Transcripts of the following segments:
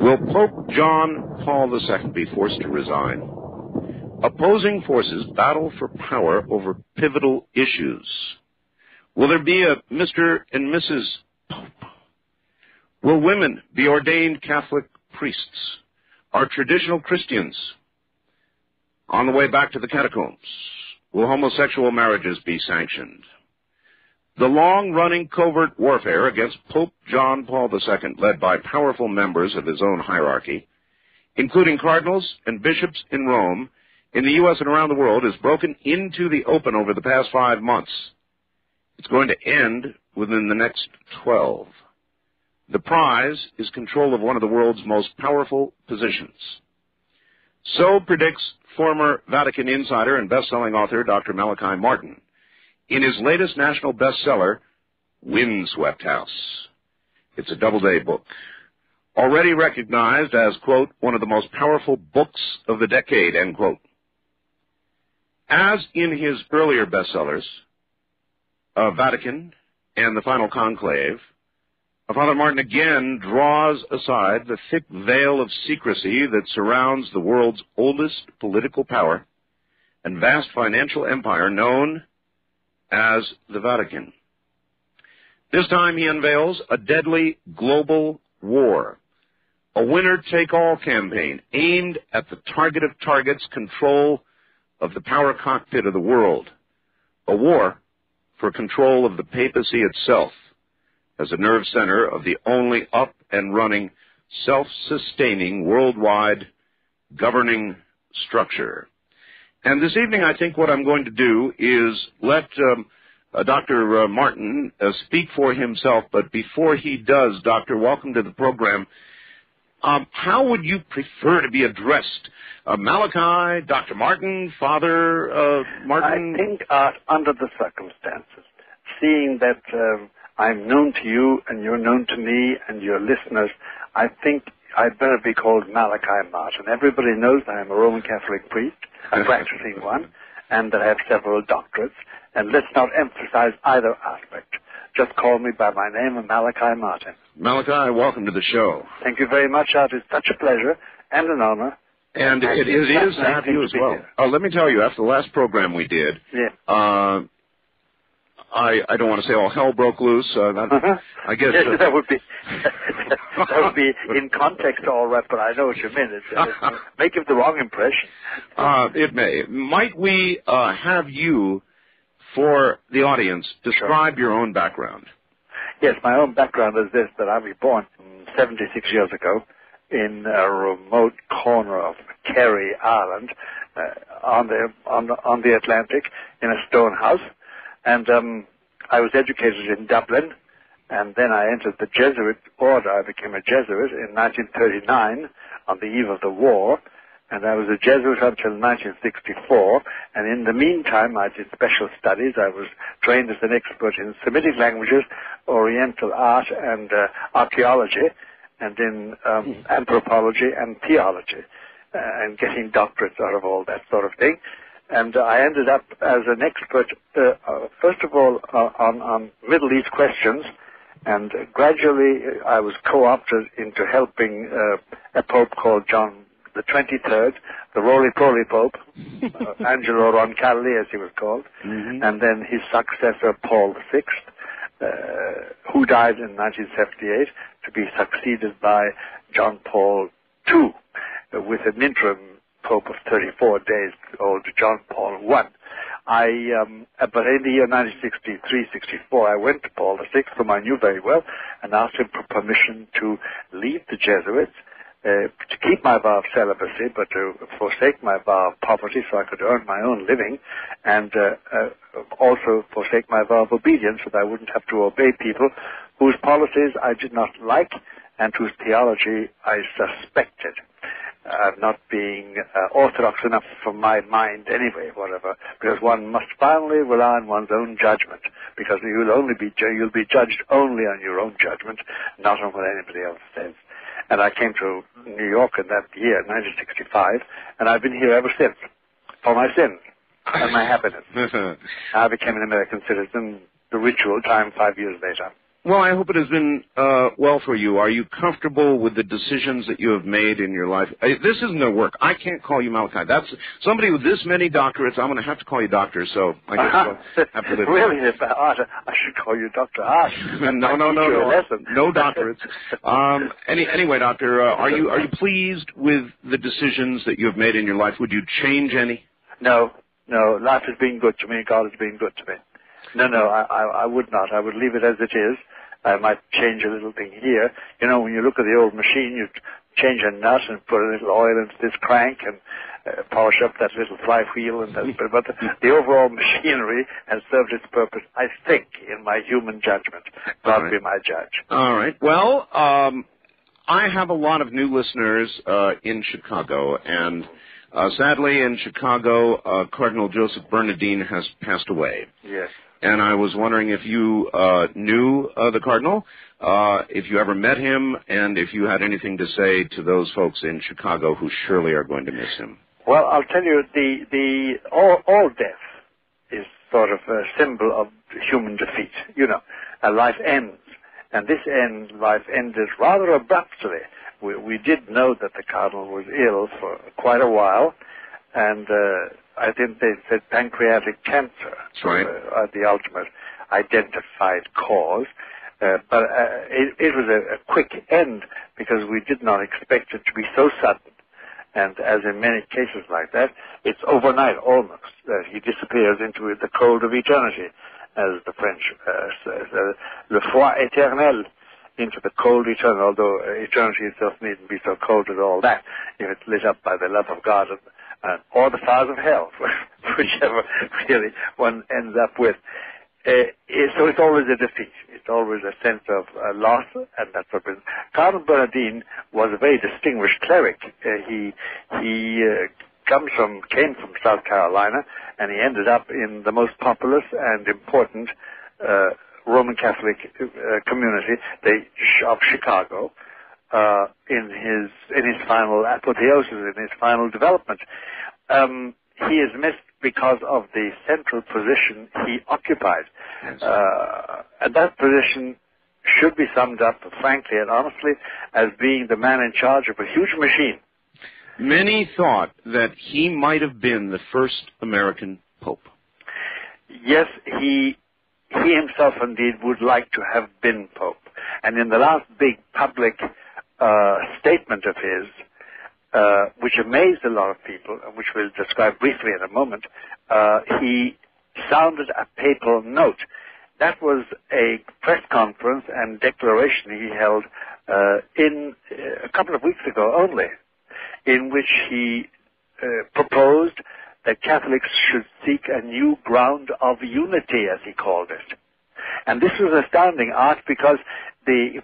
Will Pope John Paul II be forced to resign? Opposing forces battle for power over pivotal issues. Will there be a Mr. and Mrs. Pope? Will women be ordained Catholic priests? Are traditional Christians on the way back to the catacombs? Will homosexual marriages be sanctioned? The long-running covert warfare against Pope John Paul II, led by powerful members of his own hierarchy, including cardinals and bishops in Rome, in the U.S. and around the world, has broken into the open over the past 5 months. It's going to end within the next 12. The prize is control of one of the world's most powerful positions. So predicts former Vatican insider and best-selling author Dr. Malachi Martin in his latest national bestseller, Windswept House. It's a double-day book, already recognized as, quote, one of the most powerful books of the decade, end quote. As in his earlier bestsellers, Vatican and the Final Conclave, Father Martin again draws aside the thick veil of secrecy that surrounds the world's oldest political power and vast financial empire known as the Vatican. This time he unveils a deadly global war, a winner-take-all campaign aimed at the target of targets, control of the power cockpit of the world, a war for control of the papacy itself as a nerve center of the only up-and-running, self-sustaining, worldwide governing structure. And this evening, I think what I'm going to do is let Dr. Martin speak for himself. But before he does, Doctor, welcome to the program. How would you prefer to be addressed? Malachi, Dr. Martin, Father Martin? I think, under the circumstances, seeing that I'm known to you and you're known to me and your listeners, I think I'd better be called Malachi Martin. Everybody knows that I'm a Roman Catholic priest, a practicing one, and that I have several doctorates. And let's not emphasize either aspect. Just call me by my name, Malachi Martin. Malachi, welcome to the show. Thank you very much, Art. It's such a pleasure and an honor. And it is to have you as well. Let me tell you, after the last program we did, I don't want to say all hell broke loose. I guess yes, that would be that would be in context all right, but I know what you mean. It may give the wrong impression. It may. Might we have you, for the audience, describe your own background? Yes, my own background is this: that I was born 76 years ago in a remote corner of Kerry, Ireland, on the Atlantic, in a stone house. And I was educated in Dublin, and then I entered the Jesuit order. I became a Jesuit in 1939 on the eve of the war, and I was a Jesuit until 1964. And in the meantime, I did special studies. I was trained as an expert in Semitic languages, Oriental art, and archaeology, and in anthropology and theology, and getting doctorates out of all that sort of thing. And I ended up as an expert, first of all, on Middle East questions, and gradually I was co-opted into helping a pope called John the 23rd, the roly-poly pope, Angelo Roncalli, as he was called, and then his successor, Paul VI, who died in 1978, to be succeeded by John Paul II, with an interim Pope of 34 days old, John Paul I. But in the year 1963-64, I went to Paul VI, whom I knew very well, and asked him for permission to leave the Jesuits, to keep my vow of celibacy, but to forsake my vow of poverty so I could earn my own living, and also forsake my vow of obedience so that I wouldn't have to obey people whose policies I did not like and whose theology I suspected. Not being orthodox enough for my mind anyway, whatever, because one must finally rely on one's own judgment, because you'll be judged only on your own judgment, not on what anybody else says. And I came to New York in that year, 1965, and I've been here ever since, for my sins and my happiness. I became an American citizen, the ritual time 5 years later. Well, I hope it has been well for you. Are you comfortable with the decisions that you have made in your life? This isn't going to work. I can't call you Malachi. That's somebody with this many doctorates. I'm going to have to call you doctor, so I guess we'll have to live really, if I should call you Dr. Hart. No, no doctorates. Anyway, doctor, are you pleased with the decisions that you have made in your life? Would you change any? No. Life has been good to me. God has been good to me. No, I would not. I would leave it as it is. I might change a little thing here. You know, when you look at the old machine, you change a nut and put a little oil into this crank and polish up that little flywheel. But the overall machinery has served its purpose, I think, in my human judgment. God be my judge. All right. Well, I have a lot of new listeners in Chicago, and sadly in Chicago, Cardinal Joseph Bernardine has passed away. Yes. And I was wondering if you knew the Cardinal, if you ever met him, and if you had anything to say to those folks in Chicago who surely are going to miss him. Well, I'll tell you, all death is sort of a symbol of human defeat. You know, a life ends. And this life ended rather abruptly. We did know that the Cardinal was ill for quite a while, and I think they said pancreatic cancer. That's right. The ultimate identified cause. But it was a quick end because we did not expect it to be so sudden. And as in many cases like that, it's overnight almost that he disappears into the cold of eternity, as the French says, le froid éternel, into the cold eternal, although eternity itself needn't be so cold as all that if it's lit up by the love of God or the fires of hell, whichever really one ends up with. So it's always a defeat. It's always a sense of loss, and that's what Cardinal Bernardine was a very distinguished cleric. He came from South Carolina, and he ended up in the most populous and important Roman Catholic community of Chicago in his final apotheosis, in his final development. He is missed because of the central position he occupied. Yes. And that position should be summed up, frankly and honestly, as being the man in charge of a huge machine. Many thought that he might have been the first American pope. Yes, he himself indeed would like to have been pope. And in the last big public statement of his, which amazed a lot of people, and which we'll describe briefly in a moment, he sounded a papal note. That was a press conference and declaration he held in a couple of weeks ago only, in which he proposed that Catholics should seek a new ground of unity, as he called it. And this was astounding, Art, because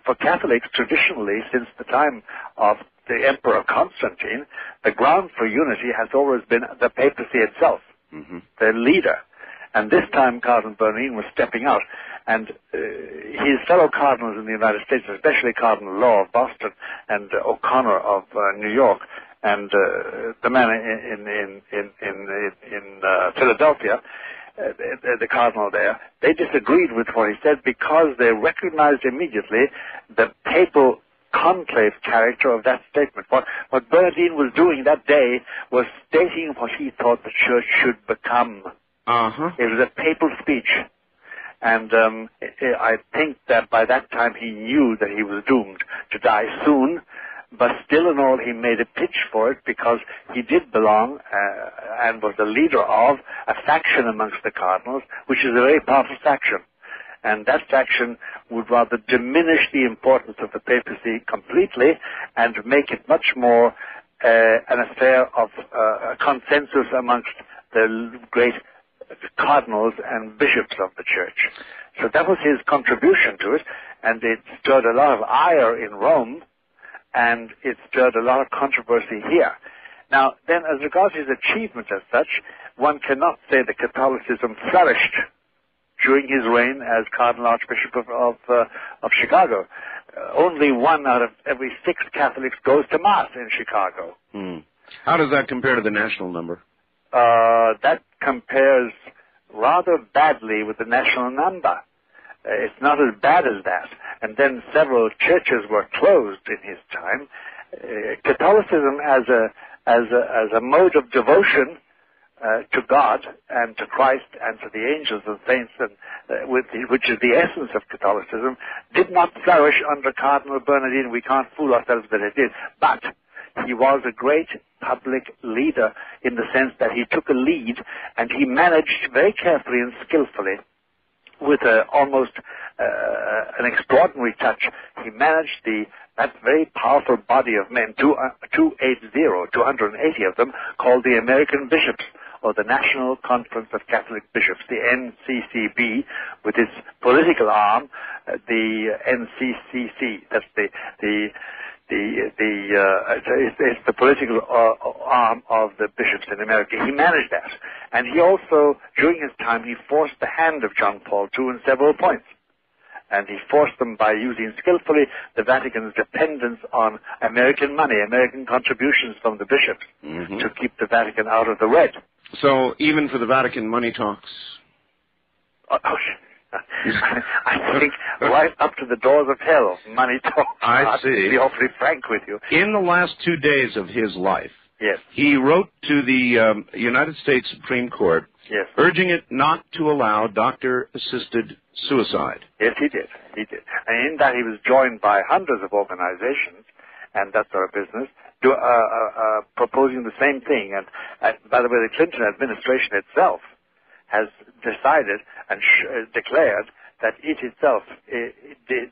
for Catholics, traditionally, since the time of the Emperor Constantine, the ground for unity has always been the papacy itself, the leader. And this time Cardinal Bernardine was stepping out, and his fellow cardinals in the United States, especially Cardinal Law of Boston and O'Connor of New York, and the man in Philadelphia, the cardinal there, they disagreed with what he said because they recognized immediately the papal conclave character of that statement. What Bernardine was doing that day was stating what he thought the church should become. It was a papal speech. And I think that by that time he knew that he was doomed to die soon, but still and all he made a pitch for it because he did belong and was the leader of a faction amongst the cardinals, which is a very powerful faction. And that faction would rather diminish the importance of the papacy completely and make it much more an affair of a consensus amongst the great cardinals and bishops of the church. So that was his contribution to it, and it stirred a lot of ire in Rome, and it stirred a lot of controversy here. Now, then, as regards his achievement as such, one cannot say that Catholicism flourished during his reign as Cardinal Archbishop of Chicago. Only 1 out of every 6 Catholics goes to Mass in Chicago. How does that compare to the national number? That compares rather badly with the national number. It's not as bad as that. And then several churches were closed in his time. Catholicism as a mode of devotion to God and to Christ and to the angels and saints, and which is the essence of Catholicism, did not flourish under Cardinal Bernardin. We can't fool ourselves that it did. But he was a great public leader in the sense that he took a lead and he managed very carefully and skillfully, with almost an extraordinary touch, he managed that very powerful body of men, 280 of them, called the American Bishops, or the National Conference of Catholic Bishops, the NCCB, with its political arm, the NCCC. That's it's the political arm of the bishops in America. He managed that. And he also, during his time, he forced the hand of John Paul II in several points. And he forced them by using skillfully the Vatican's dependence on American money, American contributions from the bishops, to keep the Vatican out of the red. So even for the Vatican money talks? I think right up to the doors of hell, money talks. I see. To be awfully frank with you. In the last 2 days of his life, yes, he wrote to the United States Supreme Court, yes, urging it not to allow doctor-assisted suicide. Yes, he did. He did. And in that he was joined by hundreds of organizations and that sort of business, proposing the same thing. And by the way, the Clinton administration itself has decided and declared that it itself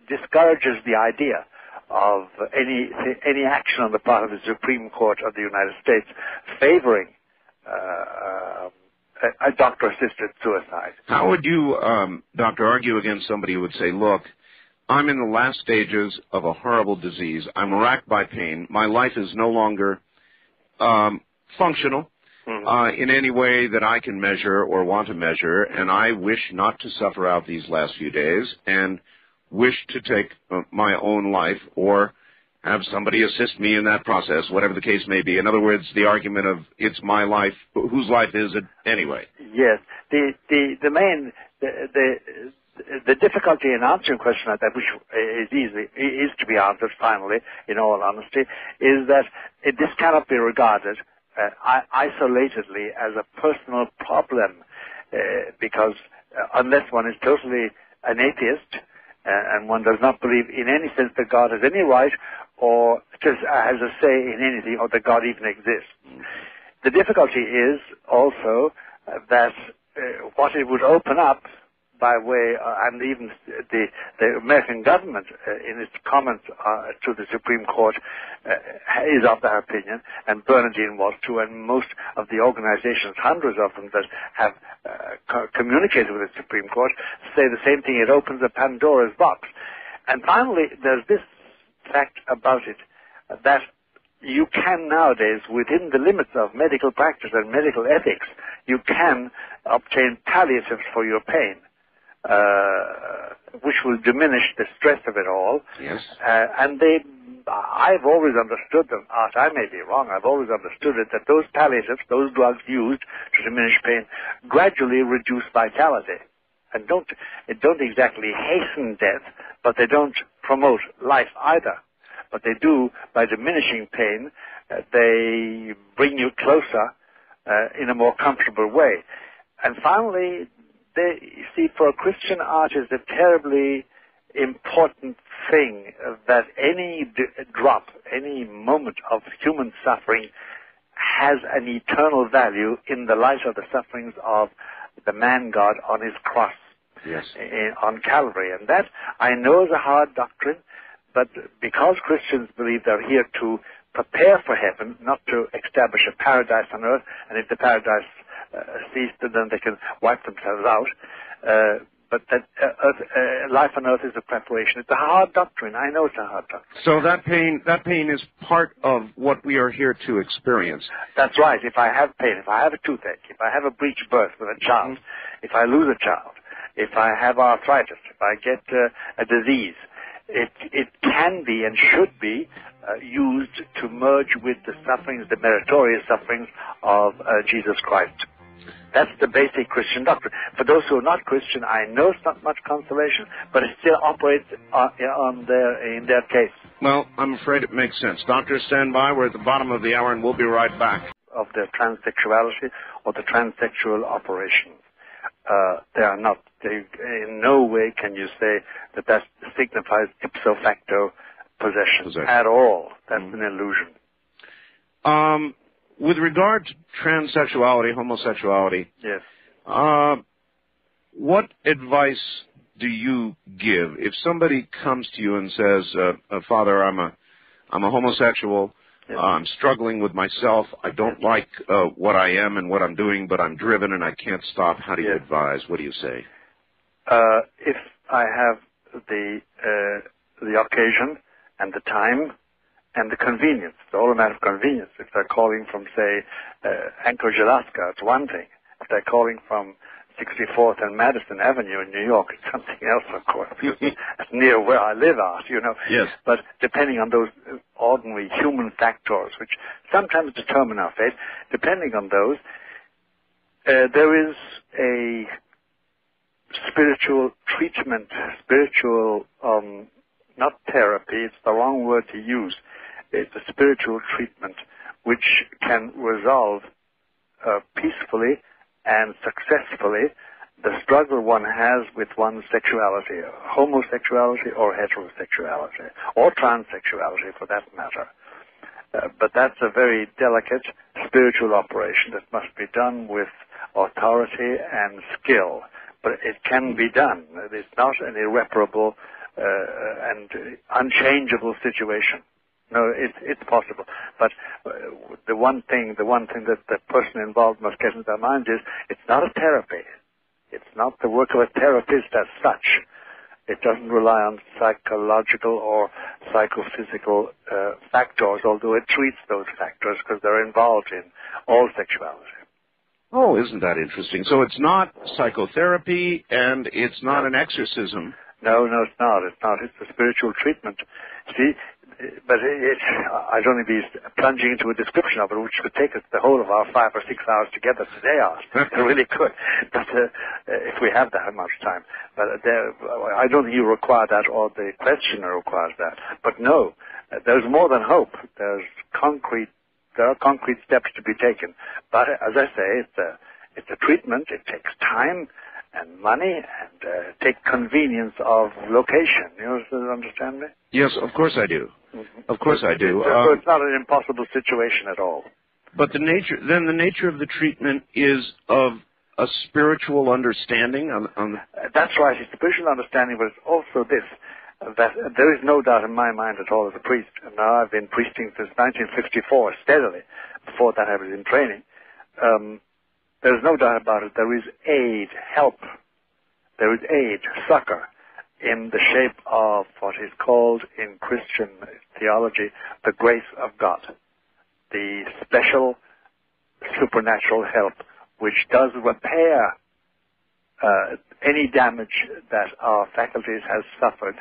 discourages the idea of any action on the part of the Supreme Court of the United States favoring a doctor-assisted suicide. How would you, Doctor, argue against somebody who would say, look, I'm in the last stages of a horrible disease. I'm racked by pain. My life is no longer functional in any way that I can measure or want to measure, and I wish not to suffer out these last few days and wish to take my own life or have somebody assist me in that process, whatever the case may be. In other words, the argument of it's my life, whose life is it anyway? Yes. The difficulty in answering a question like that, which is to be answered finally, in all honesty, is that this cannot be regarded isolatedly as a personal problem, because unless one is totally an atheist and one does not believe in any sense that God has any right or just has a say in anything or that God even exists. The difficulty is also that what it would open up by way, and even the American government in its comments to the Supreme Court is of that opinion, and Bernardine was too, and most of the organizations, hundreds of them that have communicated with the Supreme Court, say the same thing. It opens a Pandora's box. And finally, there's this fact about it, that you can nowadays, within the limits of medical practice and medical ethics, you can obtain palliatives for your pain, which will diminish the stress of it all. Yes. And I've always understood them. I may be wrong. I've always understood it, that those palliatives, those drugs used to diminish pain, gradually reduce vitality. And don't exactly hasten death, but they don't promote life either. But they do, by diminishing pain, they bring you closer in a more comfortable way. And finally, you see, for a Christian artist, a terribly important thing that any drop, any moment of human suffering has an eternal value in the light of the sufferings of the man-God on his cross. Yes. On Calvary. And that, I know, is a hard doctrine, but because Christians believe they're here to prepare for heaven, not to establish a paradise on earth, and if the paradise ceased, then they can wipe themselves out. But that life on earth is a preparation. It's a hard doctrine. I know it's a hard doctrine. So that pain is part of what we are here to experience. That's right. If I have pain, if I have a toothache, if I have a breech birth with a child, if I lose a child, if I have arthritis, if I get a disease, it can be and should be used to merge with the sufferings, the meritorious sufferings of Jesus Christ. That's the basic Christian doctrine. For those who are not Christian, I know it's not much consolation, but it still operates in their case. Well, I'm afraid it makes sense. Doctor, stand by. We're at the bottom of the hour, and we'll be right back. Of their transsexuality or the transsexual operations. They are not. In no way can you say that signifies ipso facto possession at all. That's an illusion. With regard to transsexuality, homosexuality, yes. What advice do you give if somebody comes to you and says, "Father, I'm a homosexual. Yes. I'm struggling with myself. I don't like what I am and what I'm doing, but I'm driven and I can't stop." How do you advise? What do you say? If I have the occasion and the time and the convenience, it's all a matter of convenience. If they're calling from, say, Anchorage, Alaska, it's one thing. If they're calling from 64th and Madison Avenue in New York, it's something else, of course. It's near where I live out, Yes. But depending on those ordinary human factors, which sometimes determine our fate, depending on those, there is a spiritual treatment, not therapy, it's the wrong word to use. It's a spiritual treatment which can resolve peacefully and successfully the struggle one has with one's sexuality, homosexuality or heterosexuality, or transsexuality for that matter. But that's a very delicate spiritual operation that must be done with authority and skill. But it can be done. It's not an irreparable and unchangeable situation. No, it's possible. But the one thing that the person involved must get into their mind is it's not a therapy. It's not the work of a therapist as such. It doesn't rely on psychological or psychophysical factors, although it treats those factors because they're involved in all sexuality. Oh, isn't that interesting? So it's not psychotherapy and it's not an exorcism. No, it's not. It's not. It's a spiritual treatment. See, but I'd only be plunging into a description of it, which could take us the whole of our 5 or 6 hours together today. It really could. But if we have that much time. But I don't think you require that, or the questioner requires that. But no, there's more than hope. There are concrete steps to be taken. But as I say, it's a treatment. It takes time and money and take convenience of location. You understand me? Yes, of course I do. Mm-hmm. Of course I do. So it's not an impossible situation at all. But the nature of the treatment is of a spiritual understanding. That's right. It's spiritual understanding, but it's also this, that there is no doubt in my mind at all as a priest, and now I've been priesting since 1954 steadily. Before that I was in training. There's no doubt about it. There is aid, help. There is aid, succor, in the shape of what is called in Christian theology the grace of God, the special supernatural help which does repair any damage that our faculties have suffered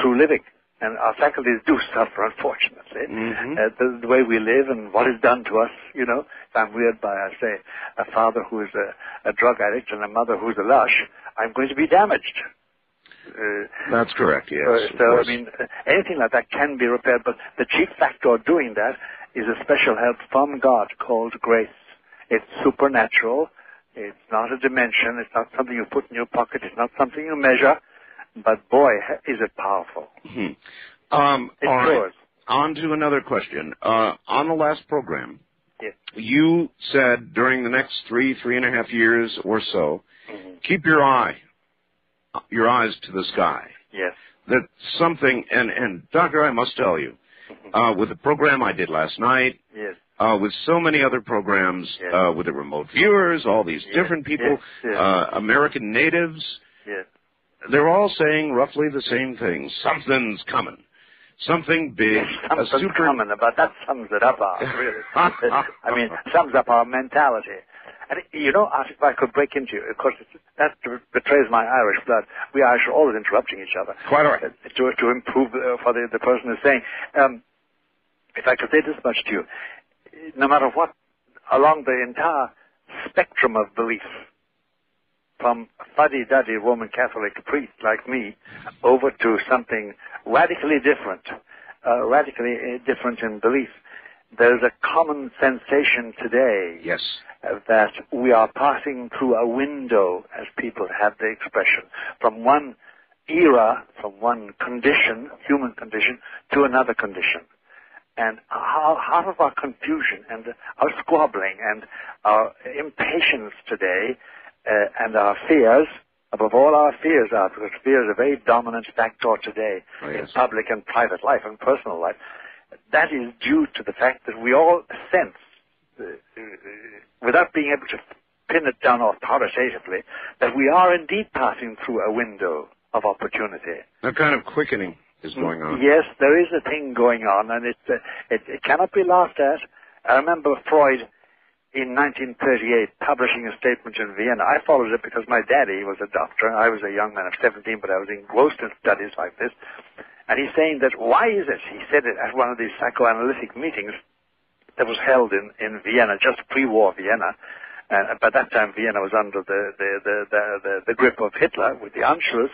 through living. And our faculties do suffer, unfortunately. Mm-hmm. The way we live and what is done to us, If I'm reared by, I say, a father who is a drug addict and a mother who's a lush, I'm going to be damaged. That's correct, yes. So anything like that can be repaired, but the chief factor doing that is a special help from God called grace. It's supernatural. It's not a dimension. It's not something you put in your pocket. It's not something you measure. But boy, is it powerful. Mm-hmm. It's yours. On to another question. On the last program, yes, you said during the next 3.5 years or so, keep your eyes to the sky. Yes. That something, and Doctor, I must tell you, with the program I did last night, yes, with so many other programs, yes, with the remote viewers, all these different people, American natives, yes, they're all saying roughly the same thing. Something's coming. Something big. Something's coming, but that sums it up, really. I mean, sums up our mentality. And, if I could break into you, of course, that betrays my Irish blood. We Irish are always interrupting each other. Quite all right. To improve for the person is saying. If I could say this much to you, no matter what, along the entire spectrum of belief, from a fuddy-duddy Roman Catholic priest like me over to something radically different in belief. There's a common sensation today Yes. That we are passing through a window, as people have the expression, from one era, from one condition, human condition, to another condition. And half of our confusion and our squabbling and our impatience today and our fears, above all our fears are, because fear is a very dominant factor today in public and private life and personal life, that is due to the fact that we all sense, without being able to pin it down authoritatively, that we are indeed passing through a window of opportunity. A kind of quickening is going on. Yes, there is a thing going on, and it cannot be laughed at. I remember Freud in 1938 publishing a statement in Vienna. I followed it because my daddy was a doctor. I was a young man of 17, but I was engrossed in studies like this. And he's saying that, why is it, he said it at one of these psychoanalytic meetings that was held in Vienna, just pre-war Vienna. And by that time, Vienna was under the grip of Hitler with the Anschluss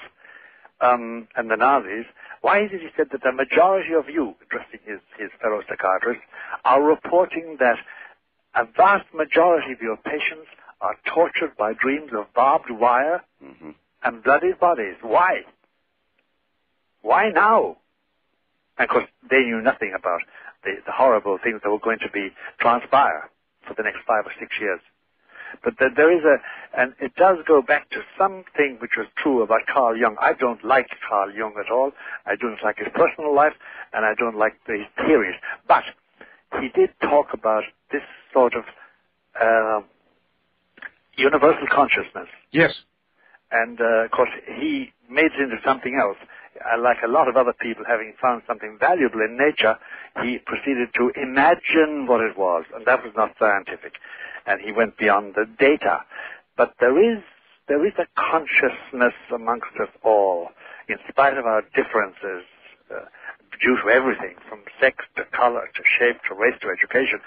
and the Nazis. Why is it, he said, that the majority of you, addressing his fellow psychiatrists, are reporting that a vast majority of your patients are tortured by dreams of barbed wire and bloody bodies. Why? Why now? And of course, they knew nothing about the horrible things that were going to be transpire for the next 5 or 6 years. But there is and it does go back to something which was true about Carl Jung. I don't like Carl Jung at all. I don't like his personal life, and I don't like his theories. But he did talk about this sort of universal consciousness. Yes. And, of course, he made it into something else. Like a lot of other people, having found something valuable in nature, he proceeded to imagine what it was, and that was not scientific. And he went beyond the data. But there is a consciousness amongst us all, in spite of our differences, due to everything, from sex to color to shape to race to education,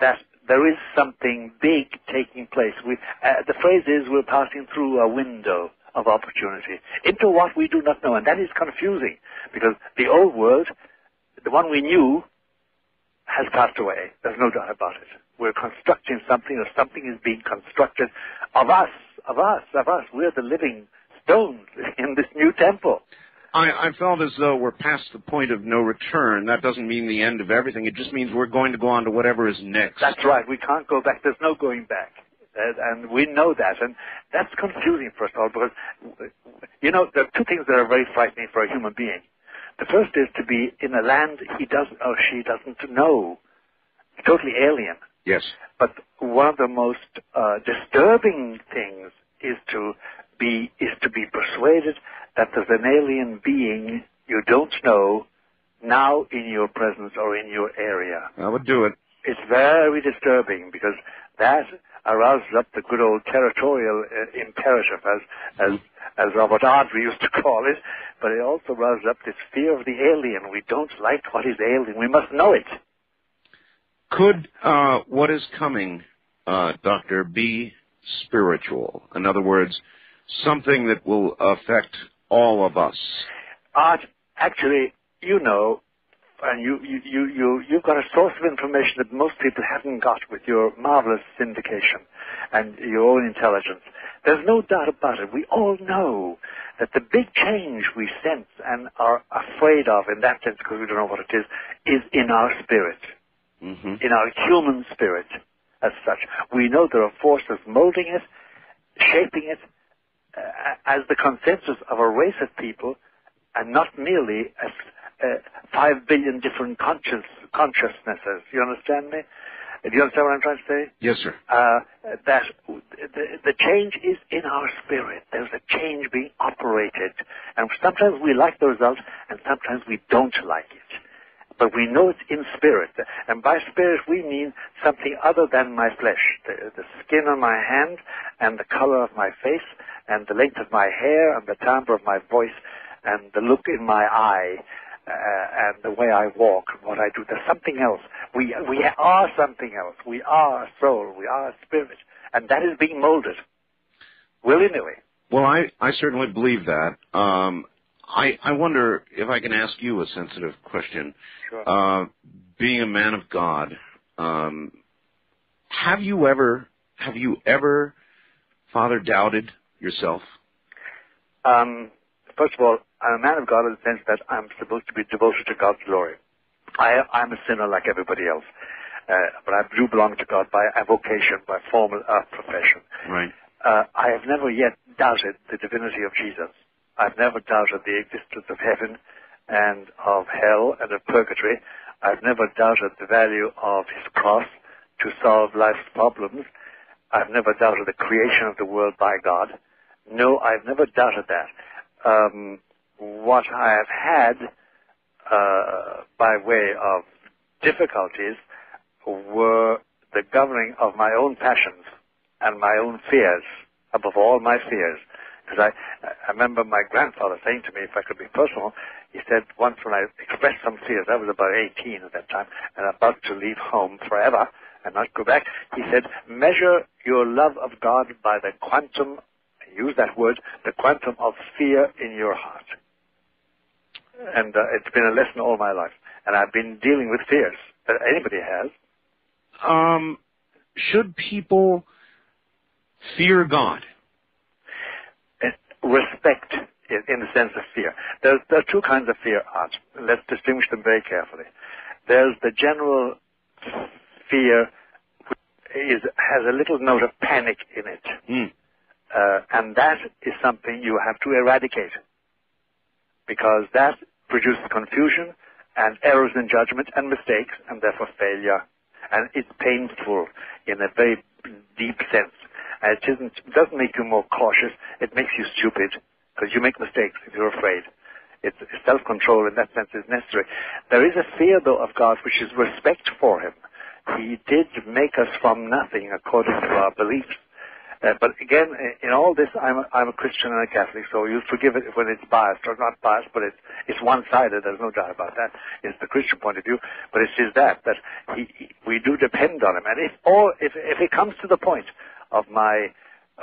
that there is something big taking place. The phrase is, we're passing through a window of opportunity into what we do not know, and that is confusing, because the old world, the one we knew, has passed away. There's no doubt about it. We're constructing something, or something is being constructed of us. We're the living stones in this new temple. I felt as though we're past the point of no return. That doesn't mean the end of everything. It just means we're going to go on to whatever is next. That's right. We can't go back. There's no going back. And we know that. And that's confusing, first of all, because, there are two things that are very frightening for a human being. The first is to be in a land he doesn't or she doesn't know. Totally alien. Yes. But one of the most disturbing things is to be persuaded that there's an alien being you don't know now in your presence or in your area. That would do it. It's very disturbing, because that arouses up the good old territorial imperative, as Robert Ardrey used to call it, but it also rouses up this fear of the alien. We don't like what is alien. We must know it. Could what is coming, Doctor, be spiritual? In other words, something that will affect all of us? Actually, and you've got a source of information that most people haven't got with your marvelous syndication and your own intelligence. There's no doubt about it. We all know that the big change we sense and are afraid of, in that sense, because we don't know what it is in our spirit, in our human spirit as such. We know there are forces molding it, shaping it, as the consensus of a race of people, and not merely as 5 billion different consciousnesses. You understand me? Do you understand what I'm trying to say? Yes, sir. That the change is in our spirit. There's a change being operated. And sometimes we like the result, and sometimes we don't like it. But we know it's in spirit. And by spirit, we mean something other than my flesh. The skin on my hand, and the color of my face, and the length of my hair, and the timbre of my voice, and the look in my eye, and the way I walk, and what I do. There's something else. We are something else. We are a soul. We are a spirit. And that is being molded willy-nilly. Well, I certainly believe that. I wonder if I can ask you a sensitive question. Sure. Being a man of God, have you ever, Father, doubted yourself? First of all, I'm a man of God in the sense that I'm supposed to be devoted to God's glory. I'm a sinner like everybody else, but I do belong to God by vocation, by formal profession. Right. I have never yet doubted the divinity of Jesus. I've never doubted the existence of heaven and of hell and of purgatory. I've never doubted the value of his cross to solve life's problems. I've never doubted the creation of the world by God. No, I've never doubted that. What I have had by way of difficulties were the governing of my own passions and my own fears, above all my fears. Because I remember my grandfather saying to me, if I could be personal, he said once when I expressed some fears, I was about 18 at that time, and about to leave home forever and not go back, he said, measure your love of God by the quantum, use that word, the quantum of fear in your heart. And it's been a lesson all my life. And I've been dealing with fears. Anybody has. Should people fear God? Respect in the sense of fear. There are two kinds of fear, Art. Let's distinguish them very carefully. There's the general fear which has a little note of panic in it. And that is something you have to eradicate, because that produces confusion and errors in judgment and mistakes and therefore failure. And it's painful in a very deep sense. And it doesn't make you more cautious. It makes you stupid, because you make mistakes if you're afraid. It's self-control in that sense is necessary. There is a fear, though, of God, which is respect for him. He did make us from nothing according to our beliefs. But again, in all this, I'm a Christian and a Catholic, so you'll forgive it when it's biased, or not biased, but it's one-sided. There's no doubt about that. It's the Christian point of view, but it is that we do depend on him. And if it comes to the point of my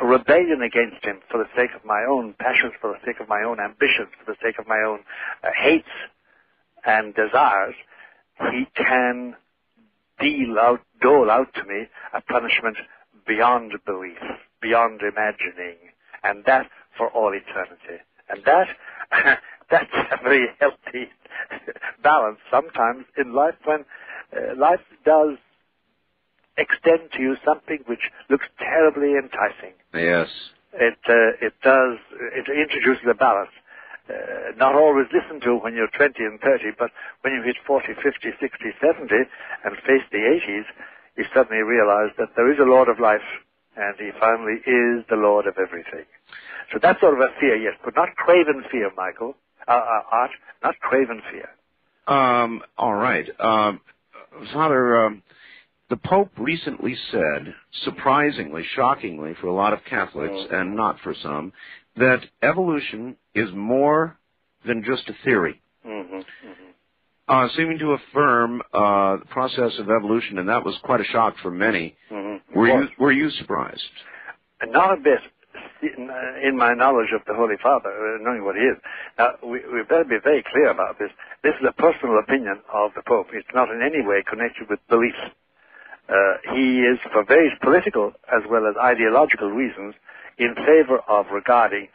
rebellion against him for the sake of my own passions, for the sake of my own ambitions, for the sake of my own hates and desires, he can dole out to me a punishment beyond belief, beyond imagining, and that for all eternity. And that's a very healthy balance sometimes in life, when life does extend to you something which looks terribly enticing. Yes. It introduces a balance. Not always listened to when you're 20 and 30, but when you hit 40, 50, 60, 70 and face the 80s, you suddenly realize that there is a Lord of life, and he finally is the Lord of everything. So that's sort of a fear, yes, but not craven fear, Michael. Art, not craven fear. All right. Father, the Pope recently said, surprisingly, shockingly for a lot of Catholics, and not for some, that evolution is more than just a theory. Seeming to affirm the process of evolution, and that was quite a shock for many. Were you surprised? Not a bit. In my knowledge of the Holy Father, knowing what he is. Now, we better be very clear about this. This is a personal opinion of the Pope. It's not in any way connected with belief. He is, for various political as well as ideological reasons, in favor of regarding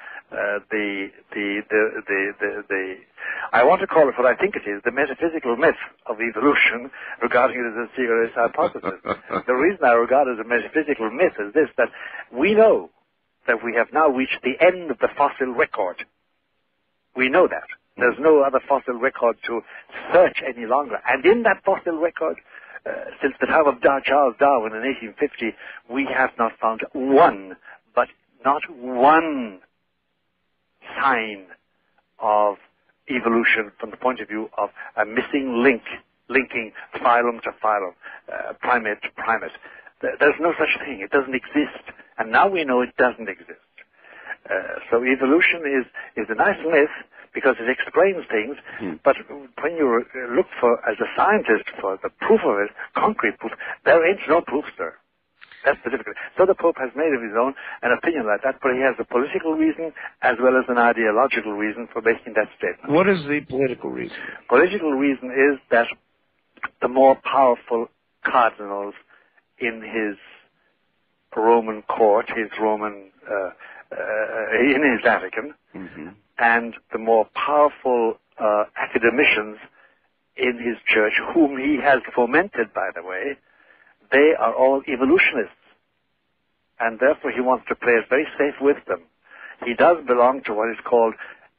I want to call it what I think it is, the metaphysical myth of evolution, regarding it as a serious hypothesis. The reason I regard it as a metaphysical myth is this, that we know that we have now reached the end of the fossil record. We know that. There's no other fossil record to search any longer. And in that fossil record, since the time of Charles Darwin in 1850, we have not found one, but not one sign of evolution from the point of view of a missing link, linking phylum to phylum, primate to primate. There's no such thing. It doesn't exist. And now we know it doesn't exist. So evolution is a nice myth because it explains things, but when you look for, as a scientist, for the proof of it, concrete proof, there ain't no proof, sir. That's the difficulty. So the Pope has made of his own an opinion like that, but he has a political reason as well as an ideological reason for making that statement. What is the political reason? Political reason is that the more powerful cardinals in his Roman court, in his Vatican, and the more powerful academicians in his church, whom he has fomented, by the way, they are all evolutionists. And therefore he wants to play it very safe with them. He does belong to what is called,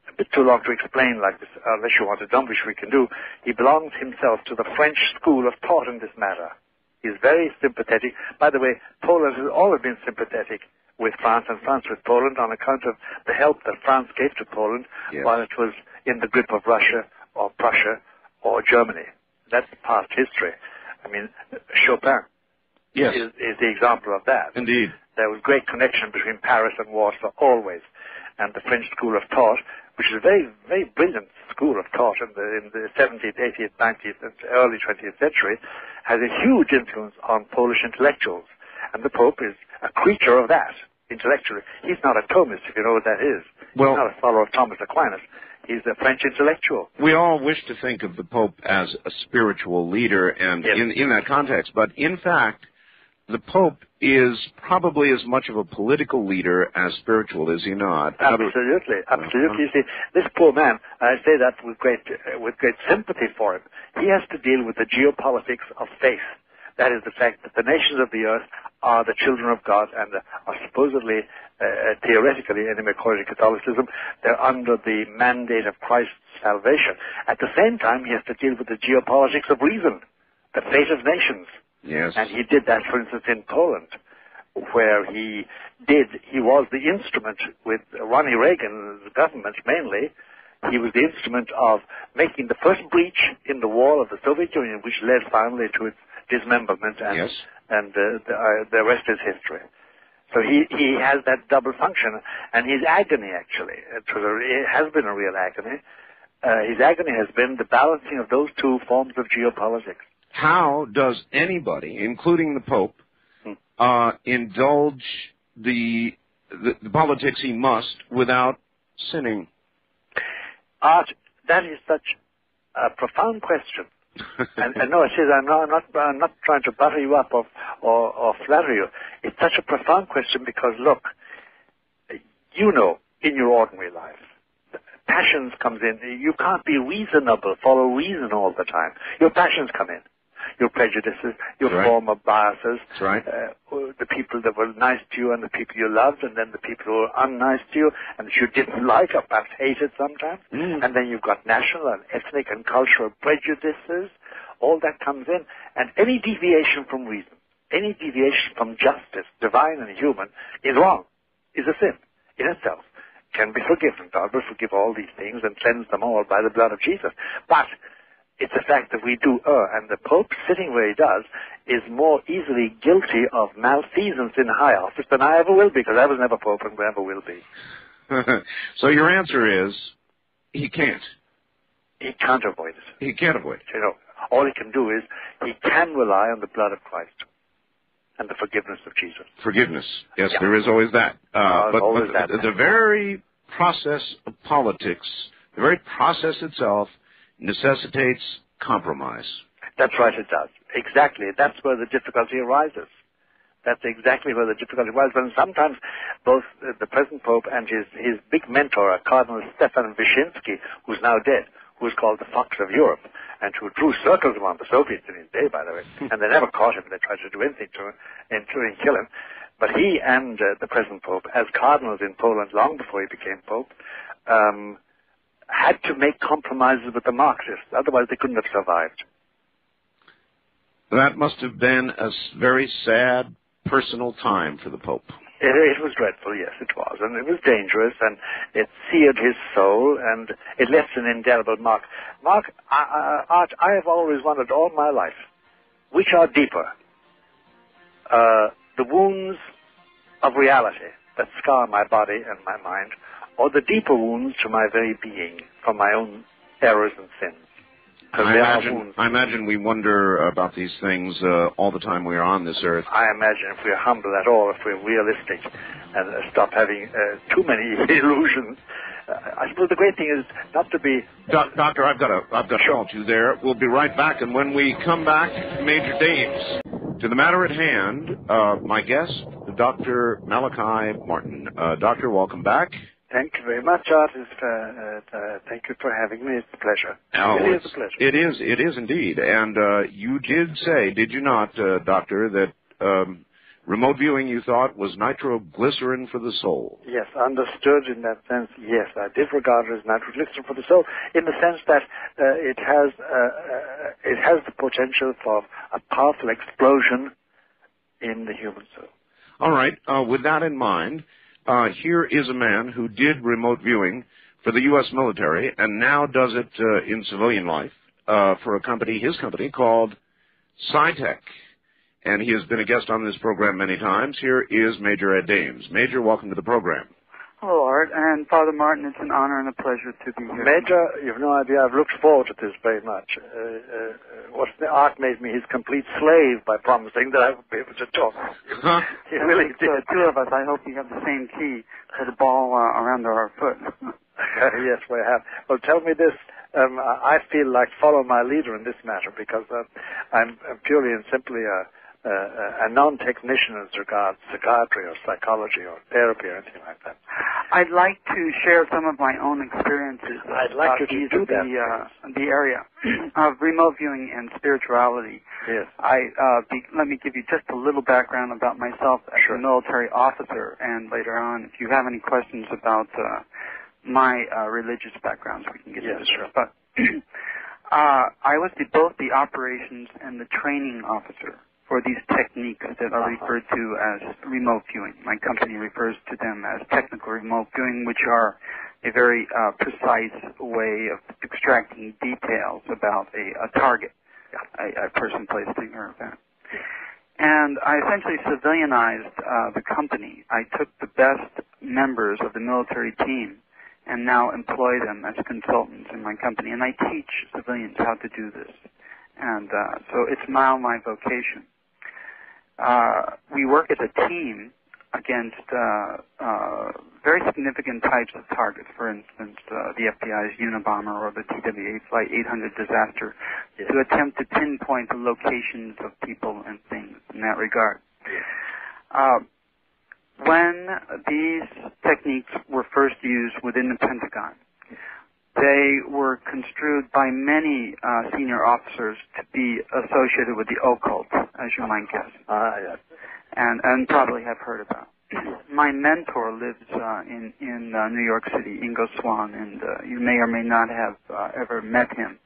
a bit too long to explain like this, unless you want to dump, which we can do. He belongs himself to the French school of thought in this matter. He's very sympathetic. By the way, Poland has always been sympathetic with France and France with Poland on account of the help that France gave to Poland while it was in the grip of Russia or Prussia or Germany. That's past history. I mean, Chopin is the example of that. Indeed. There was great connection between Paris and Warsaw always. And the French school of thought, which is a very, very brilliant school of thought in the 17th, 18th, 19th, and early 20th century, has a huge influence on Polish intellectuals. And the Pope is a creature of that, intellectually. He's not a Thomist, if you know what that is. He's not a follower of Thomas Aquinas. He's a French intellectual. We all wish to think of the Pope as a spiritual leader and in that context, but in fact, the Pope is probably as much of a political leader as spiritual, is he not? Absolutely, absolutely. You see, this poor man, I say that with great sympathy for him, he has to deal with the geopolitics of faith. That is the fact that the nations of the earth are the children of God and are supposedly, theoretically, anyway, according to Catholicism, they're under the mandate of Christ's salvation. At the same time, he has to deal with the geopolitics of reason, the fate of nations. Yes. And he did that, for instance, in Poland, where he was the instrument with Ronnie Reagan's government mainly. He was the instrument of making the first breach in the wall of the Soviet Union, which led finally to its dismemberment, and the rest is history. So he has that double function, and his agony, actually, it has been a real agony. His agony has been the balancing of those two forms of geopolitics. How does anybody, including the Pope, indulge the politics he must without sinning? Art, that is such a profound question. and no, it is. I'm not trying to butter you up or flatter you. It's such a profound question because, look, you know, in your ordinary life, passions comes in. You can't be reasonable, follow reason all the time. Your passions come in. Your prejudices, your former biases, the people that were nice to you and the people you loved, and then the people who were unnice to you and that you didn't like or perhaps hated sometimes. And then you've got national and ethnic and cultural prejudices. All that comes in. And any deviation from reason, any deviation from justice, divine and human, is wrong, is a sin in itself. Can be forgiven. God will forgive all these things and cleanse them all by the blood of Jesus. But it's a fact that we do err, and the Pope, sitting where he does, is more easily guilty of malfeasance in high office than I ever will be, because I was never Pope and never will be. So your answer is, he can't. He can't avoid it. He can't avoid it. You know, all he can do is, he can rely on the blood of Christ and the forgiveness of Jesus. Forgiveness. Yes, there is always that. But the very process of politics, the very process itself, necessitates compromise. That's right, it does. Exactly. That's where the difficulty arises. That's exactly where the difficulty arises. And sometimes both the present Pope and his big mentor, Cardinal Stefan Wyszynski, who's now dead, who's called the Fox of Europe, and who drew circles around the Soviets in his day, by the way, and they never caught him. They tried to do anything to him, including kill him. But he and the present Pope, as cardinals in Poland long before he became Pope, had to make compromises with the Marxists. Otherwise, they couldn't have survived. That must have been a very sad personal time for the Pope. It was dreadful, yes, it was. And it was dangerous, and it seared his soul, and it left an indelible mark. Art, I have always wondered all my life, which are deeper? The wounds of reality that scar my body and my mind, or the deeper wounds to my very being from my own errors and sins. I imagine we wonder about these things all the time we are on this earth. I imagine if we're humble at all, if we're realistic, and stop having too many illusions. I suppose the great thing is not to be... Doctor, I've got to halt you there. We'll be right back, and when we come back, Major Dames, to the matter at hand, my guest, Dr. Malachi Martin. Doctor, welcome back. Thank you very much, Art. Thank you for having me. It's a pleasure. It is a pleasure. It is indeed. And you did say, did you not, Doctor, that remote viewing, you thought, was nitroglycerin for the soul? Yes, understood in that sense. Yes, I did regard it as nitroglycerin for the soul, in the sense that it has the potential for a powerful explosion in the human soul. All right. With that in mind, here is a man who did remote viewing for the U.S. military and now does it in civilian life for a company, his company, called SciTech. And he has been a guest on this program many times. Here is Major Ed Dames. Major, welcome to the program. Hello, Art, and Father Martin. It's an honor and a pleasure to be here. Major, you have no idea. I've looked forward to this very much. Art made me his complete slave by promising that I would be able to talk. He really did. The two of us, I hope we have the same key for the ball around our foot. Yes, we have. Well, tell me this. I feel like follow my leader in this matter because I'm purely and simply a non-technician as regards psychiatry or psychology or therapy or anything like that. I'd like to share some of my own experiences. I'd like you to do that. The area of remote viewing and spirituality. Yes. Let me give you just a little background about myself as a military officer, and later on, if you have any questions about my religious backgrounds, we can get into this. Sure. But I was both the operations and the training officer for these techniques that are referred to as remote viewing. My company refers to them as technical remote viewing, which are a very precise way of extracting details about a target, a person, place, thing, or event. And I essentially civilianized the company. I took the best members of the military team and now employ them as consultants in my company. And I teach civilians how to do this. And so it's now my vocation. We work as a team against very significant types of targets. For instance, the FBI's Unabomber or the TWA Flight 800 disaster, to attempt to pinpoint the locations of people and things in that regard. When these techniques were first used within the Pentagon, they were construed by many senior officers to be associated with the occult, as you might guess, and probably have heard about. My mentor lives in New York City, Ingo Swann, and you may or may not have ever met him.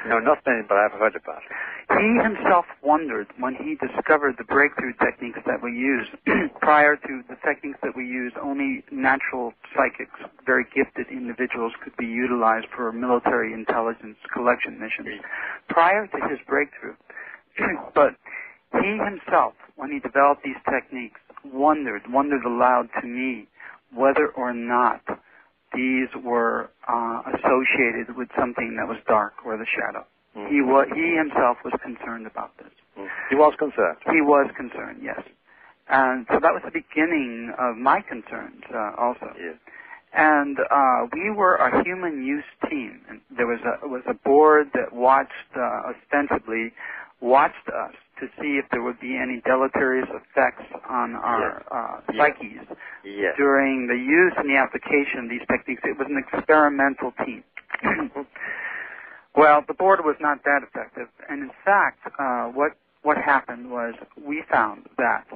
No, not many, but I've heard about it. He himself wondered when he discovered the breakthrough techniques that we use. Prior to the techniques that we use, only natural psychics, very gifted individuals, could be utilized for military intelligence collection missions. Prior to his breakthrough, but he himself, when he developed these techniques, wondered aloud to me whether or not these were associated with something that was dark or the shadow. Mm-hmm. He himself was concerned about this. Mm-hmm. He was concerned? He was concerned, yes. And so that was the beginning of my concerns also. Yes. And we were a human use team. And there was a board that ostensibly watched us to see if there would be any deleterious effects on our psyches during the use and the application of these techniques. It was an experimental team. Well, the board was not that effective, and in fact, what happened was we found that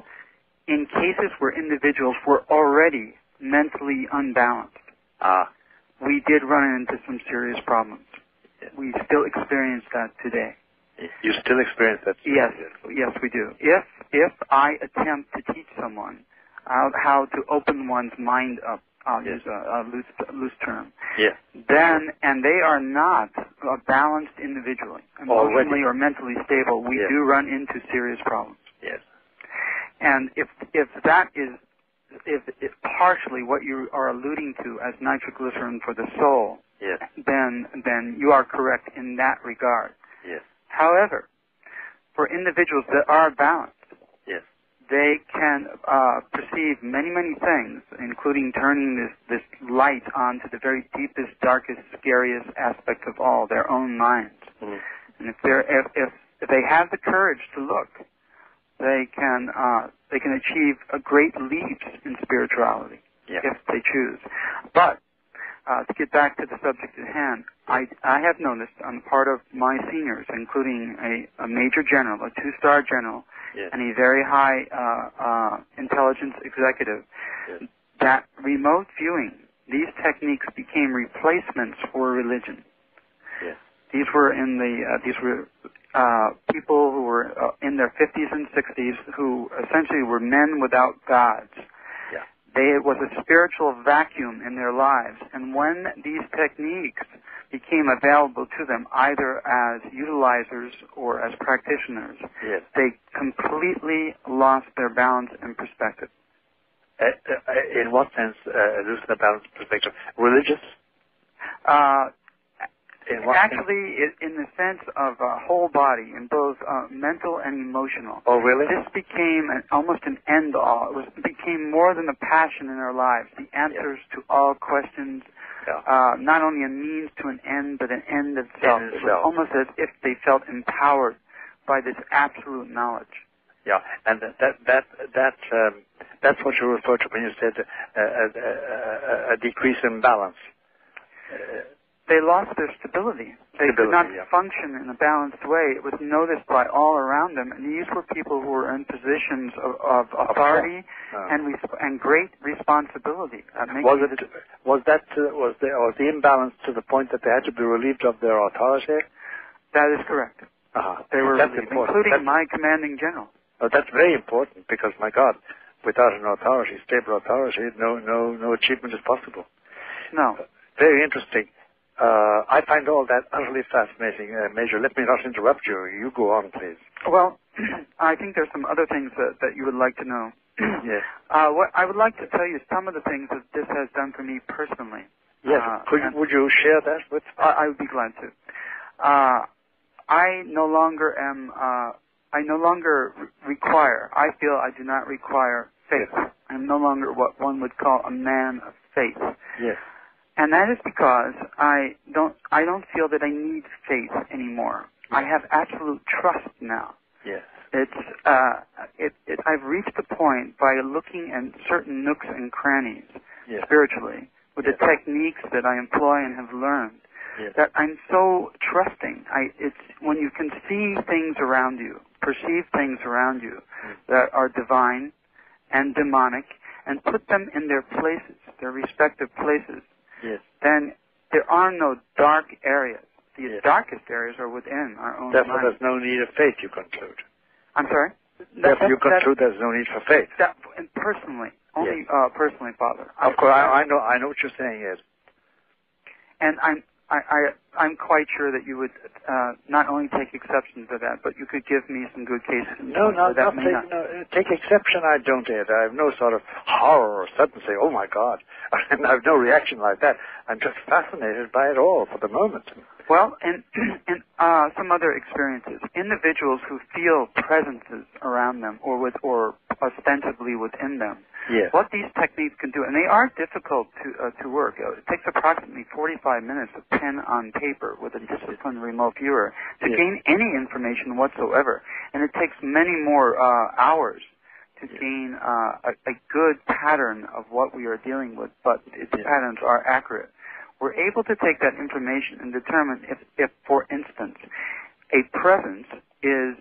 in cases where individuals were already mentally unbalanced, we did run into some serious problems. We still experience that today. You still experience that? Yes, we do. If I attempt to teach someone how to open one's mind up, I'll use a loose term, then, and they are not balanced individually, emotionally or mentally stable, we do run into serious problems. Yes. And if that is partially what you are alluding to as nitroglycerin for the soul, then you are correct in that regard. However, for individuals that are balanced, Yes. they can perceive many, many things, including turning this light onto the very deepest, darkest, scariest aspect of all, their own minds. Mm. And if they have the courage to look, they can achieve a great leaps in spirituality if they choose. But to get back to the subject at hand, I have noticed on the part of my seniors, including a major general, a 2-star general, and a very high intelligence executive, that remote viewing, these techniques became replacements for religion. Yes. These were people who were in their 50s and 60s who essentially were men without gods. It was a spiritual vacuum in their lives, and when these techniques became available to them, either as utilizers or as practitioners, they completely lost their balance and perspective. In what sense, lose the balance perspective? Religious? Actually, in the sense of whole body, in both mental and emotional. Oh, really? This became almost an end-all. It became more than a passion in their lives, the answers to all questions, not only a means to an end, but an end itself. It was almost as if they felt empowered by this absolute knowledge. Yeah, and that's what you refer to when you said a decrease in balance. They lost their stability. They could not function in a balanced way. It was noticed by all around them, and these were people who were in positions of authority and great responsibility. Was the imbalance to the point that they had to be relieved of their authority? That is correct. They were relieved, including my commanding general. Oh, that's very important because, my God, without an authority, stable authority, no achievement is possible. No. Very interesting. I find all that utterly fascinating, Major. Let me not interrupt you. You go on, please. Well, I think there's some other things that you would like to know. Yes. What I would like to tell you some of the things that this has done for me personally. Yes. Would you share that with me? I would be glad to. I no longer require, I feel I do not require faith. Yes. I'm no longer what one would call a man of faith. Yes. And that is because I don't feel that I need faith anymore. I have absolute trust now. Yes. I've reached the point by looking at certain nooks and crannies spiritually with the techniques that I employ and have learned that I'm so trusting. It's when you can see things around you, perceive things around you that are divine and demonic, and put them in their places, their respective places. Yes. Then there are no dark areas. The darkest areas are within our own Therefore, mind. there's no need of faith, you conclude. I'm sorry? Therefore, you conclude there's no need for faith. Personally. Only personally, Father. Of course, I know what you're saying, Ed. And I'm quite sure that you would not only take exception to that, but you could give me some good cases. Take exception, I don't, Ed. I have no sort of horror or sudden say, oh my God. I have no reaction like that. I'm just fascinated by it all for the moment. Well, and some other experiences. Individuals who feel presences around them or ostensibly within them. Yes. What these techniques can do, and they are difficult to work. It takes approximately 45 minutes of pen on paper with a disciplined remote viewer to gain any information whatsoever. And it takes many more hours to gain a good pattern of what we are dealing with, but its patterns are accurate. We're able to take that information and determine if, for instance, a presence is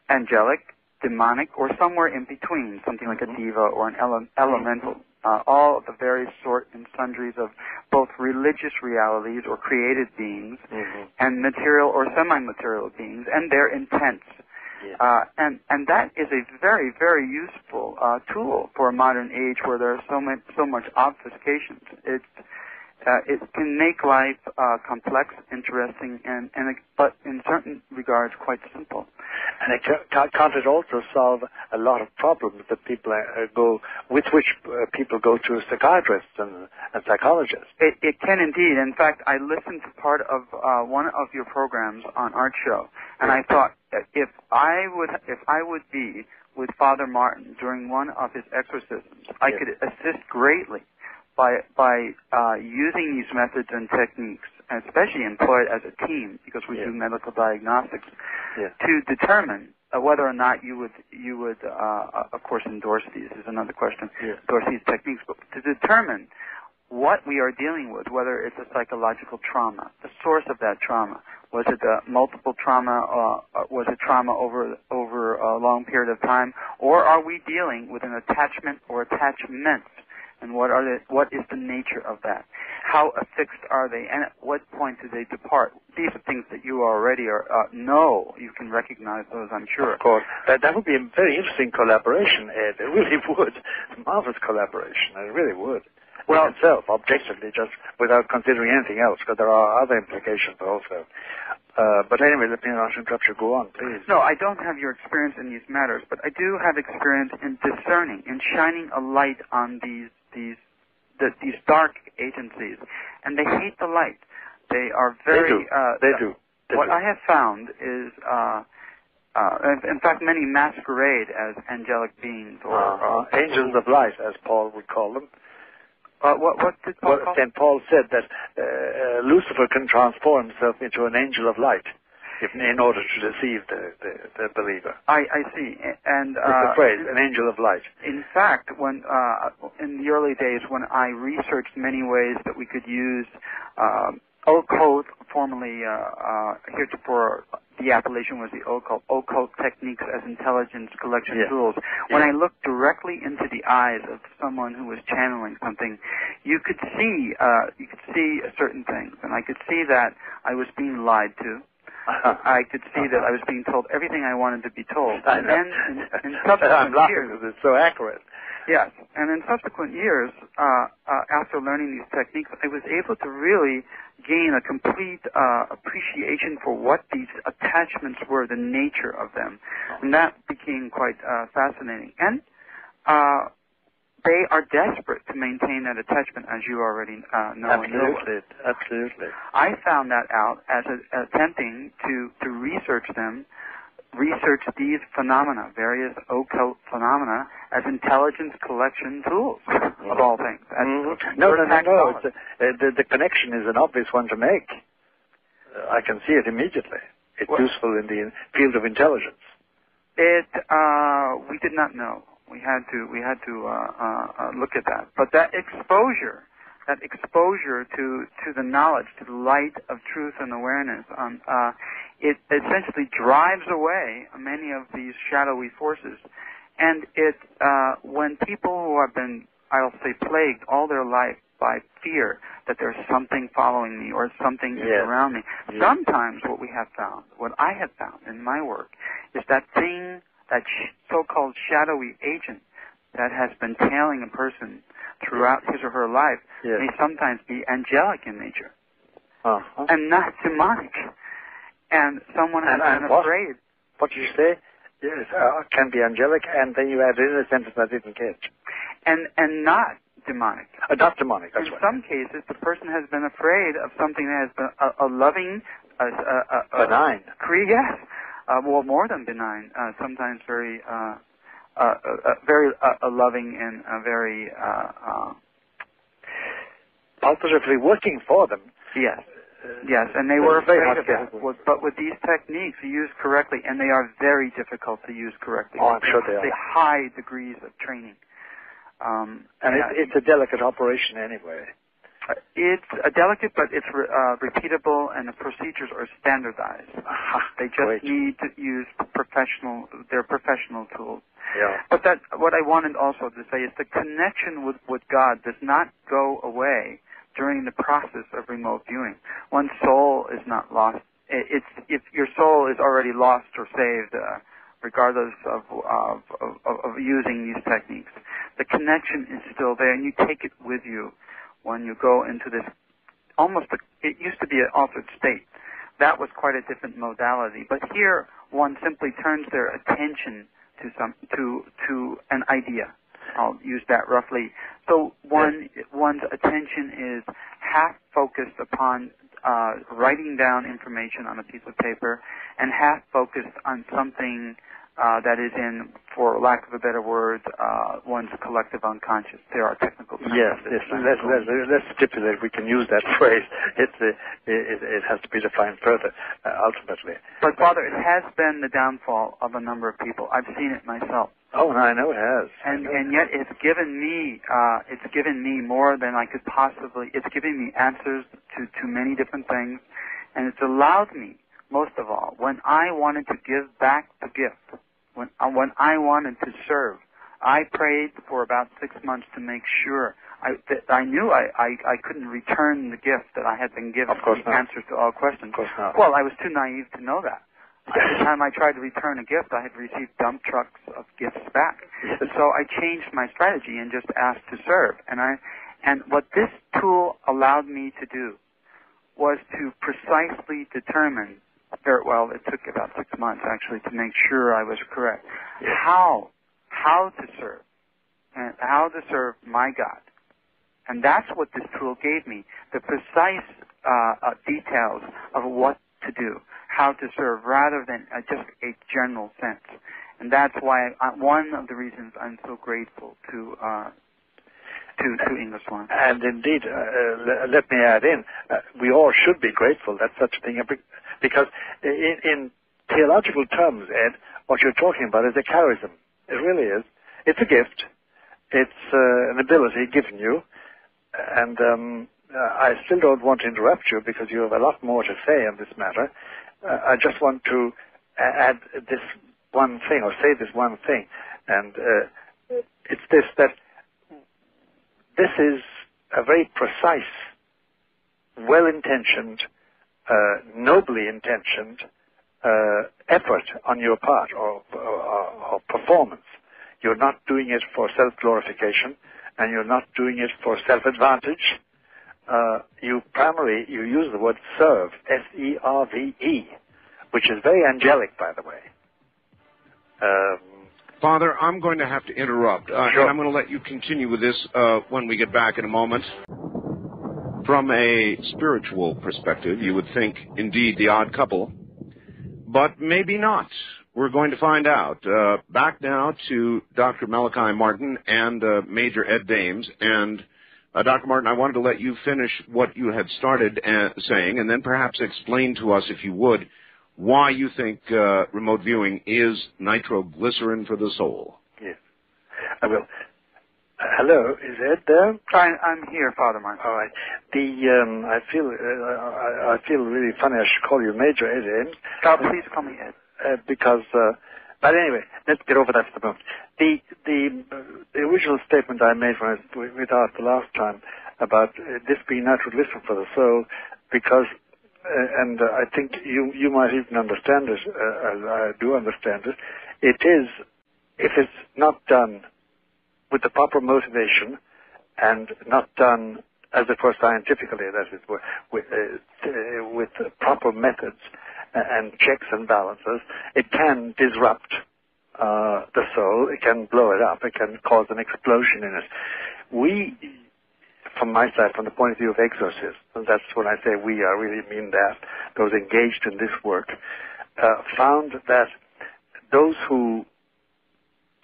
angelic, demonic, or somewhere in between, something like a diva or an elemental, all of the various sort and sundries of both religious realities or created beings and material or semi-material beings and their intents. And that is a very, very useful tool for a modern age where there are so much obfuscation. It can make life complex, interesting, but in certain regards quite simple. And can't it also solve a lot of problems that people people go to psychiatrists and psychologists? It can indeed. In fact, I listened to part of one of your programs on Art Show, and I thought if I would be with Father Martin during one of his exorcisms, I could assist greatly by using these methods and techniques, especially employed as a team, because we do medical diagnostics, to determine whether or not you would of course endorse these is another question, endorse these techniques, but to determine what we are dealing with, whether it's a psychological trauma, the source of that trauma. Was it a multiple trauma, or was it trauma over a long period of time, or are we dealing with an attachment or attachments? And what is the nature of that? How affixed are they? And at what point do they depart? These are things that you already know. You can recognize those, I'm sure. Of course. That would be a very interesting collaboration, Ed. It really would. Marvelous collaboration. It really would. Well, itself, objectively, just without considering anything else, because there are other implications also. But anyway, let me not interrupt you. Go on, please. No, I don't have your experience in these matters, but I do have experience in discerning, in shining a light on these dark agencies, and they hate the light. They are very. They do. What I have found is, in fact, many masquerade as angelic beings or angels of light, as Paul would call them. What did Paul call? St. Paul said that Lucifer can transform himself into an angel of light in order to deceive the believer. I see. And it's the phrase, an angel of light. In fact, when in the early days, when I researched many ways that we could use occult, formerly heretofore the appellation was the occult techniques as intelligence collection tools. When I looked directly into the eyes of someone who was channeling something, you could see certain things, and I could see that I was being lied to. I could see that I was being told everything I wanted to be told. And then in subsequent years, because it's so accurate. Yes, and in subsequent years, after learning these techniques, I was able to really gain a complete appreciation for what these attachments were, the nature of them, and that became quite fascinating. And they are desperate to maintain that attachment, as you already know. Absolutely. I found that out as attempting to research these phenomena, various occult phenomena, as intelligence collection tools, of all things. No. The connection is an obvious one to make. I can see it immediately. It's useful in the field of intelligence. We did not know. We had to look at that. But that exposure to the knowledge, to the light of truth and awareness, it essentially drives away many of these shadowy forces. And when people who have been, I'll say, plagued all their life by fear that there's something following me or something is around me, sometimes what I have found in my work, is that thing, that so-called shadowy agent that has been tailing a person throughout his or her life may sometimes be angelic in nature and not demonic. And someone has been afraid. What did you say? Yes, can be angelic, and then you add in a sentence I didn't get. And not demonic. Not demonic, that's right. In some cases, the person has been afraid of something that has been a loving... benign. Yes. Well, more than benign. Sometimes very loving and very... positively working for them. Yes. Yes, and they were afraid of that. But with these techniques used correctly, and they are very difficult to use correctly. Oh, I'm sure they are. They high degrees of training. It's a delicate operation anyway. It's a delicate, but it's repeatable, and the procedures are standardized. They just need to use their professional tools. Yeah. But what I wanted also to say is the connection with God does not go away during the process of remote viewing. One's soul is not lost. If your soul is already lost or saved, regardless of using these techniques, the connection is still there, and you take it with you when you go into this it used to be an altered state. That was quite a different modality. But here, one simply turns their attention to an idea. I'll use that roughly. So one's attention is half focused upon writing down information on a piece of paper, and half focused on something that is in, for lack of a better word, one's collective unconscious. There are technical terms. Yes. Let's stipulate we can use that phrase. It has to be defined further, ultimately. But Father, it has been the downfall of a number of people. I've seen it myself. Oh, I know it has. And yet it's given me more than I could possibly. It's given me answers to many different things, and it's allowed me, most of all, when I wanted to give back the gift, when I wanted to serve, I prayed for about 6 months to make sure I knew I couldn't return the gift that I had been given. Of course the not. Answers to all questions. Of course not. Well, I was too naive to know that. Every time I tried to return a gift, I had received dump trucks of gifts back. Yes. So I changed my strategy and just asked to serve. And what this tool allowed me to do was to precisely determine, well, it took about 6 months actually to make sure I was correct, yes. how to serve, and how to serve my God. And that's what this tool gave me, the precise details of what to do, how to serve, rather than just a general sense. And that's why one of the reasons I'm so grateful to English One. And indeed, let me add in, we all should be grateful that such a thing, because in theological terms, Ed, what you're talking about is a charism. It really is. It's a gift. It's an ability given you. And I still don't want to interrupt you because you have a lot more to say on this matter. I just want to add this one thing, or say this one thing. And it's this, that this is a very precise, well-intentioned, nobly intentioned effort on your part, or performance. You're not doing it for self-glorification, and you're not doing it for self-advantage. You use the word serve, S-E-R-V-E, which is very angelic, by the way. Father, I'm going to have to interrupt, Sure. and I'm going to let you continue with this when we get back in a moment. From a spiritual perspective, you would think, indeed, the odd couple, but maybe not. We're going to find out. Back now to Dr. Malachi Martin and Major Ed Dames. And Dr. Martin, I wanted to let you finish what you had started saying, and then perhaps explain to us, if you would, why you think remote viewing is nitroglycerin for the soul. Yes, I will. Hello, is Ed there? I'm here, Father Martin. All right. I feel really funny. I should call you Major Ed. God, please call me Ed. Because, but anyway, let's get over that for the moment. The original statement I made when we talked the last time about this being nitroglycerin for the soul, because, and I think you might even understand it, as I do understand it, it is, if it's not done with the proper motivation and not done, as it were, scientifically, that is, with proper methods and checks and balances, it can disrupt the soul. It can blow it up. It can cause an explosion in it. We, from my side, from the point of view of exorcists, and that's when I say we, I really mean that, those engaged in this work, found that those who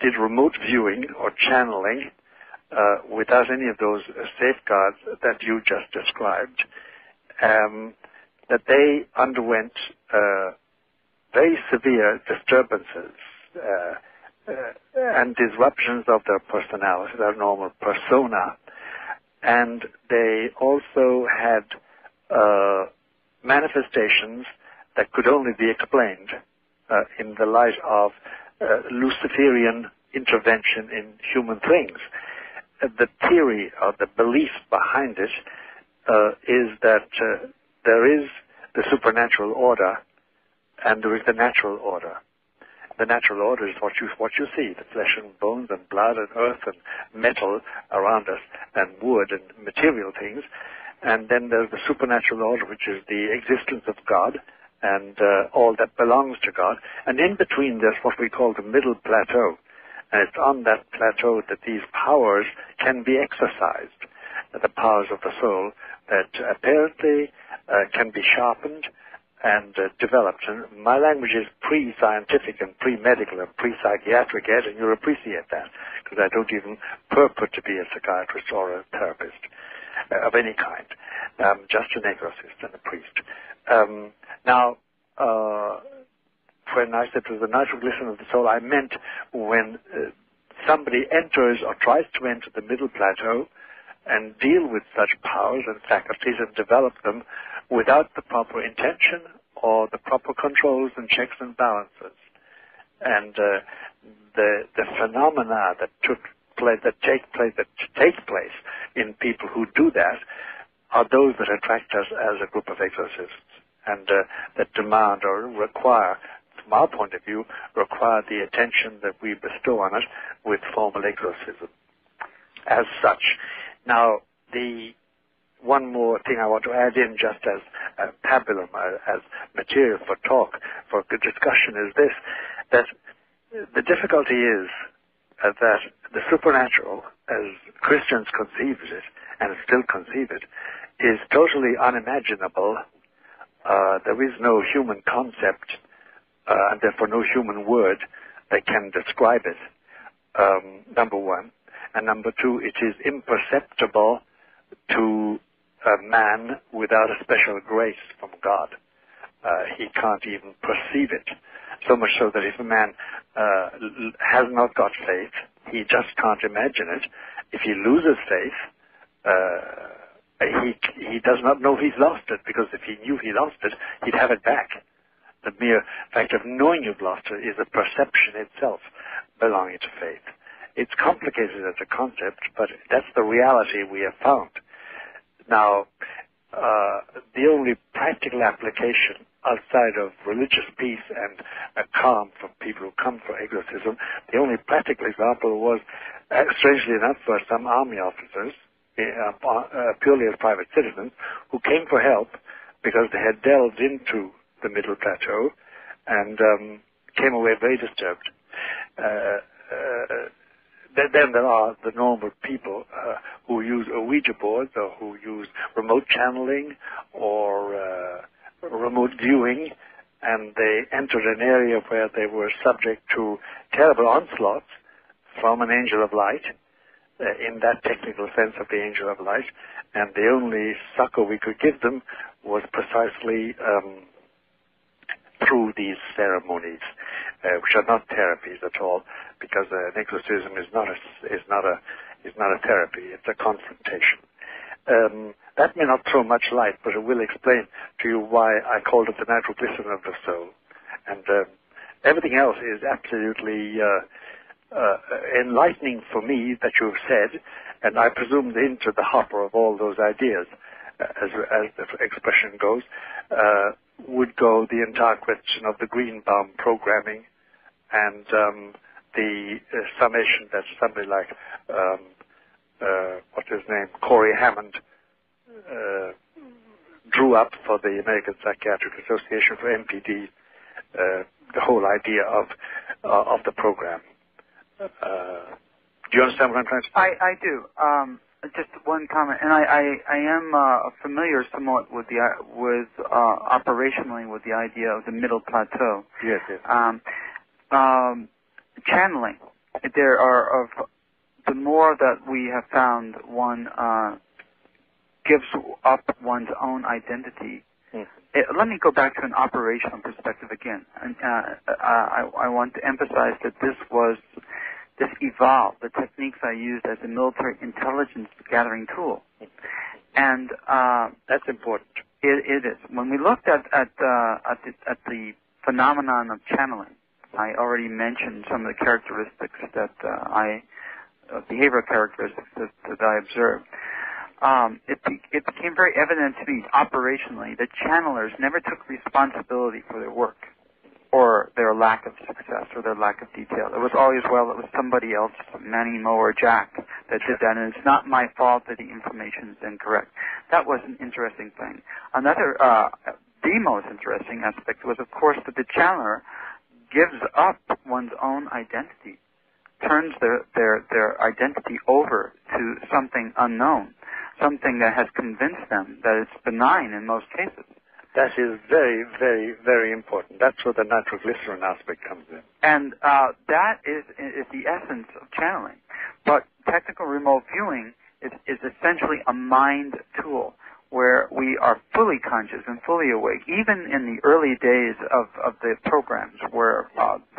did remote viewing or channeling without any of those safeguards that you just described, that they underwent very severe disturbances and disruptions of their personality, their normal persona. And they also had manifestations that could only be explained in the light of Luciferian intervention in human things. The theory or the belief behind it is that there is the supernatural order and there is the natural order. The natural order is what you see, the flesh and bones and blood and earth and metal around us and wood and material things. And then there's the supernatural order, which is the existence of God and all that belongs to God. And in between there's what we call the middle plateau. And it's on that plateau that these powers can be exercised, the powers of the soul that apparently can be sharpened and developed. And my language is pre-scientific and pre-medical and pre-psychiatric, Ed, and you'll appreciate that, because I don't even purport to be a psychiatrist or a therapist of any kind. Just an exorcist and a priest. Now, when I said it was the nitroglycerin of the soul, I meant when somebody enters or tries to enter the middle plateau and deal with such powers and faculties and develop them without the proper intention or the proper controls and checks and balances. And the phenomena that take place in people who do that are those that attract us as a group of exorcists, and that demand or require, from our point of view, require the attention that we bestow on it with formal exorcism as such. Now, the one more thing I want to add in just as pabulum, as material for talk, for good discussion, is this, that the difficulty is that the supernatural, as Christians conceive it, and still conceive it, is totally unimaginable. There is no human concept, and therefore no human word that can describe it, number one. And number two, it is imperceptible to a man without a special grace from God. He can't even perceive it. So much so that if a man has not got faith, he just can't imagine it. If he loses faith, he does not know he's lost it, because if he knew he lost it, he'd have it back. The mere fact of knowing you've lost it is a perception itself belonging to faith. It's complicated as a concept, but that's the reality we have found. Now, the only practical application outside of religious peace and a calm for people who come for exorcism, the only practical example was, strangely enough, for some army officers, purely as private citizens, who came for help because they had delved into the middle plateau and came away very disturbed. Then there are the normal people who use Ouija boards or who use remote channeling or remote viewing, and they entered an area where they were subject to terrible onslaughts from an angel of light, in that technical sense of the angel of light, and the only succor we could give them was precisely through these ceremonies, which are not therapies at all, because an exorcism is not a therapy; it's a confrontation. That may not throw much light, but it will explain to you why I called it the nitroglycerin of the soul. And everything else is absolutely enlightening for me that you've said, and I presume into the hopper of all those ideas, as the expression goes, would go the entire question of the Greenbaum programming and the summation that somebody like what's his name, Corey Hammond, drew up for the American Psychiatric Association for MPD, the whole idea of the program. Do you understand what I'm trying to say? I do. Just one comment, and I am familiar somewhat with operationally with the idea of the middle plateau. Yes, yes. Channeling. There are the more that we have found, one gives up one's own identity. Let me go back to an operational perspective again. And I want to emphasize that this evolved, the techniques I used as a military intelligence gathering tool. And that's important. It is. When we looked at the phenomenon of channeling, I already mentioned some of the characteristics that behavioral characteristics that I observed. It became very evident to me operationally that channelers never took responsibility for their work or their lack of success or their lack of detail. It was always, well, it was somebody else, Manny, Mo, or Jack, that did that, and it's not my fault that the information is incorrect. That was an interesting thing. Another, the most interesting aspect was, of course, that the channeler gives up one's own identity, turns their identity over to something unknown, something that has convinced them that it's benign in most cases. That is very, very, very important. That's where the nitroglycerin aspect comes in. And that is the essence of channeling. But technical remote viewing is essentially a mind tool where we are fully conscious and fully awake. Even in the early days of the programs where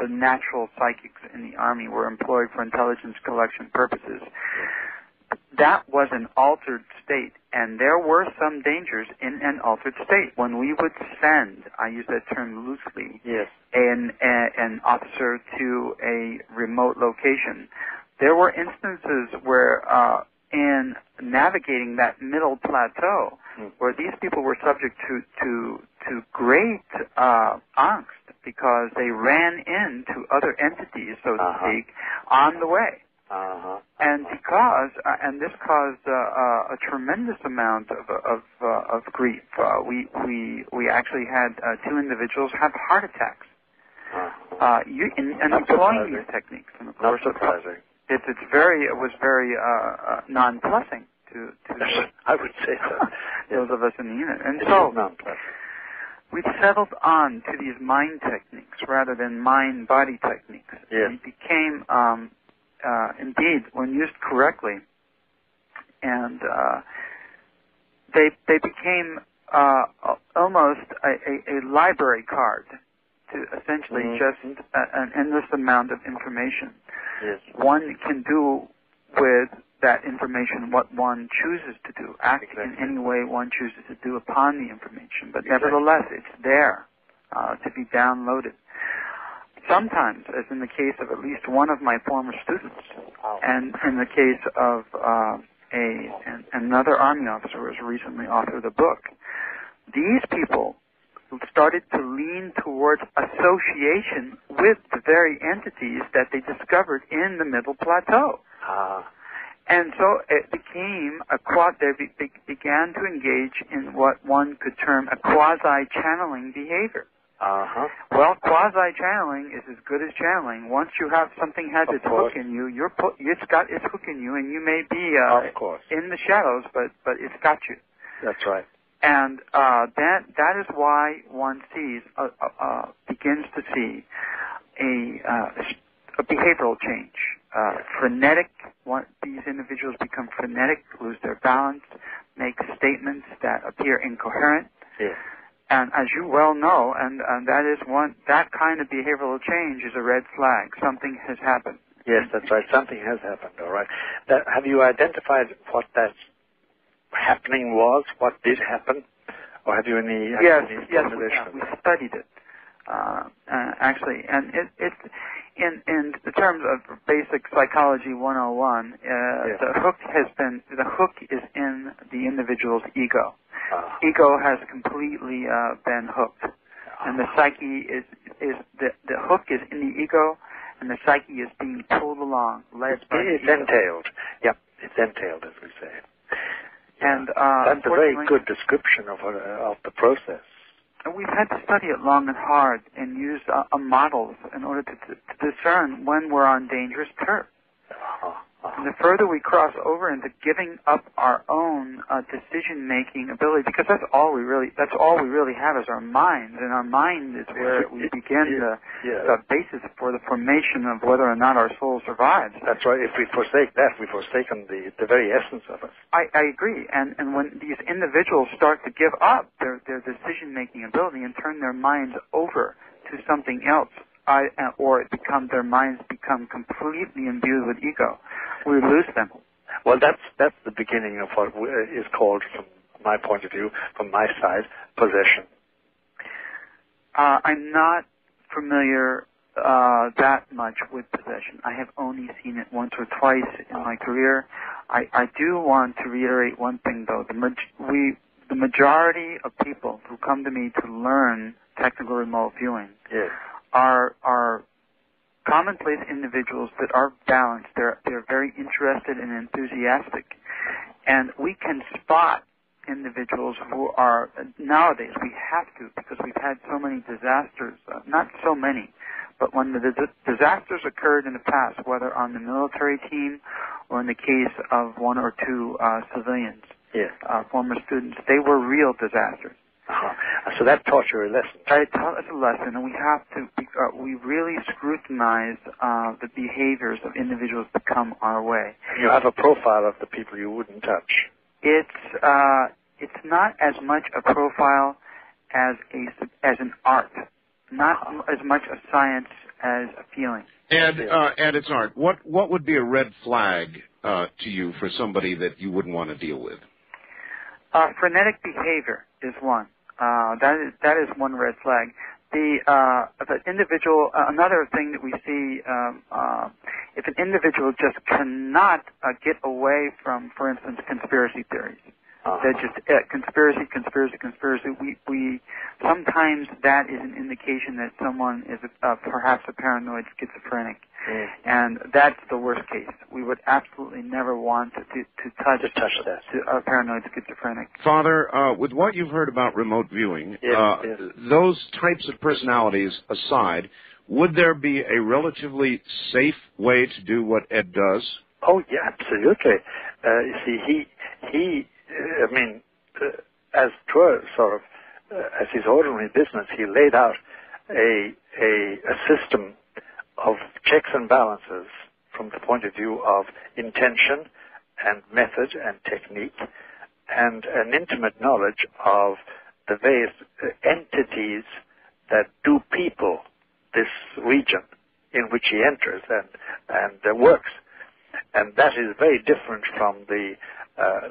the natural psychics in the Army were employed for intelligence collection purposes, that was an altered state, and there were some dangers in an altered state. When we would send, I use that term loosely, yes, an officer to a remote location, there were instances where in navigating that middle plateau, where these people were subject to great angst because they ran into other entities, so to speak, on the way. And this caused a tremendous amount of grief. We actually had 2 individuals have heart attacks. In employing these techniques, and of course, not surprising. It was very non-plussing to I would say so. those of us in the unit. And so we've settled on to these mind techniques rather than mind-body techniques. Yes. It became indeed, when used correctly, and they became almost a library card to essentially just an endless amount of information. Yes. One can do with that information what one chooses to do, act in any way one chooses to do upon the information, but nevertheless it's there to be downloaded. Sometimes, as in the case of at least one of my former students, and in the case of another Army officer who has recently authored a book, these people started to lean towards association with the very entities that they discovered in the middle plateau. And so it became they began to engage in what one could term a quasi-channeling behavior. Well, quasi-channeling is as good as channeling. Once you have something has its hook in you, it's got its hook in you, and you may be in the shadows, but it's got you. That's right. And that is why one begins to see a behavioral change. Frenetic. These individuals become frenetic, lose their balance, make statements that appear incoherent. Yes. And as you well know, and that kind of behavioral change is a red flag. Something has happened. Yes, that's right. Something has happened. All right. Have you identified what that happening was? What did happen? Or have you any? Yes, we studied it actually, and it's in the terms of basic psychology 101. The hook is in the individual's ego. Ego has completely been hooked, and the psyche is the hook is in the ego, and the psyche is being pulled along, led by the ego. Entailed. Yep, it's entailed, as we say. And that's a very good description of the process. And we've had to study it long and hard and use models in order to discern when we're on dangerous turf. And the further we cross over into giving up our own decision-making ability, because that's all we really have is our mind, and our mind is where we begin the basis for the formation of whether or not our soul survives. That's right. If we forsake that, we've forsaken the very essence of us. I agree. And when these individuals start to give up their decision-making ability and turn their minds over to something else, or their minds become completely imbued with ego, we lose them. Well, that's the beginning of what is called, from my point of view, from my side, possession. I'm not familiar that much with possession. I have only seen it once or twice in my career. I do want to reiterate one thing, though. The majority of people who come to me to learn technical remote viewing are commonplace individuals that are balanced. They're very interested and enthusiastic, and we can spot individuals who are, nowadays we have to, because we've had so many disasters, not so many, but when the disasters occurred in the past, whether on the military team or in the case of one or two civilians, former students, they were real disasters. So that taught you a lesson. It taught us a lesson, and we have to, we really scrutinize the behaviors of individuals that come our way. You have a profile of the people you wouldn't touch. It's not as much a profile as an art, not as much a science as a feeling. And it's art. What would be a red flag to you for somebody that you wouldn't want to deal with? Frenetic behavior is one. That is one red flag. The individual, another thing that we see, if an individual just cannot get away from, for instance, conspiracy theories, that just conspiracy. We sometimes that is an indication that someone is perhaps a paranoid schizophrenic, and that's the worst case. We would absolutely never want to touch that. To a paranoid schizophrenic. Father, with what you've heard about remote viewing, those types of personalities aside, would there be a relatively safe way to do what Ed does? Oh, yeah, absolutely. You see, he as to sort of, as his ordinary business, he laid out a system of checks and balances from the point of view of intention and method and technique, and an intimate knowledge of the various entities that do people this region in which he enters and works. And that is very different from the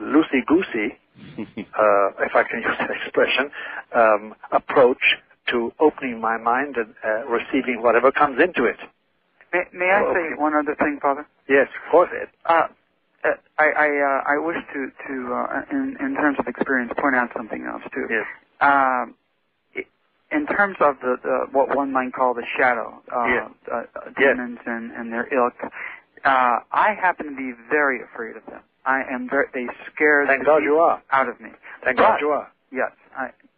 loosey-goosey, if I can use that expression, approach to opening my mind and receiving whatever comes into it. May I say one other thing, Father? Yes, of course, Ed. I wish to in terms of experience, point out something else too. Yes. In terms of the what one might call the shadow demons and their ilk, I happen to be very afraid of them. They scare Thank God you are. out of me. Thank God you are. Yes,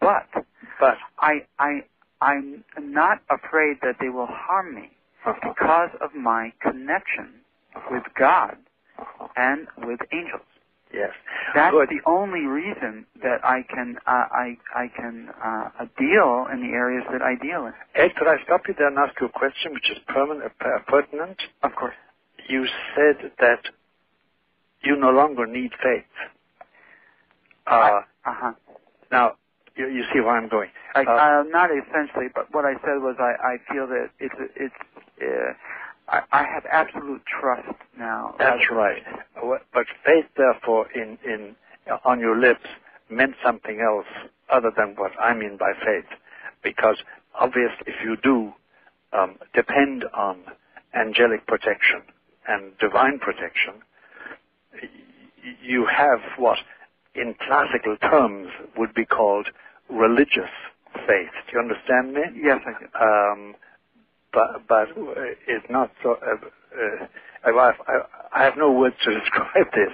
but I'm not afraid that they will harm me because of my connection with God and with angels. Yes, that's the only reason that I can deal in the areas that I deal in. Ed, could I stop you there and ask you a question which is pertinent? Of course. You said that you no longer need faith. Now, you see where I'm going. Not essentially, but what I said was I feel that I have absolute trust now. That's right. But faith, therefore, on your lips meant something else other than what I mean by faith. Because obviously, if you do depend on angelic protection and divine protection, you have what in classical terms would be called religious faith. Do you understand me? Yes, I do. But it's not so. I have no words to describe this,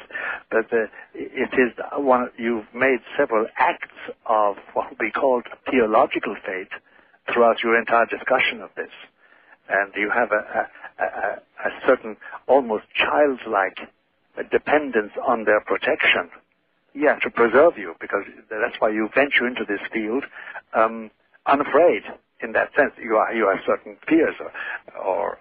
but it is one. You've made several acts of what would be called theological faith throughout your entire discussion of this, and you have a certain almost childlike dependence on their protection, to preserve you, because that's why you venture into this field unafraid. In that sense, you have certain fears, or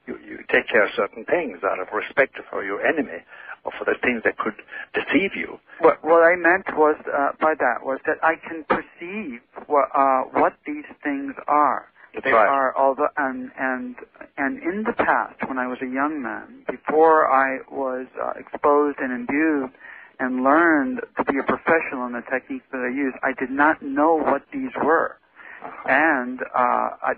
you take care of certain things out of respect for your enemy, or for the things that could deceive you. What I meant was by that was that I can perceive what these things are. They are, although, and in the past, when I was a young man, before I was exposed and imbued and learned to be a professional in the techniques that I use, I did not know what these were. And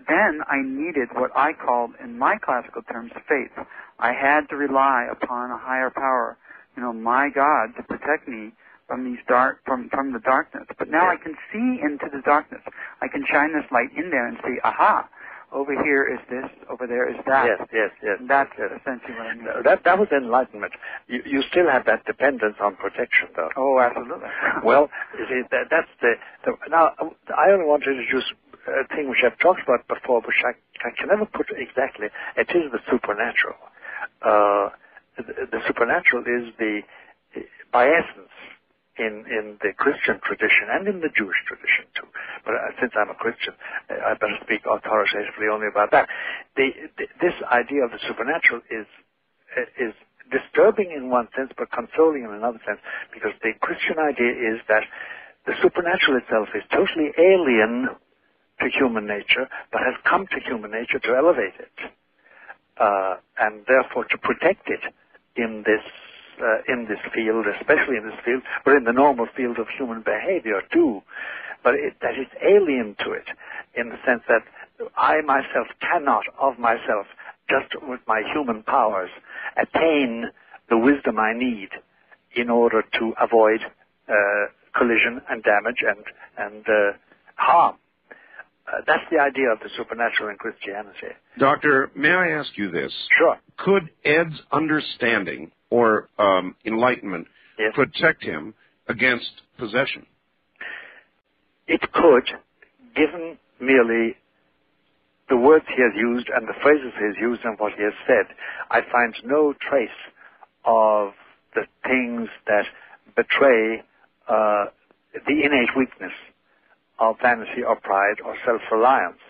then I needed what I called, in my classical terms, faith. I had to rely upon a higher power, my God, to protect me from these from the darkness. But now I can see into the darkness. I can shine this light in there and say, aha, over here is this, over there is that. Yes. That's yes. essentially what I mean. That was enlightenment. You still have that dependence on protection, though. Oh, absolutely. Well, you see, that's the. Now, I only want to introduce a thing which I've talked about before, which I can never put exactly. It is the supernatural. The supernatural is by essence, in the Christian tradition and in the Jewish tradition too. But since I'm a Christian, I better speak authoritatively only about that. This idea of the supernatural is disturbing in one sense, but consoling in another sense, because the Christian idea is that the supernatural itself is totally alien to human nature, but has come to human nature to elevate it, and therefore to protect it in this field, especially in this field, but in the normal field of human behavior too. But that it's alien to it, in the sense that I myself cannot, of myself, just with my human powers, attain the wisdom I need in order to avoid collision and damage and harm. That's the idea of the supernatural in Christianity. Doctor, may I ask you this? Sure. Could Ed's understanding or enlightenment protect him against possession? It could, given merely the words he has used and the phrases he has used and what he has said. I find no trace of the things that betray the innate weakness of vanity or pride or self-reliance.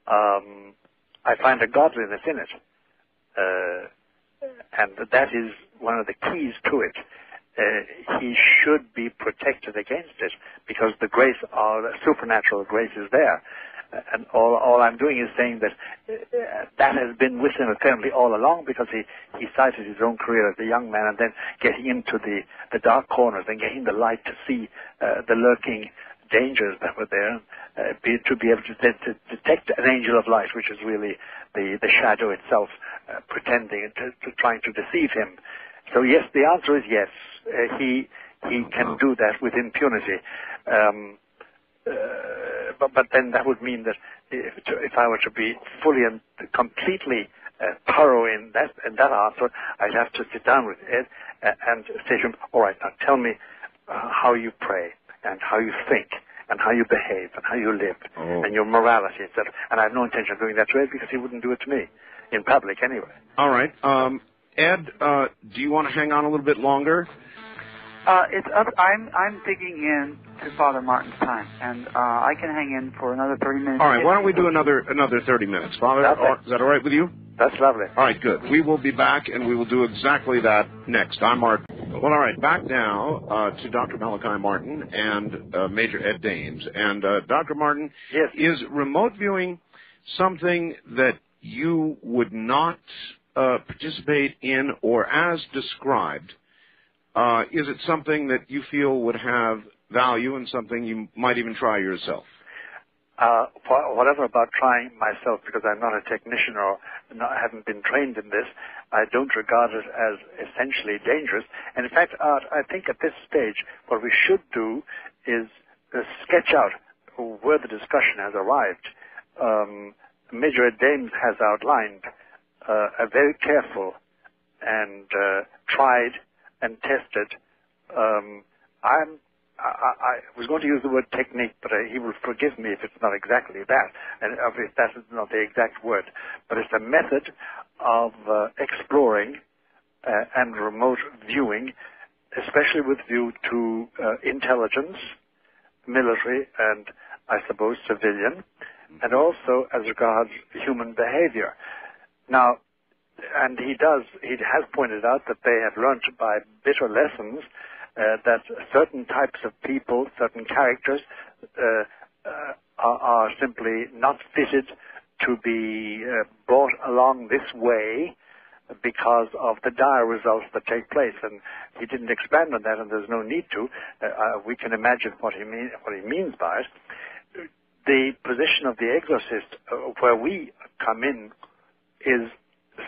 I find a godliness in it. And that is one of the keys to it. He should be protected against it because the grace, the supernatural grace is there. And all I'm doing is saying that that has been with him apparently all along, because he cited his own career as a young man and then getting into the dark corners and getting the light to see the lurking dangers that were there, to be able to detect an angel of light, which is really the shadow itself pretending to trying to deceive him. So yes, the answer is yes. He can do that with impunity. But then that would mean that if I were to be fully and completely thorough in that answer, I'd have to sit down with Ed and say to him, all right, now tell me how you pray and how you think and how you behave and how you live and your morality, etc. And I have no intention of doing that to Ed, because he wouldn't do it to me, in public anyway. All right. Ed, do you want to hang on a little bit longer? It's up. I'm digging in to Father Martin's time, and I can hang in for another 30 minutes. All right. Why don't we do another 30 minutes, Father? Is that all right with you? That's lovely. All right, good. We will be back, and we will do exactly that next. I'm Mark. Well, all right. Back now to Dr. Malachi Martin and Major Ed Dames. And Dr. Martin, yes. Is remote viewing something that you would not participate in, or as described? Is it something that you feel would have value and something you might even try yourself? Whatever about trying myself, because I'm not a technician or haven't been trained in this, I don't regard it as essentially dangerous. And in fact, I think at this stage, what we should do is sketch out where the discussion has arrived. Major Ed Dames has outlined a very careful and tried and tested. I was going to use the word technique, but he will forgive me if it's not exactly that, and if that is not the exact word. But it's a method of exploring and remote viewing, especially with view to intelligence, military, and I suppose civilian, and also as regards human behavior. Now, and he has pointed out that they have learned by bitter lessons that certain types of people, certain characters, are simply not fitted to be brought along this way because of the dire results that take place. And he didn't expand on that, and there's no need to. We can imagine what he means by it. The position of the exorcist, where we come in, is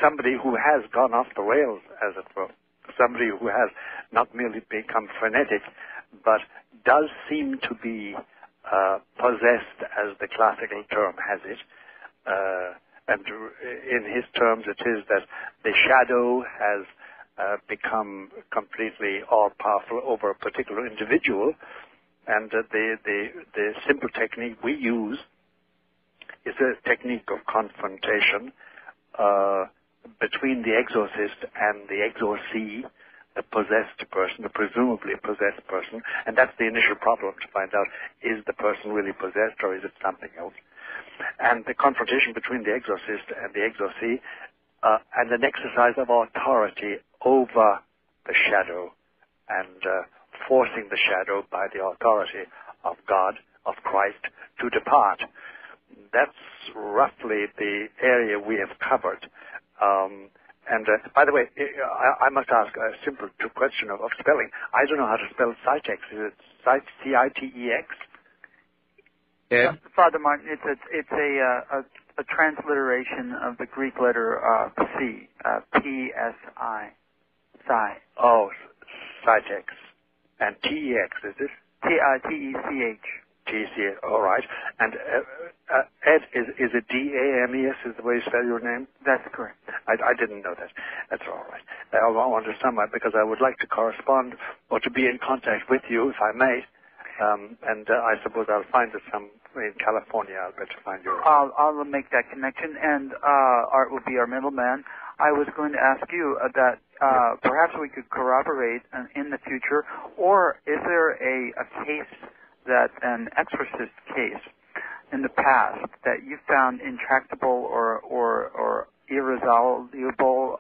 somebody who has gone off the rails, as it were. Somebody who has not merely become frenetic, but does seem to be possessed, as the classical term has it, and in his terms, it is that the shadow has become completely all-powerful over a particular individual, and the simple technique we use is a technique of confrontation between the exorcist and the exorcee, the possessed person, the presumably possessed person, and that's the initial problem, to find out, is the person really possessed or is it something else? And the confrontation between the exorcist and the exorcee, and an exercise of authority over the shadow, and forcing the shadow by the authority of God, of Christ, to depart. That's roughly the area we have covered. And by the way, I must ask a simple question of spelling. I don't know how to spell Citex. Is it C-I-T-E-X? Ed? Father Martin, it's a transliteration of the Greek letter C, P-S-I, Psi. Oh, Citex. And T-E-X, is it? T-E-C-H. T-E-C-H, all right. And Ed, is it D-A-M-E-S is the way you spell your name? That's correct. I didn't know that. That's all right. I want to sum up because I would like to correspond or to be in contact with you, if I may. And I suppose I'll find it in California. I'll better find you. I'll make that connection, and Art will be our middleman. I was going to ask you that perhaps we could corroborate in the future, or is there a case that an exorcist case in the past that you found intractable or irresolvable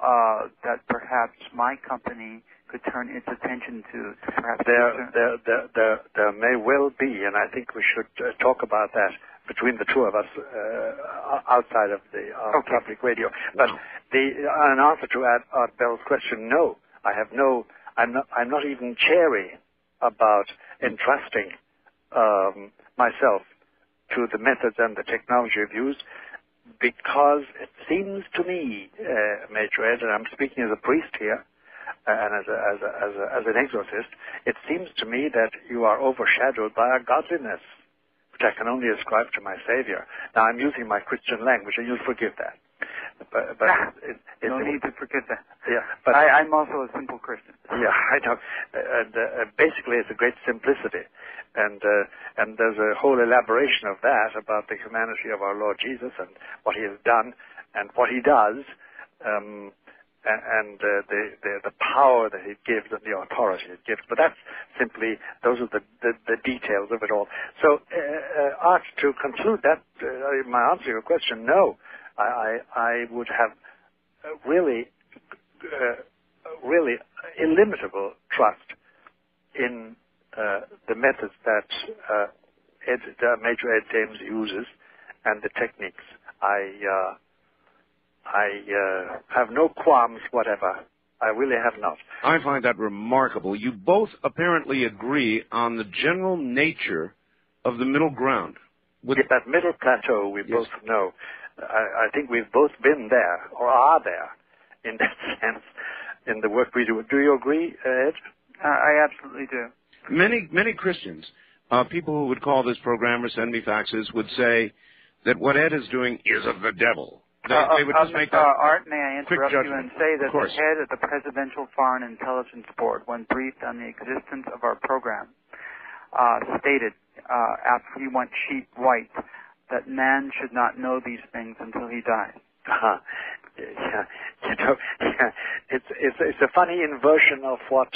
that perhaps my company could turn its attention to perhaps there may well be, and I think we should talk about that between the two of us outside of the public radio. But an answer to Art Bell's question, no, I have no. I'm not even chary about entrusting myself to the methods and the technology of use, because it seems to me, Major Ed, and I'm speaking as a priest here, and as an exorcist, it seems to me that you are overshadowed by a godliness, which I can only ascribe to my Savior. Now, I'm using my Christian language, and you'll forgive that. But no need to forget that. Yeah, but I'm also a simple Christian. Yeah, I know. And basically, it's a great simplicity, and there's a whole elaboration of that about the humanity of our Lord Jesus and what He has done and what He does. And the power that it gives and the authority it gives. But that's simply, those are the details of it all. So, Art, to conclude that, my answer to your question, no. I would have really illimitable trust in the methods that Major Ed Dames uses and the techniques. I have no qualms whatever. I really have not. I find that remarkable. You both apparently agree on the general nature of the middle ground. That middle plateau we both know. I think we've both been there, or are there, in that sense, in the work we do. Do you agree, Ed? I absolutely do. Many Christians, people who would call this program or send me faxes, would say that what Ed is doing is of the devil. They would just make that Art, may I interrupt you and say that the head of the Presidential Foreign Intelligence Board, when briefed on the existence of our program, stated, after he went sheet white, that man should not know these things until he dies. Yeah, it's a funny inversion of what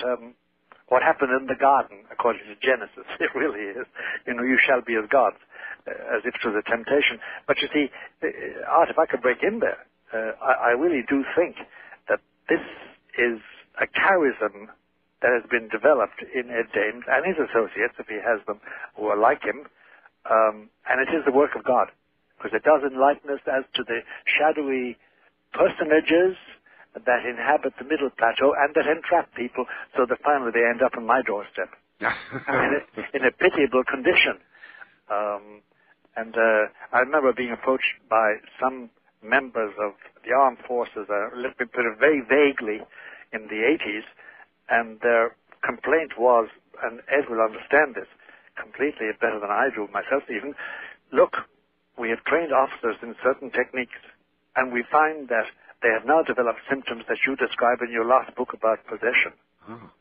happened in the garden, according to Genesis. It really is. You shall be as gods, as if it was a temptation. But you see, Art, if I could break in there, I really do think that this is a charism that has been developed in Ed Dames and his associates, if he has them, who are like him, and it is the work of God, because it does enlighten us as to the shadowy personages that inhabit the middle plateau and that entrap people so that finally they end up on my doorstep in a pitiable condition. And I remember being approached by some members of the armed forces, a little bit very vaguely in the 80s, and their complaint was, and Ed will understand this completely better than I do myself even, look, we have trained officers in certain techniques, and we find that they have now developed symptoms that you describe in your last book about possession. Oh.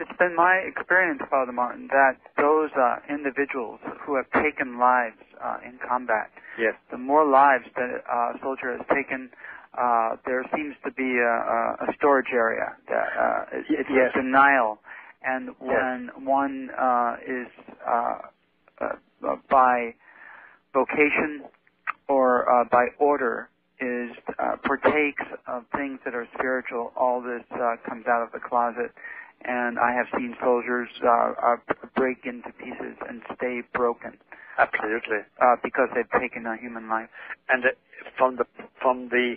It's been my experience, Father Martin, that those individuals who have taken lives in combat, yes, the more lives that a soldier has taken, there seems to be a storage area. It's yes. a denial. And when yes. one is by vocation or by order is partakes of things that are spiritual, all this comes out of the closet. And I have seen soldiers break into pieces and stay broken. Absolutely. Because they've taken a human life. And from the,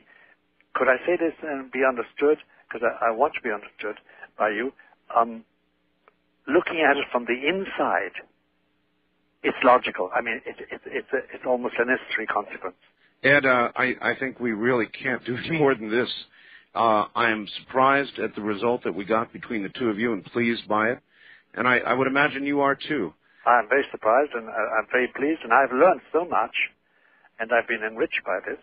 could I say this and be understood? Because I want to be understood by you. Looking at it from the inside, it's logical. I mean, it's almost a necessary consequence. Ed, I think we really can't do any more than this. I am surprised at the result that we got between the two of you and pleased by it. And I would imagine you are too. I'm very surprised and I'm very pleased, and I've learned so much, and I've been enriched by this.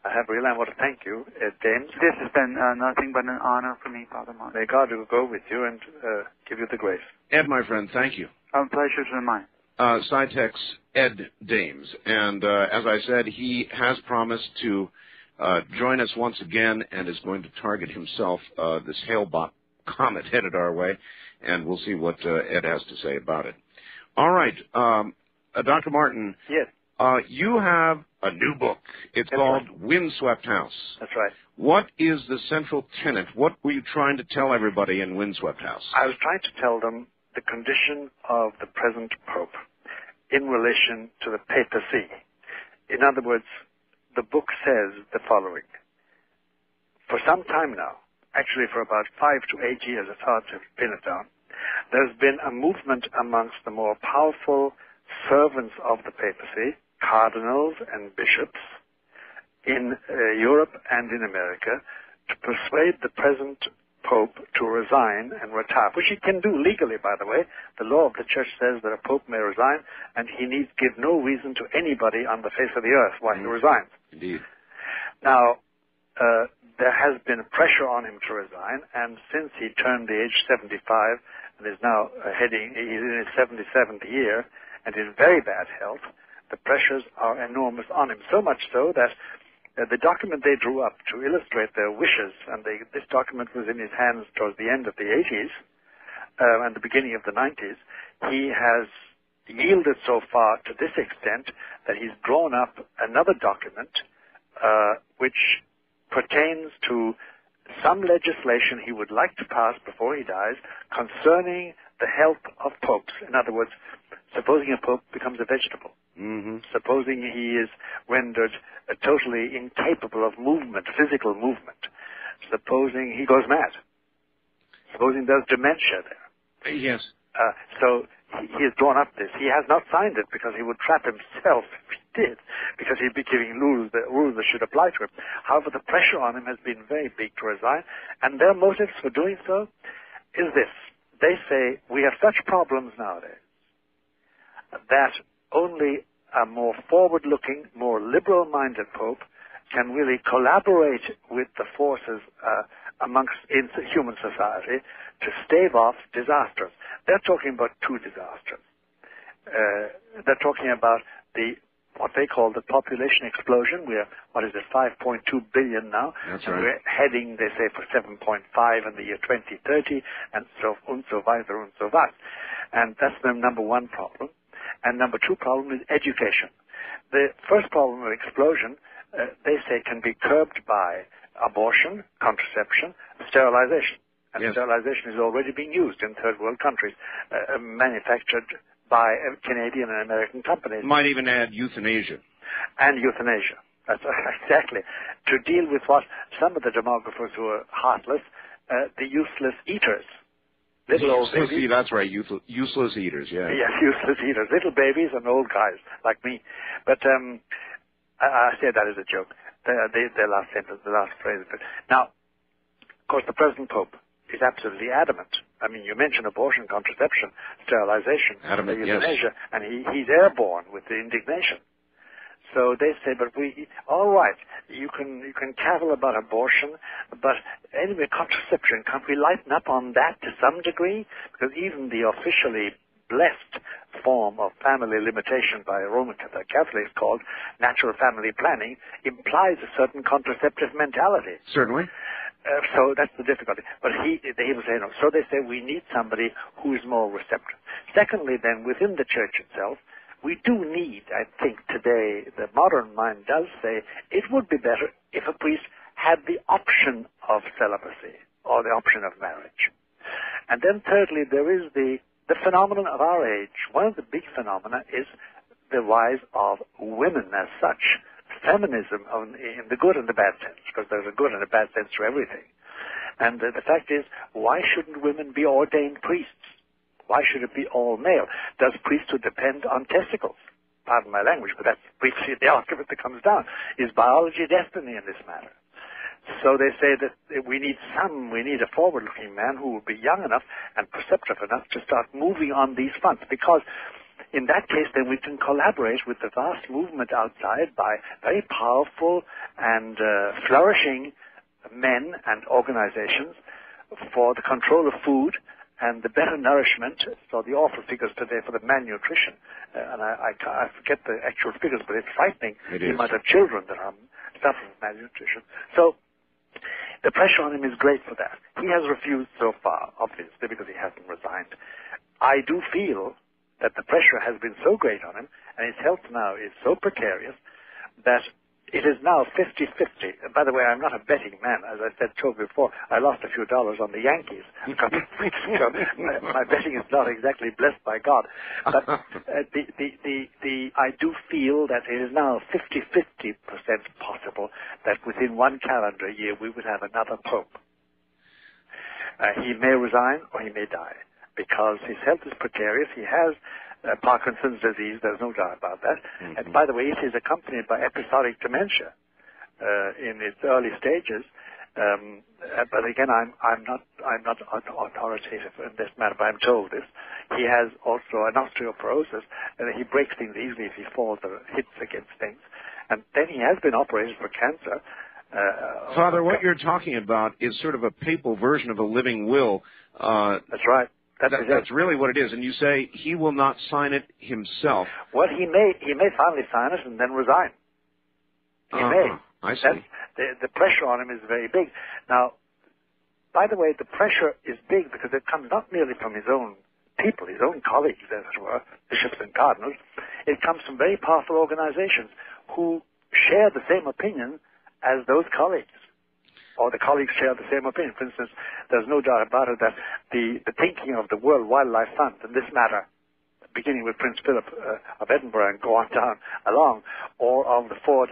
I want to thank you, James. This has been nothing but an honor for me, Father Martin. May God go with you and give you the grace. Ed, my friend, thank you. Pleasure's been mine. SciTech's Ed Dames. And as I said, he has promised to join us once again and is going to target himself this Hale-Bopp comet headed our way, and we'll see what Ed has to say about it. All right. Dr. Martin. Yes. You have a new book. It's called Windswept House. That's right. What is the central tenet? What were you trying to tell everybody in Windswept House? I was trying to tell them the condition of the present Pope in relation to the papacy. In other words, the book says the following. For some time now, actually for about 5 to 8 years, it's hard to pin it down, there's been a movement amongst the more powerful servants of the papacy, cardinals and bishops, in Europe and in America, to persuade the present Pope to resign and retire, which he can do legally, by the way. The law of the Church says that a Pope may resign, and he needs give no reason to anybody on the face of the earth why he resigns. Indeed. Now, there has been pressure on him to resign, and since he turned the age 75 and is now he's in his 77th year and in very bad health, the pressures are enormous on him, so much so that the document they drew up to illustrate their wishes, and this document was in his hands towards the end of the 80s and the beginning of the 90s, he has yielded so far to this extent that he's drawn up another document which pertains to some legislation he would like to pass before he dies concerning the health of popes. In other words, supposing a pope becomes a vegetable. Mm-hmm. Supposing he is rendered totally incapable of movement, physical movement. Supposing he goes mad. Supposing there's dementia there. Yes. So he has drawn up this. He has not signed it because he would trap himself if he did, because he'd be giving rules that should apply to him. However, the pressure on him has been very big to resign, and their motives for doing so is this. They say, we have such problems nowadays that only a more forward-looking, more liberal-minded Pope can really collaborate with the forces amongst human society to stave off disasters. They're talking about two disasters. They're talking about what they call the population explosion. We are, 5.2 billion now. That's and right. We're heading, they say, for 7.5 in the year 2030, and so weiter und so was. And that's the number one problem. And number two problem is education. The first problem of explosion, they say, can be curbed by abortion, contraception, sterilization. And yes. Sterilization is already being used in third world countries, manufactured by Canadian and American companies. Might even add euthanasia. And euthanasia. That's exactly. To deal with what some of the demographers who are heartless, the useless eaters. Little old babies. See, that's right, useless eaters, yeah. Yes, useless eaters. Little babies and old guys like me. But I say that as a joke. The last sentence, the last phrase of it. Now, of course, the present Pope is absolutely adamant. I mean, you mentioned abortion, contraception, sterilization, Adamant, yes. euthanasia, and he's airborne with the indignation. So they say, but all right, you can cavil about abortion, but anyway, contraception, can't we lighten up on that to some degree? Because even the officially blessed form of family limitation by Roman Catholics called natural family planning implies a certain contraceptive mentality. Certainly. So that's the difficulty. But he will say no. So they say we need somebody who is more receptive. Secondly, then, within the church itself, we do need, I think today, the modern mind does say, it would be better if a priest had the option of celibacy or the option of marriage. And then thirdly, there is the phenomenon of our age. One of the big phenomena is the rise of women as such. Feminism in the good and the bad sense, because there's a good and a bad sense to everything. And the fact is, why shouldn't women be ordained priests? Why should it be all male? Does priesthood depend on testicles? Pardon my language, but that's briefly the argument that comes down. Is biology destiny in this matter? So they say that we need a forward-looking man who will be young enough and perceptive enough to start moving on these fronts, because in that case, then we can collaborate with the vast movement outside by very powerful and flourishing men and organizations for the control of food and the better nourishment. So the awful figures today for the malnutrition, and I forget the actual figures, but it's frightening. The amount of children that are suffering malnutrition. So the pressure on him is great for that. He has refused so far, obviously, because he hasn't resigned. I do feel that the pressure has been so great on him, and his health now is so precarious, that it is now 50-50. By the way, I'm not a betting man. As I told before, I lost a few dollars on the Yankees a couple of weeks ago. My betting is not exactly blessed by God. But I do feel that it is now 50-50% possible that within one calendar year we would have another pope. He may resign or he may die, because his health is precarious. He has Parkinson's disease, there's no doubt about that. Mm-hmm. And by the way, it is accompanied by episodic dementia in its early stages. But again, I'm not authoritative in this matter, but I'm told this. He has also an osteoporosis, and he breaks things easily if he falls or hits against things. And then he has been operated for cancer. Father, what you're talking about is sort of a papal version of a living will. That's right. That's really what it is. And you say he will not sign it himself. Well, he may finally sign it and then resign. He may. I see. The pressure on him is very big. Now, by the way, the pressure is big because it comes not merely from his own people, his own colleagues, as it were, bishops and cardinals. It comes from very powerful organizations who share the same opinion as those colleagues. Or the colleagues share the same opinion. For instance, there's no doubt about it that the thinking of the World Wildlife Fund in this matter, beginning with Prince Philip of Edinburgh and go on down along, or of the Ford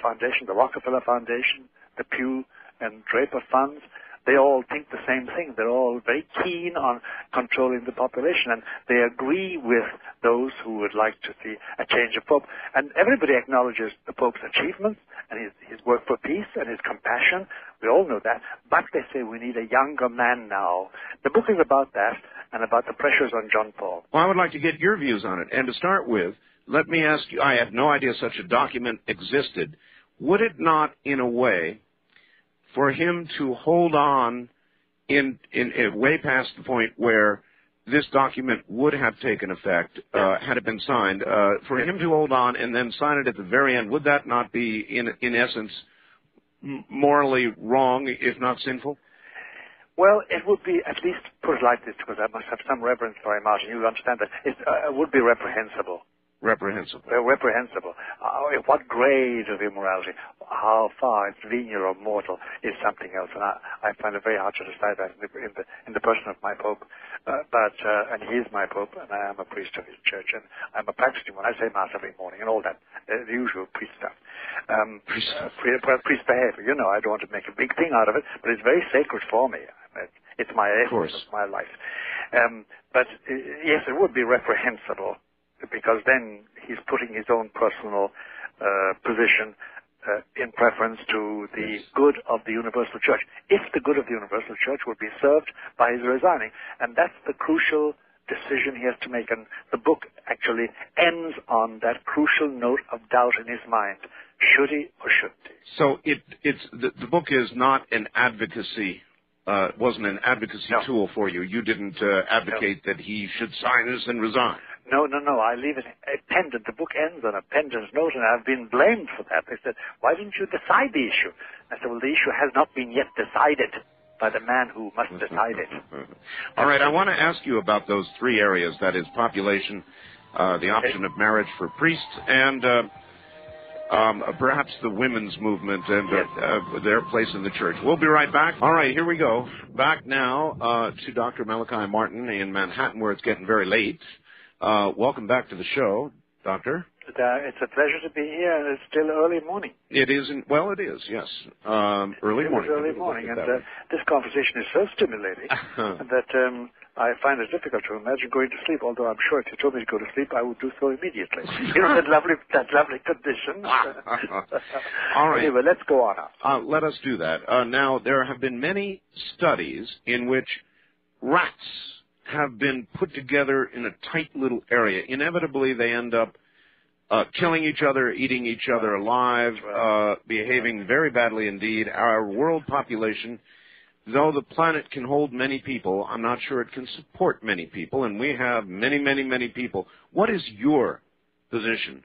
Foundation, the Rockefeller Foundation, the Pew and Draper funds, they all think the same thing. They're all very keen on controlling the population, and they agree with those who would like to see a change of Pope. And everybody acknowledges the Pope's achievements and his work for peace and his compassion. We all know that. But they say we need a younger man now. The book is about that and about the pressures on John Paul. Well, I would like to get your views on it. And to start with, let me ask you, I had no idea such a document existed. Would it not, in a way, for him to hold on in way past the point where this document would have taken effect had it been signed, for him to hold on and then sign it at the very end, would that not be, in essence, morally wrong, if not sinful? Well, it would be, at least put it like this, because I must have some reverence for Martin. You understand that it would be reprehensible. Reprehensible. Reprehensible. What grade of immorality, how far it's venial or mortal, is something else. And I find it very hard to decide that in the person of my Pope. And he is my Pope, and I am a priest of his church, and I'm a practicing one. I say Mass every morning and all that, the usual priest stuff. Priest behavior. You know, I don't want to make a big thing out of it, but it's very sacred for me. It's my essence of my life. But yes, it would be reprehensible, because then he's putting his own personal position in preference to the good of the universal church, if the good of the universal church would be served by his resigning. And that's the crucial decision he has to make. And the book actually ends on that crucial note of doubt in his mind. Should he or shouldn't he? So the book is not an advocacy, wasn't an advocacy tool for you. You didn't advocate that he should sign this and resign. No. I leave it pendant. The book ends on a pendant note, and I've been blamed for that. They said, why didn't you decide the issue? I said, well, the issue has not been yet decided by the man who must decide it. All right, I want to ask you about those three areas, that is population, the option of marriage for priests, and perhaps the women's movement and their place in the church. We'll be right back. All right, here we go. Back now to Dr. Malachi Martin in Manhattan, where it's getting very late. Welcome back to the show, Doctor. It's a pleasure to be here, and it's still early morning. It isn't. Well, it is. Yes, early morning. Early morning, and this conversation is so stimulating that I find it difficult to imagine going to sleep. Although I'm sure if you told me to go to sleep, I would do so immediately. You know, that lovely condition. All right. Anyway, let's go on now. Let us do that. Now, there have been many studies in which rats have been put together in a tight little area. Inevitably, they end up killing each other, eating each other alive, behaving very badly indeed. Our world population, though the planet can hold many people, I'm not sure it can support many people, and we have many, many, many people. What is your position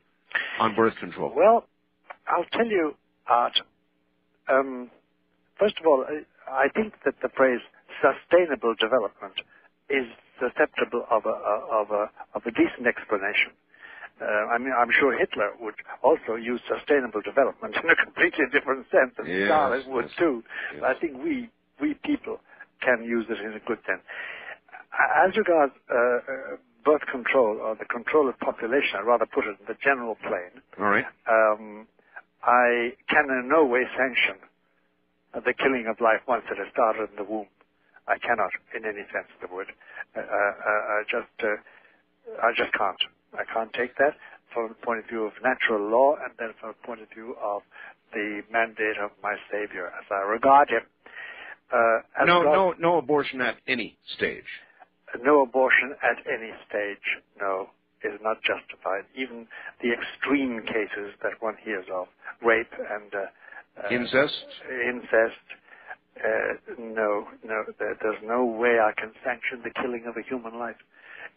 on birth control? Well, I'll tell you, Art. First of all, I think that the phrase sustainable development is susceptible of a decent explanation. I mean, I'm sure Hitler would also use sustainable development in a completely different sense, and Stalin would too. Yes. I think we people can use it in a good sense. As regards birth control, or the control of population, I'd rather put it in the general plane. All right. I can in no way sanction the killing of life once it has started in the womb. I cannot, in any sense of the word. I just can't. I can't take that from the point of view of natural law, and then from the point of view of the mandate of my Savior, as I regard him. No abortion at any stage. No abortion at any stage, no, is not justified. Even the extreme cases that one hears of, rape and incest. No, there's no way I can sanction the killing of a human life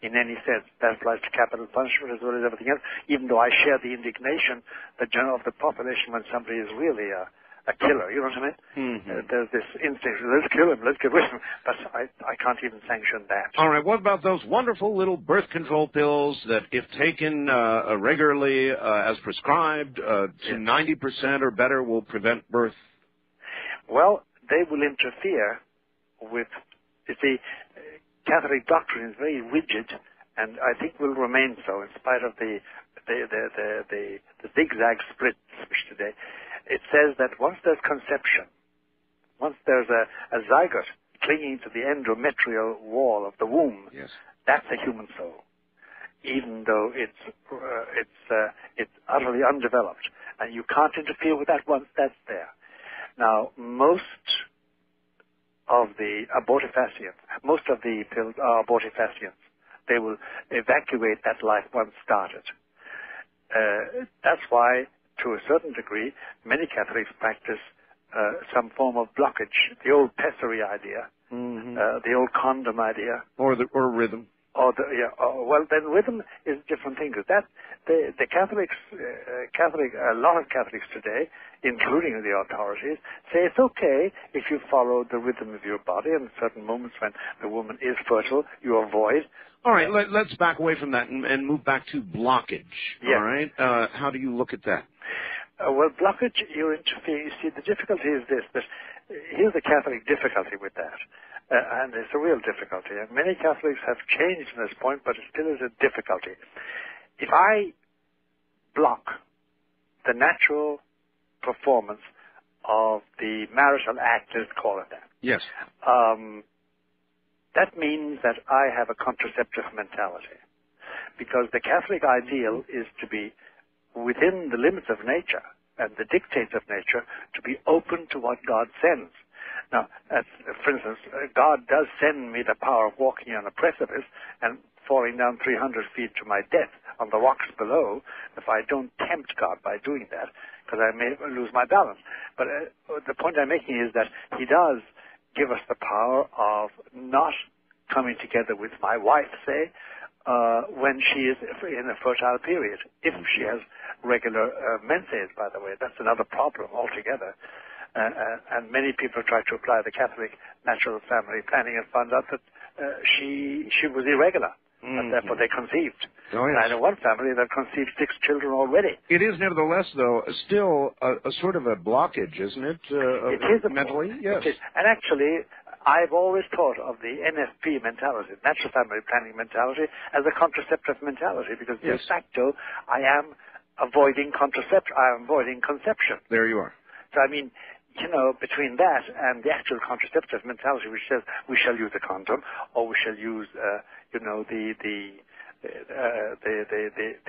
in any sense. That applies to capital punishment as well as everything else, even though I share the indignation of the population when somebody is really a killer, you know what I mean? Mm-hmm. There's this instinct, let's kill him, let's get rid of him, but I can't even sanction that. All right, what about those wonderful little birth control pills that, if taken regularly as prescribed, to 90% or better, will prevent birth? Well, they will interfere with, you see, Catholic doctrine is very rigid, and I think will remain so in spite of the zigzag splits today. It says that once there's conception, once there's a zygote clinging to the endometrial wall of the womb, that's a human soul, even though it's utterly undeveloped, and you can't interfere with that once that's there. Now, most of the abortifacients, most of the pills are abortifacients. They will evacuate that life once started. That's why, to a certain degree, many Catholics practice some form of blockage. The old pessary idea, the old condom idea, or rhythm. Well, then rhythm is a different thing. Because the Catholics, a lot of Catholics today, including the authorities, say it's okay if you follow the rhythm of your body, and certain moments when the woman is fertile, you avoid. All right, let's back away from that and move back to blockage. Yes. All right, how do you look at that? Well, blockage, you interfere. You see, the difficulty is this. That here's the Catholic difficulty with that. And it's a real difficulty. And many Catholics have changed from this point, but it still is a difficulty. If I block the natural performance of the marital act, let's call it that. Yes. That means that I have a contraceptive mentality. Because the Catholic ideal is to be within the limits of nature, and the dictates of nature to be open to what God sends. Now, for instance, God does send me the power of walking on a precipice and falling down 300 feet to my death on the rocks below if I don't tempt God by doing that, because I may lose my balance. But the point I'm making is that he does give us the power of not coming together with my wife, say, when she is in a fertile period. If she has regular menses, by the way, that's another problem altogether. And many people try to apply the Catholic natural family planning and found out that she was irregular, and therefore they conceived. Oh, yes. And I know one family that conceived 6 children already. It is nevertheless, though, still a sort of a blockage, isn't it? It is mentally, yes. It is. And actually, I've always thought of the NFP mentality, natural family planning mentality, as a contraceptive mentality, because de facto, I am avoiding conception. There you are. So, I mean, between that and the actual contraceptive mentality, which says we shall use a condom, or we shall use, the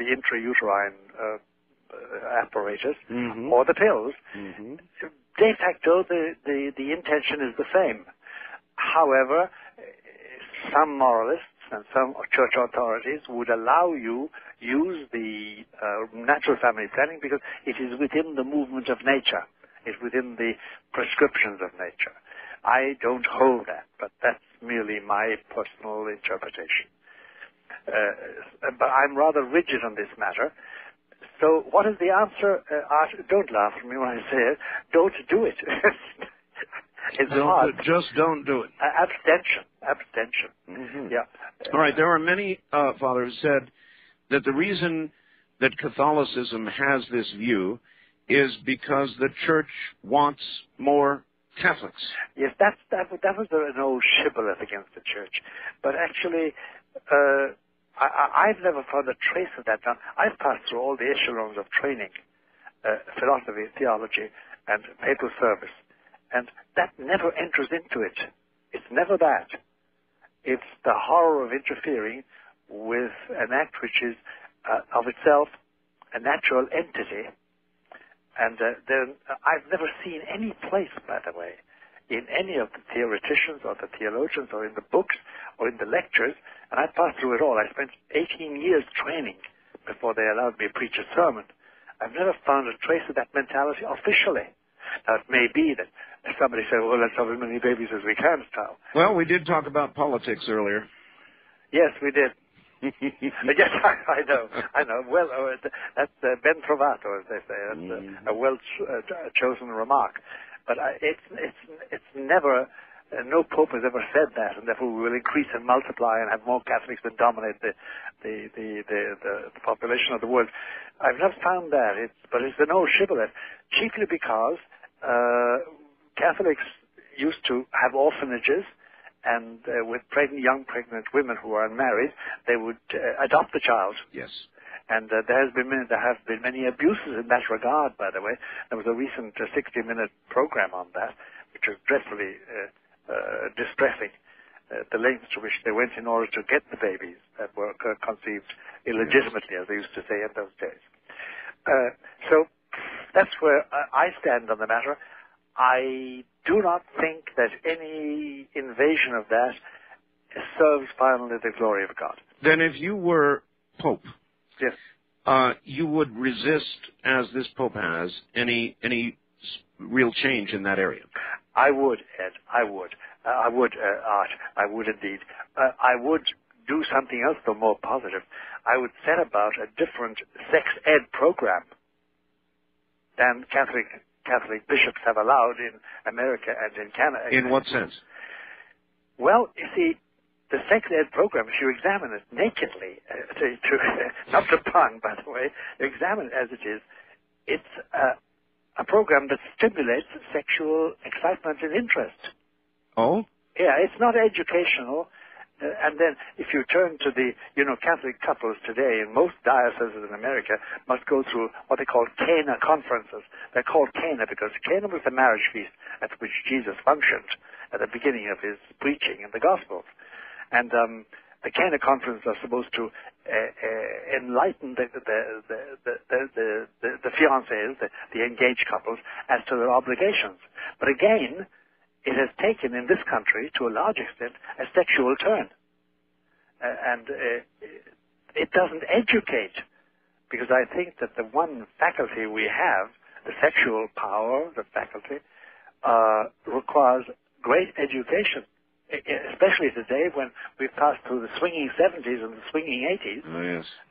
intrauterine apparatus, or the pills, de facto, the intention is the same. However, some moralists and some church authorities would allow you use the natural family planning because it is within the movement of nature. It's within the prescriptions of nature. I don't hold that, but that's merely my personal interpretation. But I'm rather rigid on this matter. So what is the answer? Don't laugh at me when I say it. Don't do it. It's hard. Just don't do it. Abstention. Yeah. All right. There are many fathers who said that the reason that Catholicism has this view is because the Church wants more Catholics. Yes, that was an old shibboleth against the Church. But actually, I've never found a trace of that. Now, I've passed through all the echelons of training, philosophy, theology, and papal service, and that never enters into it. It's never that. It's the horror of interfering with an act which is of itself a natural entity. And I've never seen any place, by the way, in any of the theoreticians or the theologians or in the books or in the lectures, and I passed through it all. I spent 18 years training before they allowed me to preach a sermon. I've never found a trace of that mentality officially. Now, it may be that somebody said, well, let's have as many babies as we can style. Well, we did talk about politics earlier. Yes, we did. Yes, I know. Well, that's Ben Trovato, as they say. That's a well-chosen remark. But it's never, no pope has ever said that, and therefore we will increase and multiply and have more Catholics that dominate the population of the world. I've not found that, but it's an old shibboleth, chiefly because Catholics used to have orphanages, and with young pregnant women who are unmarried, they would adopt the child. Yes. And there have been many abuses in that regard, by the way. There was a recent 60-minute program on that, which was dreadfully distressing, the lengths to which they went in order to get the babies that were conceived illegitimately, as they used to say in those days. So that's where I stand on the matter. I do not think that any invasion of that serves finally the glory of God. Then if you were Pope, yes, you would resist, as this Pope has, any real change in that area? I would, Ed. I would, Art. I would indeed. I would do something else, though more positive. I would set about a different sex ed program than Catholic bishops have allowed in America and in Canada. In what sense? Well, you see, the sex ed program, if you examine it nakedly, not to pun, by the way, examine it as it is, it's a program that stimulates sexual excitement and interest. Oh? Yeah, it's not educational. And then if you turn to the, Catholic couples today, in most dioceses in America, must go through what they call Cana conferences. They're called Cana because Cana was the marriage feast at which Jesus functioned at the beginning of his preaching in the Gospels. And the Cana Conference are supposed to enlighten the fiancés, the engaged couples, as to their obligations. But again, it has taken in this country, to a large extent, a sexual turn. It doesn't educate, because I think that the one faculty we have, the sexual power, the faculty, requires great education, especially today when we've passed through the swinging 70s and the swinging 80s,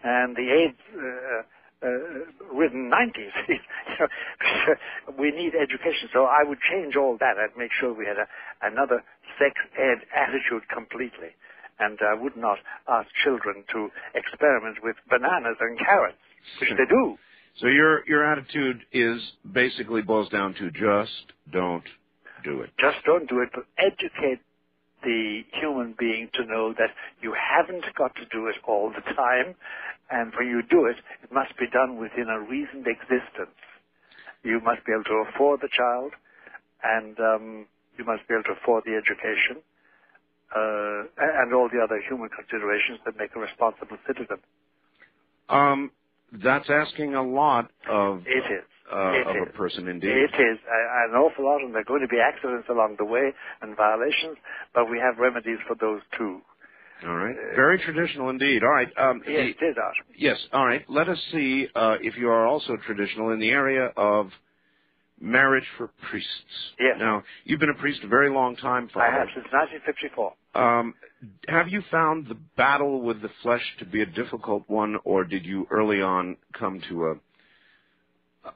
and the AIDS-ridden 90s. We need education. So I would change all that. I'd make sure we had another sex ed attitude completely. And I would not ask children to experiment with bananas and carrots, which they do. So your attitude basically boils down to just don't do it. Just don't do it, but educate the human being to know that you haven't got to do it all the time, and when you do it, it must be done within a reasoned existence. You must be able to afford the child, and you must be able to afford the education, and all the other human considerations that make a responsible citizen. That's asking a lot of a person, indeed. It is an awful lot, and there are going to be accidents along the way and violations, but we have remedies for those too. All right. Very traditional indeed. All right. Yes, it is, Art. Yes. All right. Let us see if you are also traditional in the area of marriage for priests. Yes. Now, you've been a priest a very long time, Father. I have, since 1954. Have you found the battle with the flesh to be a difficult one, or did you early on come to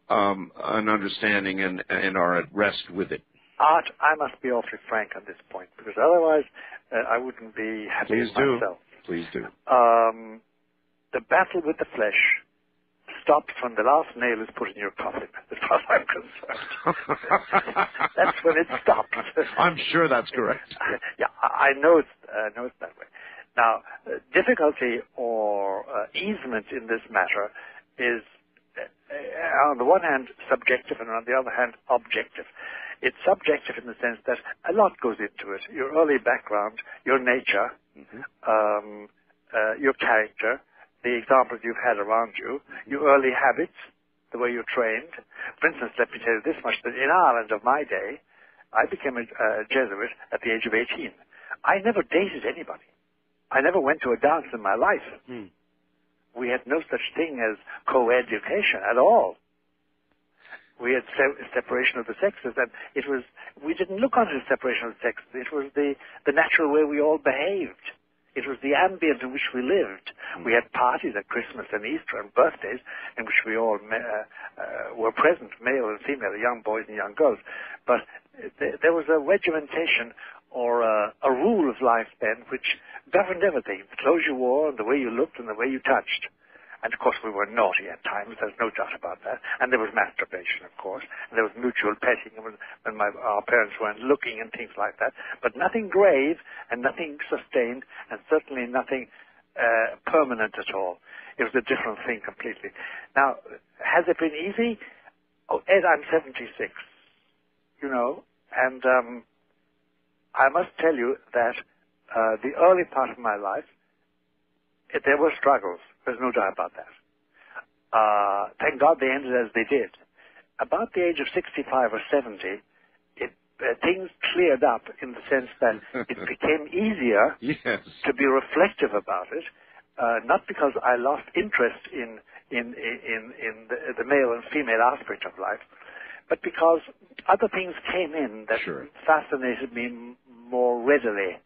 an understanding and are at rest with it? Art, I must be awfully frank on this point, because otherwise I wouldn't be happy with myself. Please do. The battle with the flesh stops when the last nail is put in your coffin, as far as I'm concerned. That's when it stops. I'm sure that's correct. Yeah, I know it's that way. Now, difficulty or easement in this matter is, on the one hand, subjective, and on the other hand, objective. It's subjective in the sense that a lot goes into it. Your early background, your nature, your character, the examples you've had around you, your early habits, the way you're trained. For instance, let me tell you this much, that in Ireland of my day, I became a Jesuit at the age of 18. I never dated anybody. I never went to a dance in my life. We had no such thing as co-education at all. We had separation of the sexes, and we didn't look on it as separation of the sexes. It was the natural way we all behaved. It was the ambient in which we lived. We had parties at Christmas and Easter and birthdays in which we all were present, male and female, young boys and young girls. But there was a regimentation or a rule of life then which governed everything. The clothes you wore and the way you looked and the way you touched. And, of course, we were naughty at times. There's no doubt about that. And there was masturbation, of course. And there was mutual petting when our parents weren't looking and things like that. But nothing grave and nothing sustained and certainly nothing permanent at all. It was a different thing completely. Now, has it been easy? Oh, Ed, I'm 76, and I must tell you that the early part of my life, there were struggles. There's no doubt about that. Thank God they ended as they did. About the age of 65 or 70, things cleared up in the sense that it became easier to be reflective about it, not because I lost interest in the male and female aspect of life, but because other things came in that fascinated me more readily.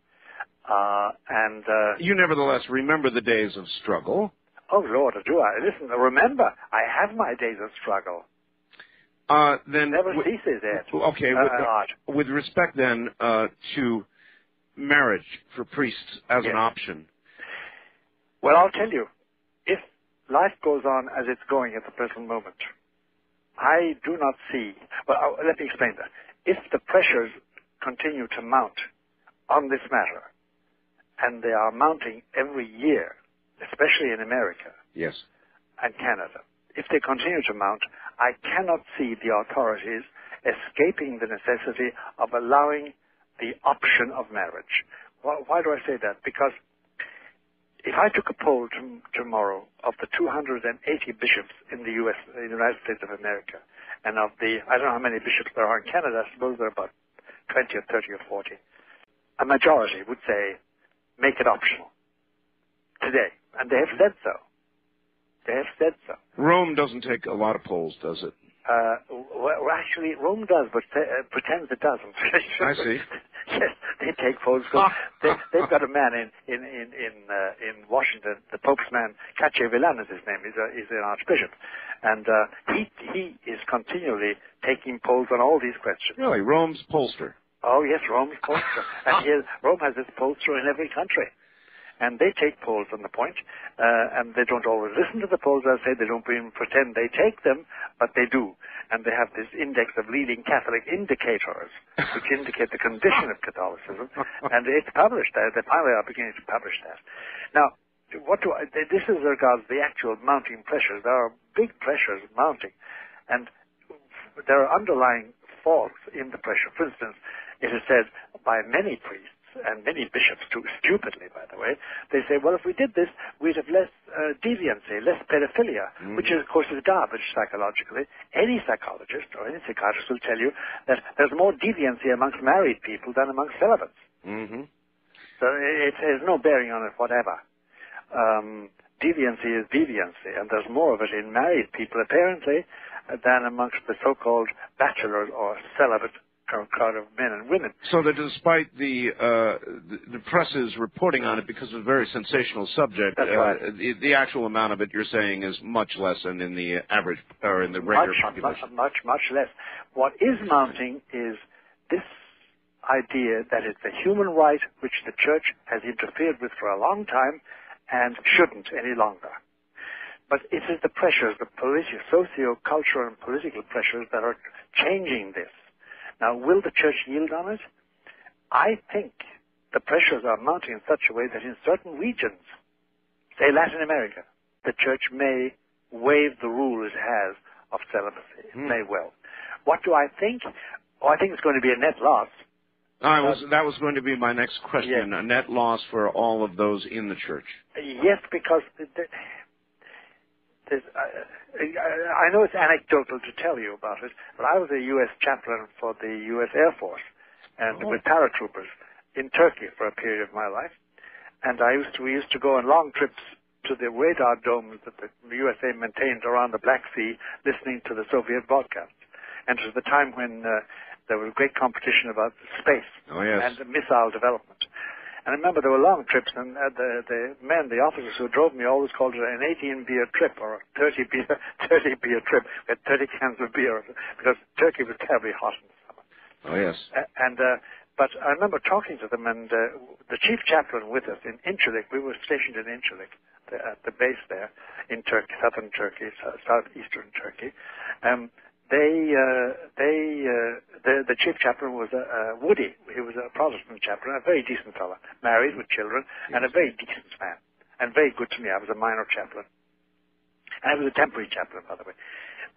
You nevertheless remember the days of struggle. Oh, Lord, do I? Listen, remember, I have my days of struggle. Then never ceases, Ed. Okay, with respect then to marriage for priests as an option. Well, I'll tell you, if life goes on as it's going at the present moment, I do not see, well, let me explain that. If the pressures continue to mount on this matter, and they are mounting every year, especially in America and Canada, if they continue to mount, I cannot see the authorities escaping the necessity of allowing the option of marriage. Why do I say that? Because if I took a poll tomorrow of the 280 bishops in the United States of America, and of the, I don't know how many bishops there are in Canada, I suppose there are about 20 or 30 or 40, a majority would say, make it optional today. And they have said so. They have said so. Rome doesn't take a lot of polls, does it? Well, actually, Rome does, but pretends it doesn't. I see. Yes, they take polls. They've got a man in Washington, the Pope's man, Cacciavillan is his name. He's an archbishop, and he is continually taking polls on all these questions. Really, Rome's pollster. Oh yes, Rome's pollster, and Rome has its pollster in every country. And they take polls on the point, and they don't always listen to the polls, I'll say. They don't even pretend they take them, but they do. And they have this index of leading Catholic indicators, which indicate the condition of Catholicism. And it's published. They finally are beginning to publish that. Now, this is regards the actual mounting pressures. There are big pressures mounting. And there are underlying faults in the pressure. For instance, it is said by many priests, and many bishops too, stupidly, by the way, they say, well, if we did this, we'd have less deviancy, less pedophilia, which is, of course, is garbage psychologically. Any psychologist or any psychiatrist will tell you that there's more deviancy amongst married people than amongst celibates. So it has no bearing on it whatever. Deviancy is deviancy, and there's more of it in married people, apparently, than amongst the so-called bachelors or celibate crowd of men and women. So that despite the press's reporting on it because it's a very sensational subject, That's right. the actual amount of it you're saying is much less than in the average or in the regular population. Much less. What is mounting is this idea that it's a human right which the church has interfered with for a long time and shouldn't any longer. But it is the pressures, the socio-cultural and political pressures that are changing this. Now, will the church yield on it? I think the pressures are mounting in such a way that in certain regions, say Latin America, the church may waive the rule it has of celibacy. It may well. What do I think? Oh, I think it's going to be a net loss. That was going to be my next question, yes. A net loss for all of those in the church. Yes, because I know it's anecdotal to tell you about it, but I was a U.S. chaplain for the U.S. Air Force and with paratroopers in Turkey for a period of my life. And we used to go on long trips to the radar domes that the USA maintained around the Black Sea, listening to the Soviet broadcasts. And it was the time when there was great competition about space and missile development. And I remember there were long trips, and the officers who drove me always called it an 18-beer trip or a 30-beer trip. We had 30 cans of beer because Turkey was terribly hot in the summer. Oh, yes. But I remember talking to them, and the chief chaplain with us in Incirlik, we were stationed in Incirlik, at the base there in Turkey, southern Turkey, southeastern Turkey. The chief chaplain was Woody. He was a Protestant chaplain, a very decent fellow, married with children, and a very decent man, and very good to me. I was a minor chaplain. And I was a temporary chaplain, by the way.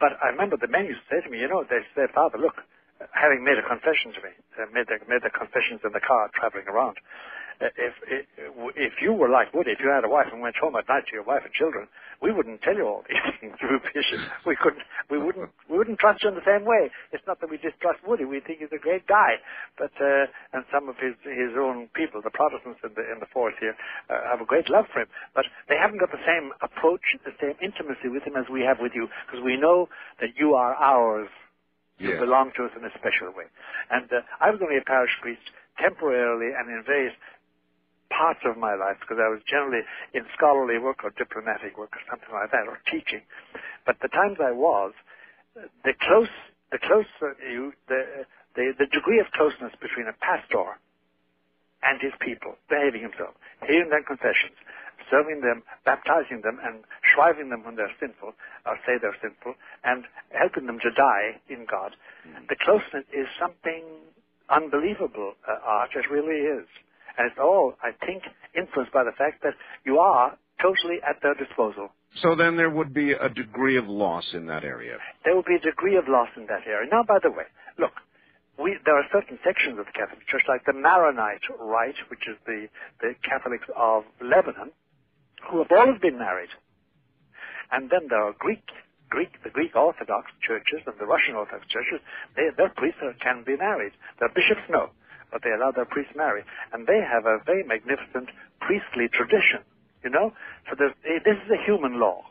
But I remember the men used to say to me, they said, Father, look, having made a confession to me, made the confessions in the car traveling around, if you were like Woody, if you had a wife and went home at night to your wife and children, we wouldn't tell you all these things. We wouldn't trust you in the same way. It's not that we distrust Woody. We think he's a great guy, but and some of his own people, the Protestants in the force here, have a great love for him. But they haven't got the same approach, the same intimacy with him as we have with you, because we know that you are ours. You belong to us in a special way. And I was only a parish priest temporarily and in various parts of my life, because I was generally in scholarly work or diplomatic work or something like that, or teaching. But the times I was, the degree of closeness between a pastor and his people, behaving himself, hearing their confessions, serving them, baptizing them, and shriving them when they're sinful, or say they're sinful, and helping them to die in God. The closeness is something unbelievable, Art. It really is. And it's all, I think, influenced by the fact that you are totally at their disposal. So then there would be a degree of loss in that area. There will be a degree of loss in that area. Now, by the way, look, there are certain sections of the Catholic Church, like the Maronite Rite, which is the Catholics of Lebanon, who have always been married. And then there are the Greek Orthodox churches and the Russian Orthodox churches, their priests can be married. Their bishops, no, but they allow their priests marry. And they have a very magnificent priestly tradition, you know. So this is a human law.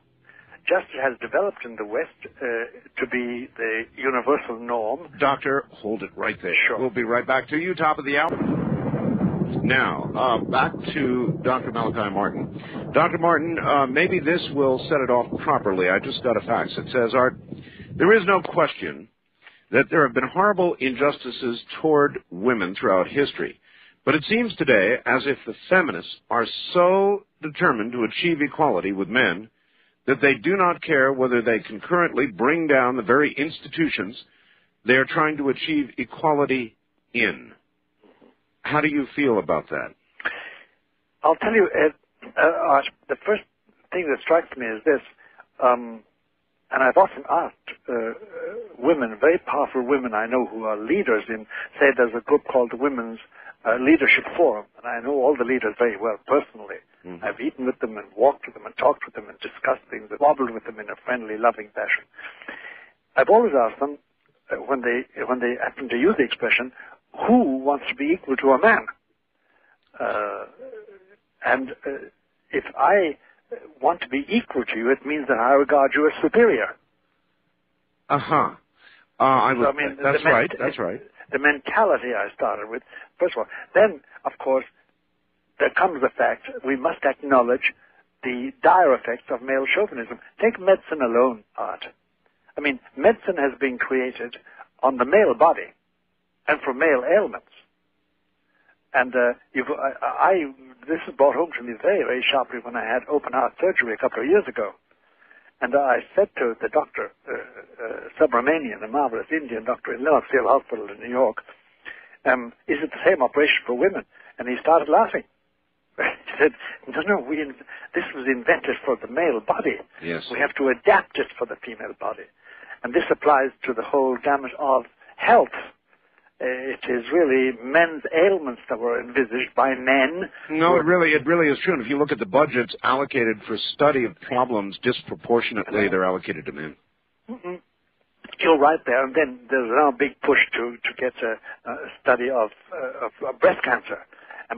Just has developed in the West to be the universal norm. Doctor, hold it right there. Sure. We'll be right back to you, top of the hour. Now, back to Dr. Malachi Martin. Dr. Martin, maybe this will set it off properly. I just got a fax. It says, Art, there is no question that there have been horrible injustices toward women throughout history. But it seems today as if the feminists are so determined to achieve equality with men that they do not care whether they concurrently bring down the very institutions they are trying to achieve equality in. How do you feel about that? I'll tell you, Art, the first thing that strikes me is this, and I've often asked women, very powerful women I know who are leaders in, say there's a group called the Women's Leadership Forum, and I know all the leaders very well personally. Mm-hmm. I've eaten with them and walked with them and talked with them and discussed things and wobbled with them in a friendly, loving fashion. I've always asked them, when they happen to use the expression, who wants to be equal to a man? If I want to be equal to you, it means that I regard you as superior. Uh-huh. That's right. The mentality I started with, first of all. Then, of course, there comes the fact we must acknowledge the dire effects of male chauvinism. Take medicine alone, Art. I mean, medicine has been created on the male body and for male ailments. And this was brought home to me very, very sharply when I had open heart surgery a couple of years ago. And I said to the doctor, Subramanian, a marvelous Indian doctor in Lenoxville Hospital in New York, is it the same operation for women? And he started laughing. He said, no, this was invented for the male body. Yes. We have to adapt it for the female body. And this applies to the whole gamut of health. It is really men's ailments that were envisaged by men. No, it really is true. And if you look at the budgets allocated for study of problems, disproportionately they're allocated to men. Mm-mm. You're right there. And then there's now a big push to get a study of breast cancer.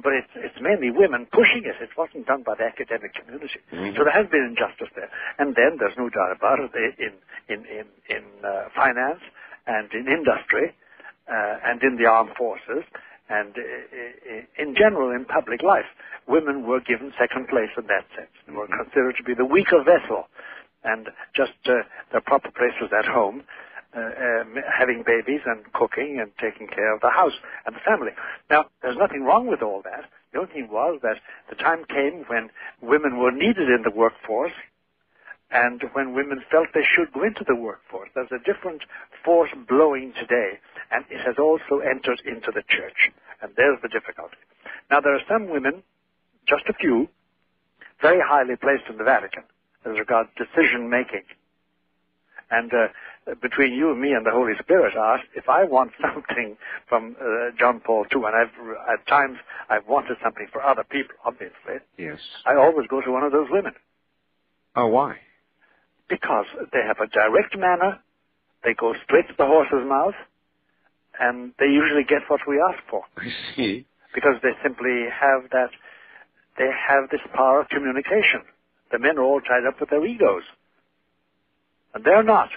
But it's mainly women pushing it. It wasn't done by the academic community. Mm-hmm. So there has been injustice there. And then there's no doubt about it in finance and in industry. And in the armed forces, and in general in public life, women were given second place in that sense. They were considered to be the weaker vessel, and just their proper place was at home, having babies and cooking and taking care of the house and the family. Now, there's nothing wrong with all that. The only thing was that the time came when women were needed in the workforce, and when women felt they should go into the workforce. There's a different force blowing today, and it has also entered into the church. And there's the difficulty. Now, there are some women, just a few, very highly placed in the Vatican as regards decision-making. And between you and me and the Holy Spirit, if I want something from John Paul II, and at times I've wanted something for other people, obviously, yes, I always go to one of those women. Oh, why? Because they have a direct manner, they go straight to the horse's mouth, and they usually get what we ask for. I see. Because they simply have this power of communication. The men are all tied up with their egos. And they're not.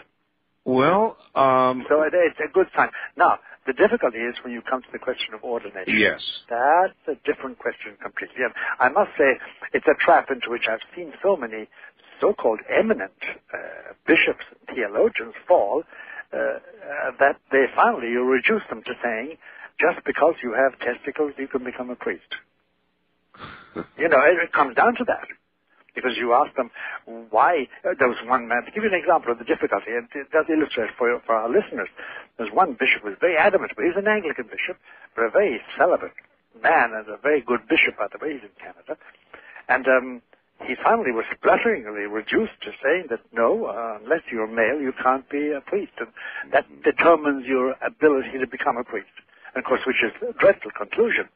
Well, so it's a good sign. Now, the difficulty is when you come to the question of ordination. Yes. That's a different question completely. And I must say, it's a trap into which I've seen so many so-called eminent bishops and theologians fall, that they finally, you reduce them to saying, just because you have testicles, you can become a priest. It comes down to that. Because you ask them why. There was one man, to give you an example of the difficulty, and it does illustrate for our listeners. There's one bishop who was very adamant, but he's an Anglican bishop, but a very celibate man, and a very good bishop, by the way, he's in Canada. And he finally was splutteringly reduced to saying that no, unless you're male, you can't be a priest. And that determines your ability to become a priest. And of course, which is a dreadful conclusion,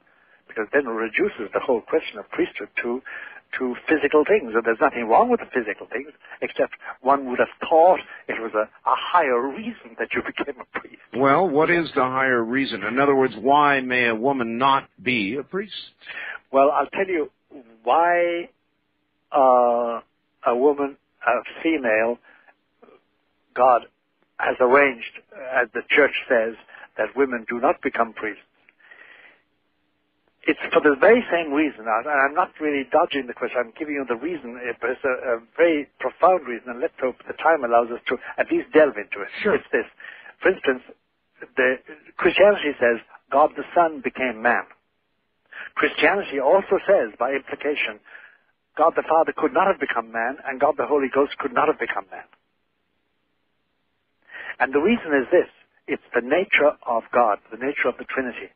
because then it reduces the whole question of priesthood to to physical things. And there's nothing wrong with the physical things, except one would have thought it was a higher reason that you became a priest. Well, what is the higher reason? In other words, why may a woman not be a priest? Well, I'll tell you why a woman, a female, God has arranged, as the church says, that women do not become priests. It's for the very same reason, and I'm not really dodging the question, I'm giving you the reason, but it's a very profound reason, and let's hope the time allows us to at least delve into it. Sure. It's this. For instance, Christianity says God the Son became man. Christianity also says, by implication, God the Father could not have become man, and God the Holy Ghost could not have become man. And the reason is this. It's the nature of God, the nature of the Trinity.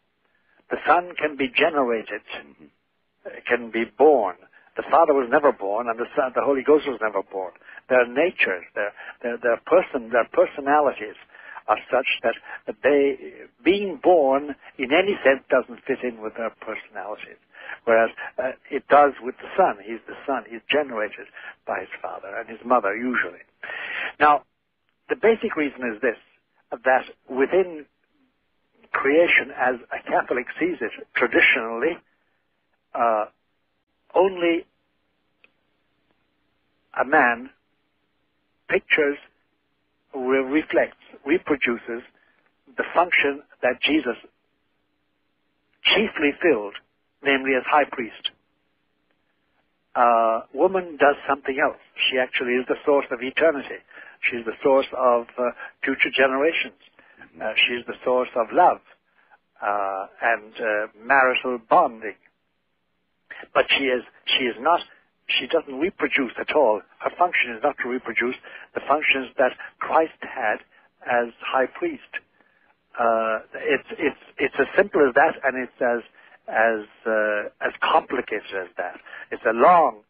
The Son can be generated, can be born. The Father was never born, and the Holy Ghost was never born. Their natures, their personalities are such that they, being born in any sense, doesn't fit in with their personalities. Whereas it does with the Son. He's the Son. He's generated by his Father and his mother, usually. Now, the basic reason is this, that within creation, as a Catholic sees it, traditionally, only a man pictures, reflects, reproduces the function that Jesus chiefly filled, namely as high priest. Woman does something else. She actually is the source of eternity. She's the source of future generations. She's the source of love and marital bonding. But she doesn't reproduce at all. Her function is not to reproduce the functions that Christ had as high priest. It's as simple as that, and it's as complicated as that. It's a long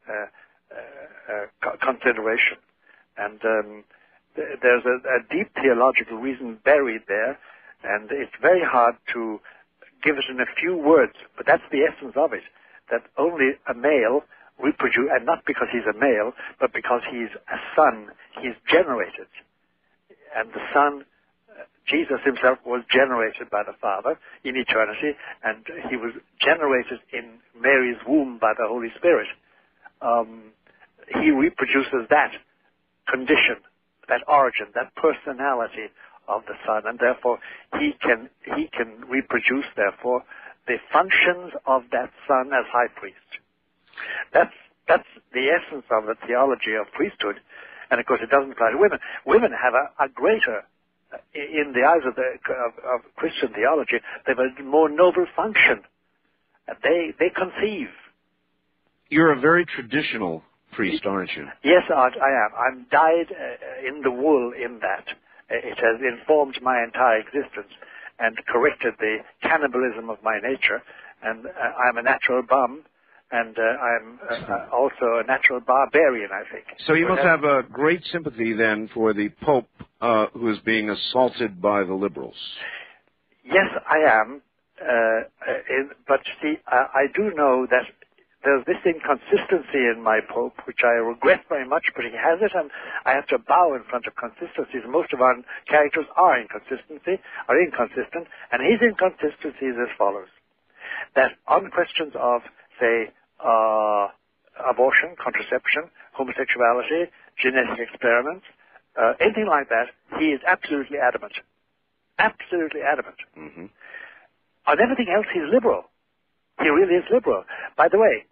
consideration, and there's a deep theological reason buried there, and it's very hard to give it in a few words, but that's the essence of it, that only a male reproduce, and not because he's a male, but because he's a son, he's generated. And the Son, Jesus himself, was generated by the Father in eternity, and he was generated in Mary's womb by the Holy Spirit. He reproduces that condition, that origin, that personality of the Son, and therefore he can reproduce, therefore, the functions of that Son as high priest. That's the essence of the theology of priesthood, and of course it doesn't apply to women. Women have a greater, in the eyes of Christian theology, they have a more noble function. They conceive. You're a very traditional priest, aren't you? Yes, Art, I am. I'm dyed in the wool in that. It has informed my entire existence and corrected the cannibalism of my nature. And I'm a natural bum, and I'm also a natural barbarian, I think. So you must have a great sympathy then for the Pope who is being assaulted by the liberals. Yes, I am. But see, I do know that there's this inconsistency in my Pope, which I regret very much, but he has it, and I have to bow in front of consistencies. Most of our characters are inconsistent, and his inconsistency is as follows. That on questions of, say, abortion, contraception, homosexuality, genetic experiments, anything like that, he is absolutely adamant. Absolutely adamant. Mm-hmm. On everything else, he's liberal. He really is liberal. By the way,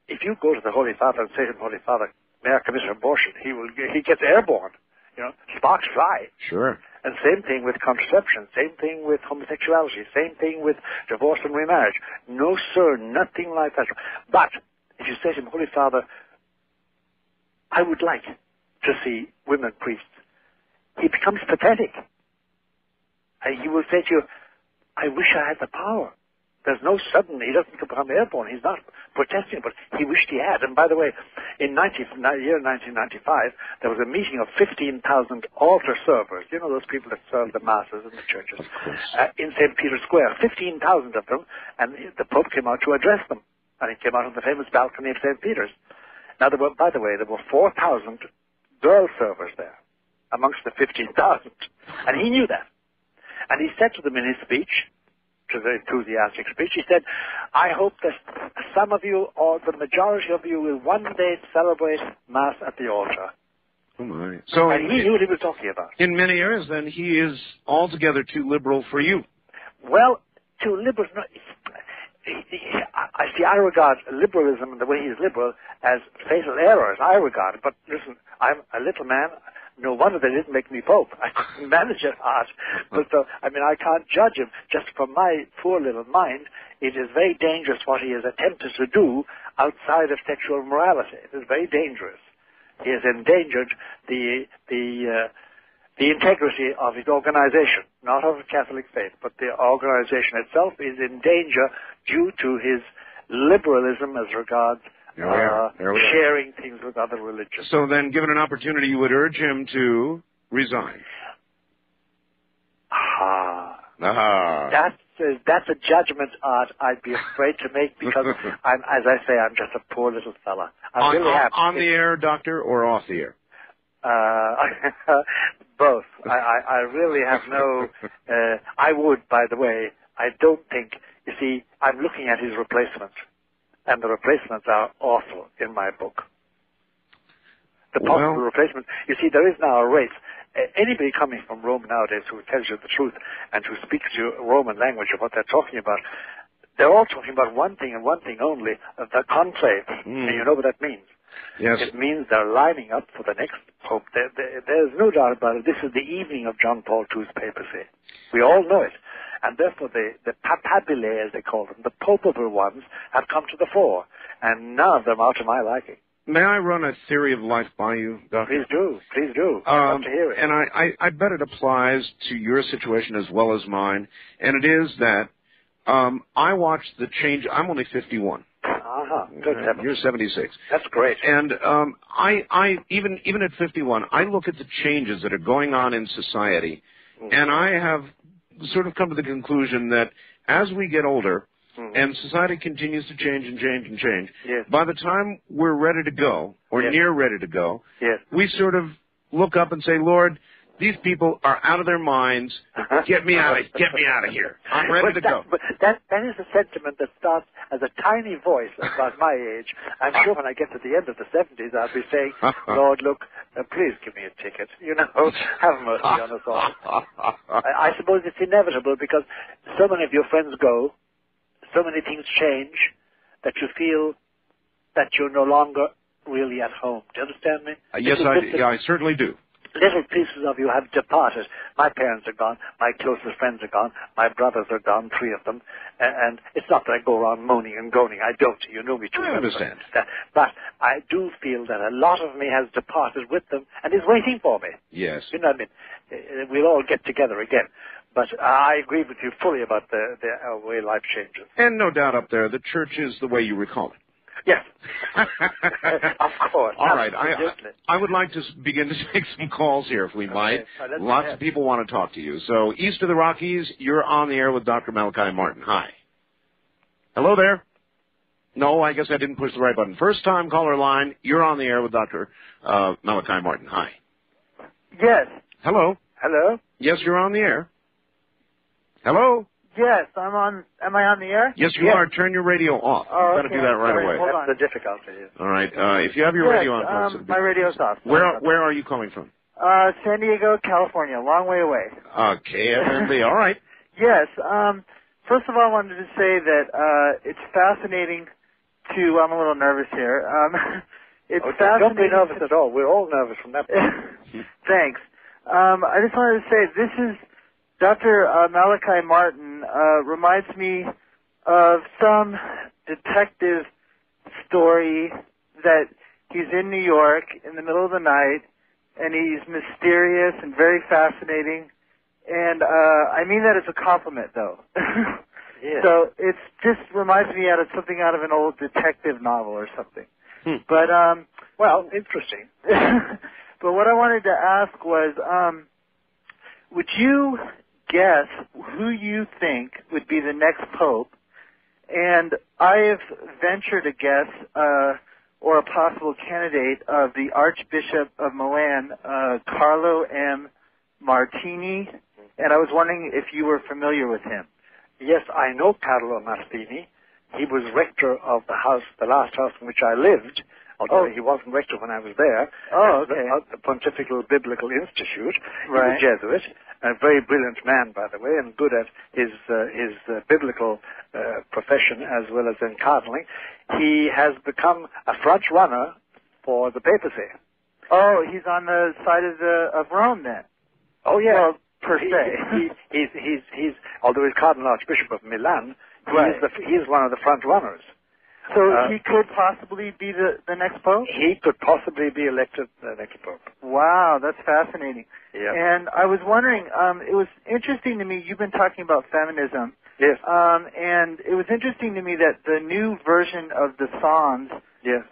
if you go to the Holy Father and say to him, Holy Father, may I commit an abortion? He gets airborne. Sparks fly. Sure. And same thing with contraception, same thing with homosexuality, same thing with divorce and remarriage. No, sir, nothing like that. But if you say to him, Holy Father, I would like to see women priests, he becomes pathetic. And he will say to you, I wish I had the power. There's no sudden, he doesn't become airborne. He's not protesting, but he wished he had. And by the way, in the year 1995, there was a meeting of 15,000 altar servers. You know, those people that serve the masses in the churches. In St. Peter's Square. 15,000 of them, and the Pope came out to address them. And he came out on the famous balcony of St. Peter's. Now, by the way, there were 4,000 girl servers there amongst the 15,000. And he knew that. And he said to them in his speech, which was a very enthusiastic speech, he said, I hope that some of you, or the majority of you, will one day celebrate Mass at the altar. Oh, my. So and he knew what he was talking about. In many areas, then, he is altogether too liberal for you. Well, too liberal... No, I regard liberalism and the way he is liberal as fatal errors. I regard it. But listen, I'm a little man. No wonder they didn't make me Pope. I couldn't manage it hard. But I can't judge him. Just from my poor little mind, it is very dangerous what he has attempted to do outside of sexual morality. It is very dangerous. He has endangered the integrity of his organization, not of the Catholic faith, but the organization itself is in danger due to his liberalism as regards sharing things with other religions. So then, given an opportunity, you would urge him to resign. That's a judgment, Art, I'd be afraid to make because, as I say, I'm just a poor little fella. On the air, Doctor, or off the air? Both. I really have no... I would, by the way, I don't think... You see, I'm looking at his replacement, and the replacements are awful in my book. The possible replacement... You see, there is now a race. Anybody coming from Rome nowadays who tells you the truth and who speaks to you Roman language of what they're talking about, they're all talking about one thing and one thing only, the conclave. And you know what that means. Yes. It means they're lining up for the next pope. There's no doubt about it. This is the evening of John Paul II's papacy. We all know it. And therefore the papabile, as they call them, the popable ones, have come to the fore. And none of them are to my liking. May I run a theory of life by you, Doctor? Please do. Please do. I'd love to hear it. And I bet it applies to your situation as well as mine. And it is that I watched the change. I'm only 51. Good heavens. You're 76. That's great. And I even at 51, I look at the changes that are going on in society, and I have sort of come to the conclusion that as we get older, and society continues to change and change and change, by the time we're ready to go, or near ready to go, we sort of look up and say, Lord, these people are out of their minds. Get me out of here. I'm ready to go. But that is a sentiment that starts as a tiny voice about my age. I'm sure when I get to the end of the 70s, I'll be saying, Lord, look, please give me a ticket. You know, have mercy on us all. I suppose it's inevitable because so many of your friends go, so many things change, that you feel that you're no longer really at home. Do you understand me? Yes, I certainly do. Little pieces of you have departed. My parents are gone. My closest friends are gone. My brothers are gone, 3 of them. And it's not that I go around moaning and groaning. I don't. You know me too well. I understand. But I do feel that a lot of me has departed with them and is waiting for me. Yes. You know what I mean? We'll all get together again. But I agree with you fully about the way life changes. And no doubt up there, the church is the way you recall it. Yes. Of course. All right. I would like to begin to take some calls here, if we might. Lots of people want to talk to you. So, east of the Rockies, you're on the air with Dr. Malachi Martin. Hi. Hello there. No, I guess I didn't push the right button. First time caller line, you're on the air with Dr. Malachi Martin. Hi. Yes. Hello. Hello. Yes, you're on the air. Hello. Yes, I'm on. Am I on the air? Yes, you are. Turn your radio off. Oh, You've got to do that right away. That's the difficulty. All right. If you have your radio on, folks, my radio's off. Where are you calling from? San Diego, California, a long way away. KFMB. All right. Yes. First of all, I wanted to say that it's fascinating to. I'm a little nervous here. It's fascinating. Don't be nervous at all. We're all nervous from that point. Thanks. I just wanted to say this is. Dr. Malachi Martin reminds me of some detective story that he's in New York in the middle of the night, and he's mysterious and very fascinating. And I mean that as a compliment, though. Yeah. So it just reminds me of something out of an old detective novel or something. But well, interesting. But what I wanted to ask was, would you guess who you think would be the next pope? And I have ventured a guess or a possible candidate of the Archbishop of Milan, Carlo M. Martini, and I was wondering if you were familiar with him. Yes, I know Carlo Martini. He was rector of the last house in which I lived, although he wasn't rector when I was there. Oh, okay. The Pontifical Biblical Institute. Right. He was a Jesuit, a very brilliant man, by the way, and good at his biblical profession as well as in cardinaling. He has become a front runner for the papacy. Oh, he's on the side of Rome then. Oh, yeah. Well, per se. He's although he's Cardinal Archbishop of Milan, he's one of the front runners. So he could possibly be the next pope? He could possibly be elected the next pope. Wow, that's fascinating. Yeah. And I was wondering, it was interesting to me, you've been talking about feminism. Yes. And it was interesting to me that the new version of the Psalms yes.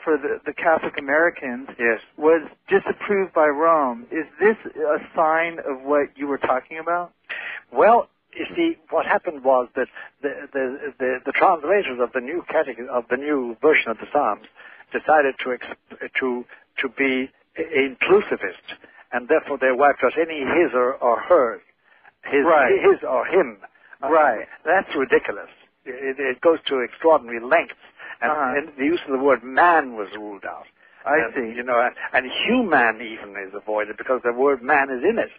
For the Catholic Americans yes. was disapproved by Rome. Is this a sign of what you were talking about? Well, you see, what happened was that the translators of the new version of the Psalms decided to be inclusivist, and therefore they wiped out any his or hers, his or him. Right. That's ridiculous. It goes to extraordinary lengths, and the use of the word man was ruled out. I see. You know, and human even is avoided because the word man is in it.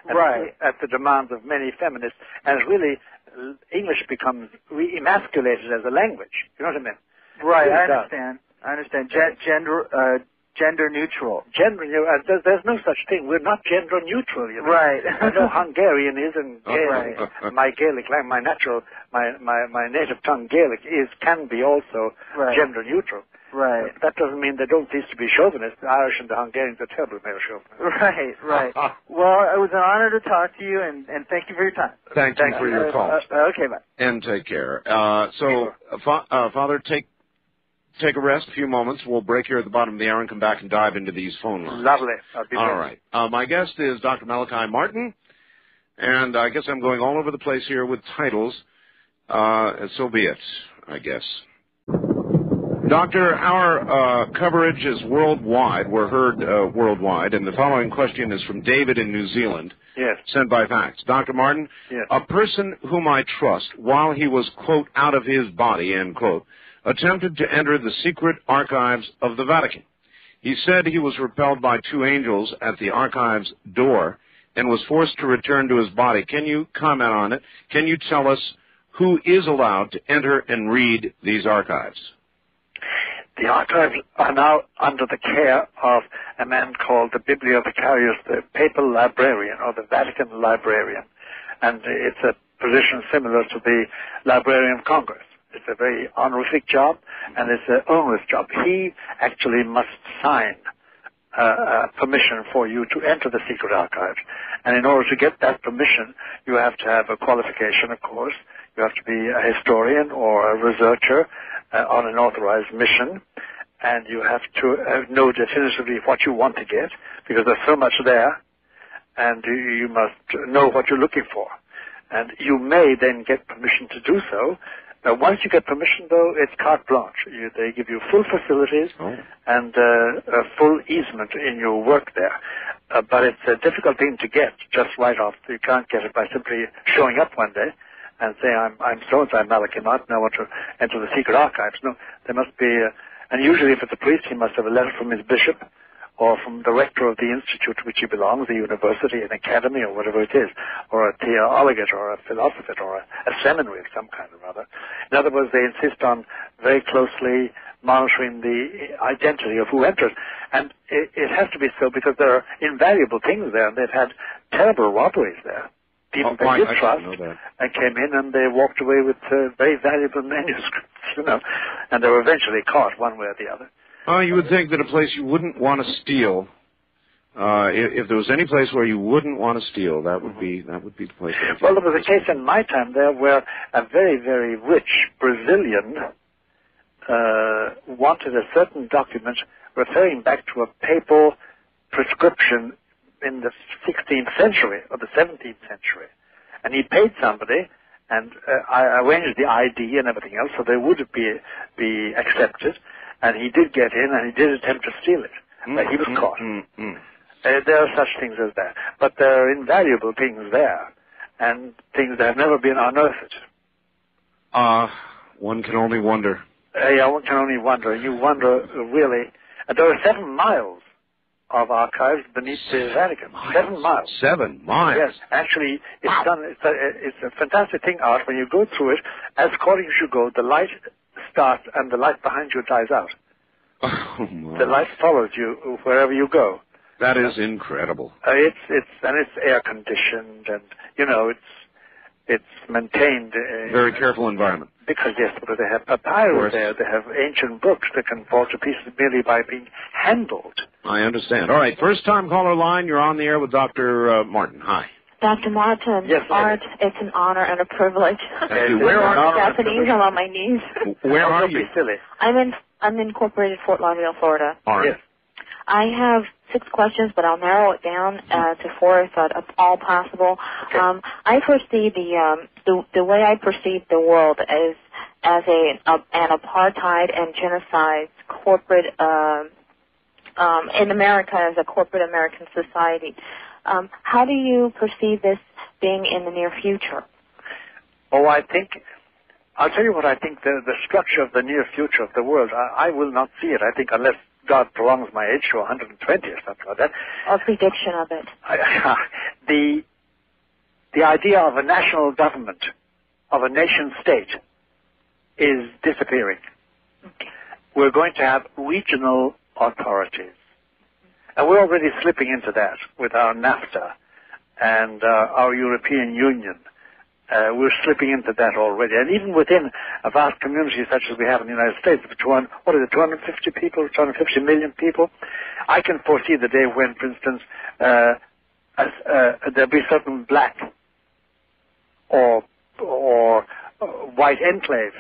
Right. At the demands of many feminists, and really, English becomes emasculated as a language. You know what I mean? Right, I understand. Gender neutral. There's no such thing. We're not gender neutral, you know. Right. I know Hungarian is, and Gaelic, my Gaelic language, my native tongue Gaelic can be also gender neutral. Right. That doesn't mean they don't cease to be chauvinists. The Irish and the Hungarians are terrible male chauvinists. Right. Well, it was an honor to talk to you, and thank you for your time. Thank you for your call. Okay, bye. And take care. Father, take a rest, a few moments. We'll break here at the bottom of the hour and come back and dive into these phone lines. Lovely. I'll be all right. My guest is Dr. Malachi Martin, and I guess I'm going all over the place here with titles. So be it, I guess. Doctor, our coverage is worldwide. We're heard worldwide, and the following question is from David in New Zealand. Yes. Sent by fax. Dr. Martin, yes. A person whom I trust, while he was, quote, out of his body, end quote, attempted to enter the secret archives of the Vatican. He said he was repelled by two angels at the archives door and was forced to return to his body. Can you comment on it? Can you tell us who is allowed to enter and read these archives? The archives are now under the care of a man called the Bibliothecarius, the papal librarian, or the Vatican librarian. And it's a position similar to the Librarian of Congress. It's a very honorific job, and it's an onerous job. He actually must sign permission for you to enter the secret archives. And in order to get that permission, you have to have a qualification, of course. You have to be a historian or a researcher on an authorized mission, and you have to know definitively what you want to get, because there's so much there, and you must know what you're looking for. And you may then get permission to do so. Once you get permission, though, it's carte blanche. They give you full facilities and a full easement in your work there. But it's a difficult thing to get just right off. You can't get it by simply showing up one day and say, I'm so-and-so, I'm Malachi Martin, I want to enter the secret archives. No, there must be, and usually if it's a priest, he must have a letter from his bishop or from the rector of the institute to which he belongs, the university, an academy, or whatever it is, or a theologate, or a philosopher, or a seminary of some kind or other. In other words, they insist on very closely monitoring the identity of who enters. And it has to be so because there are invaluable things there, and they've had terrible robberies there. People they did trust and came in and they walked away with very valuable manuscripts, you know, and they were eventually caught one way or the other. You would think that a place you wouldn't want to steal, if there was any place where you wouldn't want to steal, that would be the place. Well, there was a case in my time there where a very, very rich Brazilian wanted a certain document referring back to a papal prescription in the 16th century or the 17th century. And he paid somebody, and I arranged the ID and everything else, so they would be accepted. and he did get in, and he did attempt to steal it. But he was caught. There are such things as that. But there are invaluable things there, and things that have never been unearthed. One can only wonder. Yeah, one can only wonder. You wonder, really. There are 7 miles of archives beneath the Vatican. 7 miles. 7 miles? Yes. Actually, it's done. It's a fantastic thing, Art. When you go through it, as according as you go, the light starts and the light behind you dies out. Oh, my. The light follows you wherever you go. That is incredible. It's air conditioned, and it's maintained. Very careful environment. Because yes, they have papyrus there. They have ancient books that can fall to pieces merely by being handled. I understand. All right, first time caller line. You're on the air with Dr. Martin. Hi. Dr. Martin, yes, Art, it's an honor and a privilege. Thank you. Where are you? Japanese, I'm on my knees. Where are you? Silly. I'm in incorporated Fort Lauderdale, Florida. All right. Yes. I have 6 questions, but I'll narrow it down to 4 if at all possible. Okay. I foresee the way I perceive the world as an apartheid and genocide corporate in America as a corporate American society. How do you perceive this being in the near future? Oh, I'll tell you what I think the structure of the near future of the world. I will not see it, I think, unless God prolongs my age to 120 or something like that. A prediction of it. The idea of a national government, of a nation state, is disappearing. Okay. We're going to have regional authorities. And we're already slipping into that with our NAFTA and our European Union. We're slipping into that already. And even within a vast community such as we have in the United States, 250 people, 250 million people, I can foresee the day when, for instance, there'll be certain black or white enclave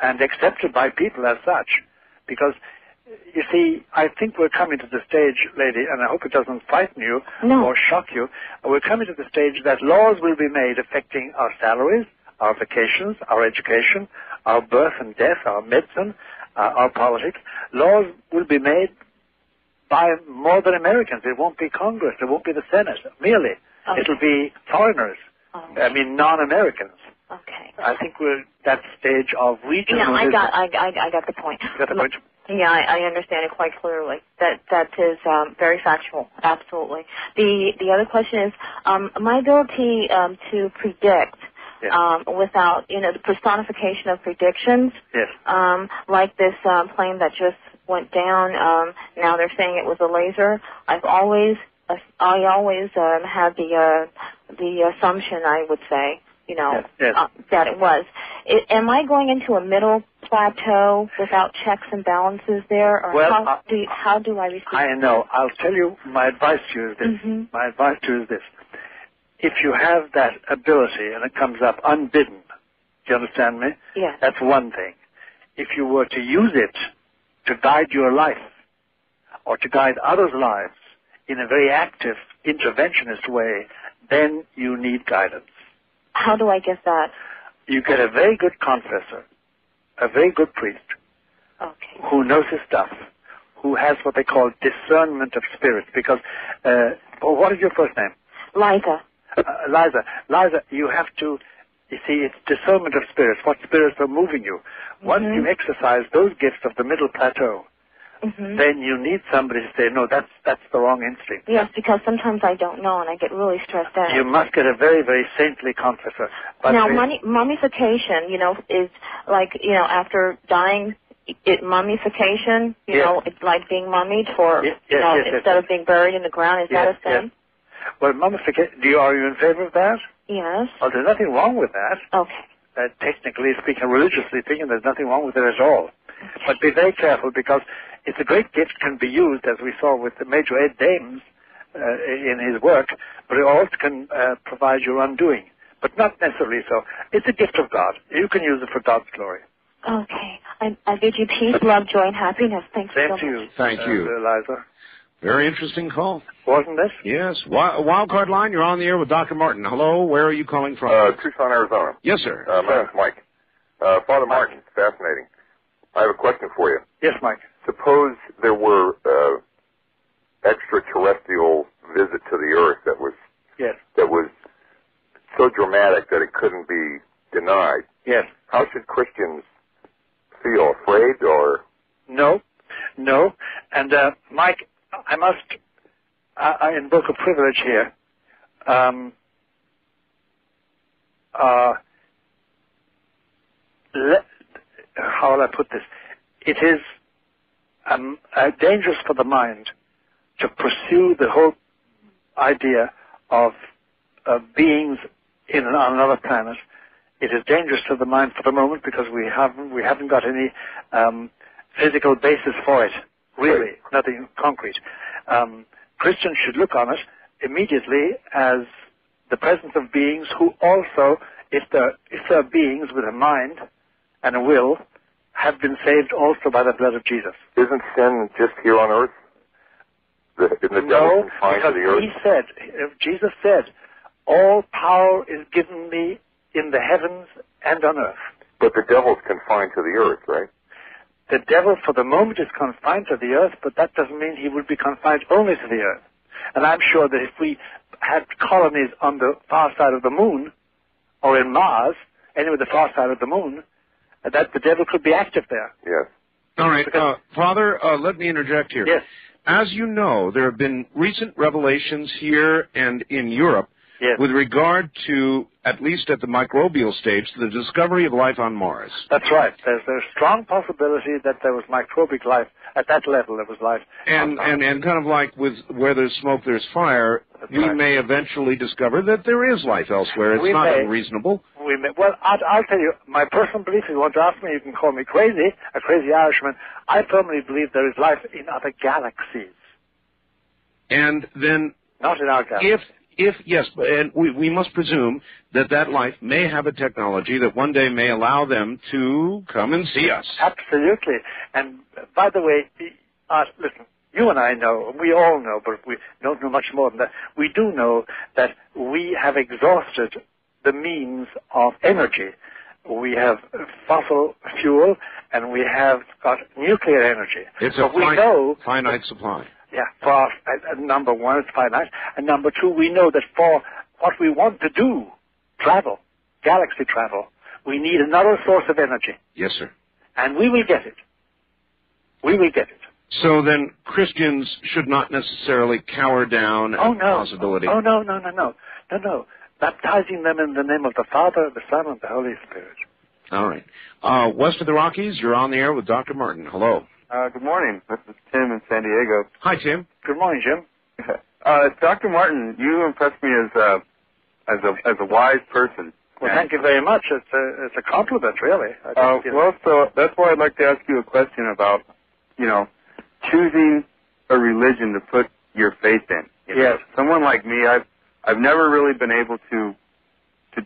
and accepted by people as such. Because, you see, I think we're coming to the stage, lady, and I hope it doesn't frighten you or shock you. We're coming to the stage that laws will be made affecting our salaries, our vacations, our education, our birth and death, our medicine, our politics. Laws will be made by more than Americans. It won't be Congress. It won't be the Senate, merely. Okay. It'll be foreigners. Okay. I mean, non-Americans. Okay. I think we're at that stage of regionalism. Yeah, I got the point. You got the point? Yeah, I understand it quite clearly. That is very factual. Absolutely. The other question is my ability to predict without the personification of predictions. Yes. Like this plane that just went down. Now they're saying it was a laser. I always had the assumption, I would say, that it was. Am I going into a middle plateau without checks and balances there, or how do I receive? I know. I'll tell you. My advice to you is this. Mm-hmm. My advice to you is this: if you have that ability and it comes up unbidden, do you understand me? Yes. That's one thing. If you were to use it to guide your life or to guide others' lives in a very active interventionist way, then you need guidance. How do I get that? You get a very good confessor, a very good priest, who knows his stuff, who has what they call discernment of spirits. Because, what is your first name? Liza. Liza, you have to, you see, it's discernment of spirits, what spirits are moving you. Once you exercise those gifts of the middle plateau, then you need somebody to say, no, that's the wrong instinct. Yes, because sometimes I don't know and I get really stressed out. You must get a very, very saintly confessor. But now, mummification, is like, after dying, mummification, it's like being mummied for, instead of being buried in the ground. Is that a thing? Yes. Well, mummification, are you in favor of that? Yes. Well, there's nothing wrong with that. Okay. Technically speaking, religiously speaking, there's nothing wrong with it at all. Okay. But be very careful, because it's a great gift, can be used, as we saw with the Major Ed Dames in his work, but it also can provide your undoing, but not necessarily so. It's a gift of God. You can use it for God's glory. Okay. I bid you peace, love, joy, and happiness. Thanks so much. Same to you. Thank you. Eliza. Very interesting call. Wasn't it? Yes. Wildcard line, you're on the air with Dr. Martin. Hello, where are you calling from? Tucson, Arizona. Yes, sir. My name's Mike. Father Martin, fascinating. I have a question for you. Yes, Mike. Suppose there were extraterrestrial visit to the Earth that was so dramatic that it couldn't be denied. Yes. How should Christians feel? Afraid or? No. And Mike, I must I invoke a privilege here. How will I put this? It is dangerous for the mind to pursue the whole idea of beings on another planet. It is dangerous to the mind for the moment because we haven't got any physical basis for it. Really, right. Nothing concrete. Christians should look on it immediately as the presence of beings who also, if they're beings with a mind and a will, have been saved also by the blood of Jesus. Isn't sin just here on earth? No, because Jesus said, all power is given me in the heavens and on earth. But the devil's confined to the earth, right? The devil for the moment is confined to the earth, but that doesn't mean he would be confined only to the earth. And I'm sure that if we had colonies on the far side of the moon, or in Mars, anyway, the far side of the moon, that the devil could be active there. Yes. All right. Father, let me interject here. Yes. As you know, there have been recent revelations here and in Europe with regard to, at least at the microbial stage, the discovery of life on Mars. That's right. There's a strong possibility that there was microbic life. At that level, there was life. And kind of like with where there's smoke, there's fire, we may eventually discover that there is life elsewhere. It's not unreasonable. Well, I'll tell you, my personal belief, if you want to ask me, you can call me crazy, a crazy Irishman. I firmly believe there is life in other galaxies. And then... Not in our galaxy. Yes, and we must presume that life may have a technology that one day may allow them to come and see us. Absolutely. And by the way, listen, you and I know, we all know, but we don't know much more than that. We do know that we have exhausted the means of energy. We have fossil fuel, and we have got nuclear energy. It's finite supply. Yeah, for number one, it's finite. And number two, we know that for what we want to do, travel, galaxy travel, we need another source of energy. Yes, sir. And we will get it. We will get it. So then Christians should not necessarily cower down at the possibility. Oh, no. Baptizing them in the name of the Father, the Son, and the Holy Spirit. All right. West of the Rockies, you're on the air with Dr. Martin. Hello. Good morning. This is Tim in San Diego. Hi, Tim. Good morning, Jim. Dr. Martin, you impressed me as a wise person. Well, thank you very much. It's a compliment, really. So that's why I'd like to ask you a question about, choosing a religion to put your faith in. Yes. Someone like me, I've never really been able to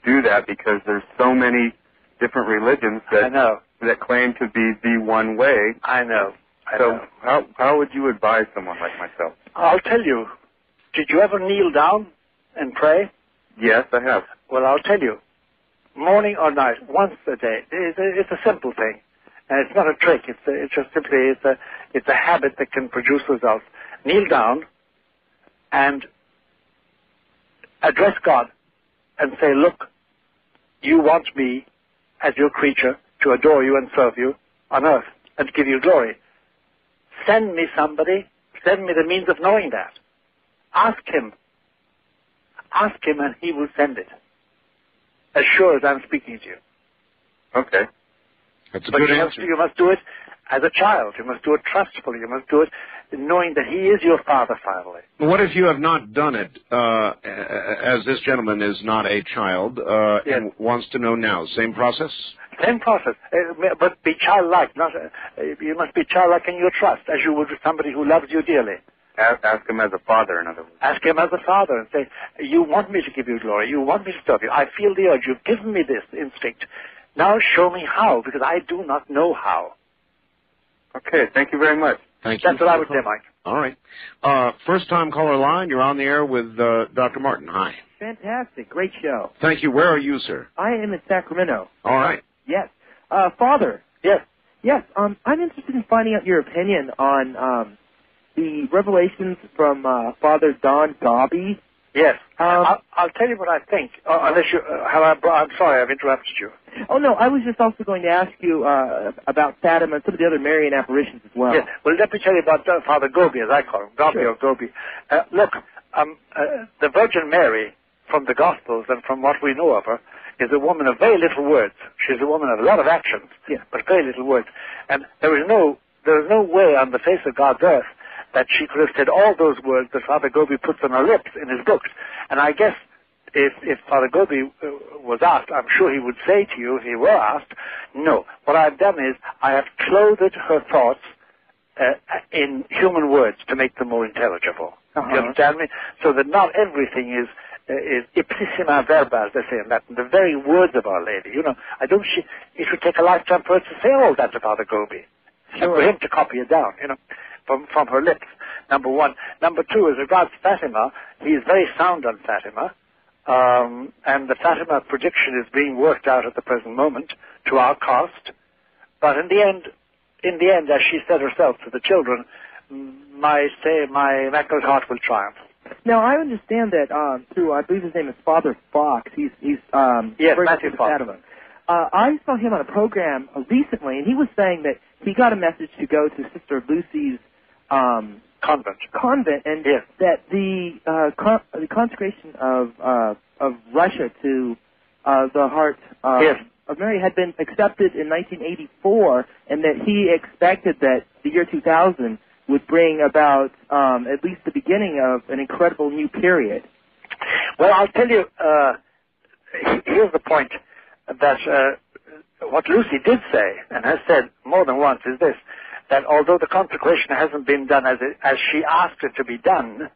do that because there's so many different religions that claim to be the one way. I know. How would you advise someone like myself? I'll tell you. Did you ever kneel down and pray? Yes, I have. Well, I'll tell you. Morning or night, once a day. It's a simple thing, and it's not a trick. It's just simply it's a habit that can produce results. Kneel down and address God and say, "Look, you want me as your creature to adore you and serve you on earth and to give you glory. Send me somebody. Send me the means of knowing that. Ask him. Ask him, and he will send it. As sure as I'm speaking to you." Okay. That's a good answer. You must do it as a child. You must do it trustfully. You must do it knowing that he is your Father, finally. What if you have not done it, as this gentleman is not a child, and wants to know now? Same process? Same process, but be childlike. You must be childlike in your trust, as you would with somebody who loves you dearly. Ask him as a father, in other words. Ask him as a father and say, "You want me to give you glory. You want me to serve you. I feel the urge. You've given me this instinct. Now show me how, because I do not know how." Okay, thank you very much. Thank you. That's what I would say, Mike. All right. First-time caller line, you're on the air with Dr. Martin. Hi. Fantastic. Great show. Thank you. Where are you, sir? I am in Sacramento. All right. Yes. Father. Yes. Yes, I'm interested in finding out your opinion on the revelations from Father Don Gobby. Yes. I'll tell you what I think. Unless you, I'm sorry, I've interrupted you. Oh, no, I was just also going to ask you about Fatima and some of the other Marian apparitions as well. Yes. Well, let me tell you about Father Gobi, as I call him, Gobby or Gobi. Look, the Virgin Mary, from the Gospels and from what we know of her, is a woman of very little words. She's a woman of a lot of actions, but very little words. And there is no way on the face of God's earth that she could have said all those words that Father Gobi puts on her lips in his books. And I guess if Father Gobi was asked, I'm sure he would say to you, if he were asked, no. What I've done is I have clothed her thoughts in human words to make them more intelligible. Do you understand me? So that not everything is ipsissima verba, as they say in Latin, the very words of Our Lady. You know, it would take a lifetime for her to say all that to Father Gobi. And for him to copy it down, you know, from her lips, number one. Number two, as regards Fatima, he is very sound on Fatima, and the Fatima prediction is being worked out at the present moment to our cost. But in the end, as she said herself to the children, my Immaculate Heart will triumph. Now, I understand that through, I believe his name is Father Fox. He's yes, Matthew Fox. Fatima. I saw him on a program recently, and he was saying that he got a message to go to Sister Lucy's convent, and that the consecration of Russia to the heart of Mary had been accepted in 1984, and that he expected that the year 2000 would bring about at least the beginning of an incredible new period. Well, I'll tell you, here's the point, that what Lucy did say, and has said more than once, is this, that although the consecration hasn't been done as she asked it to be done,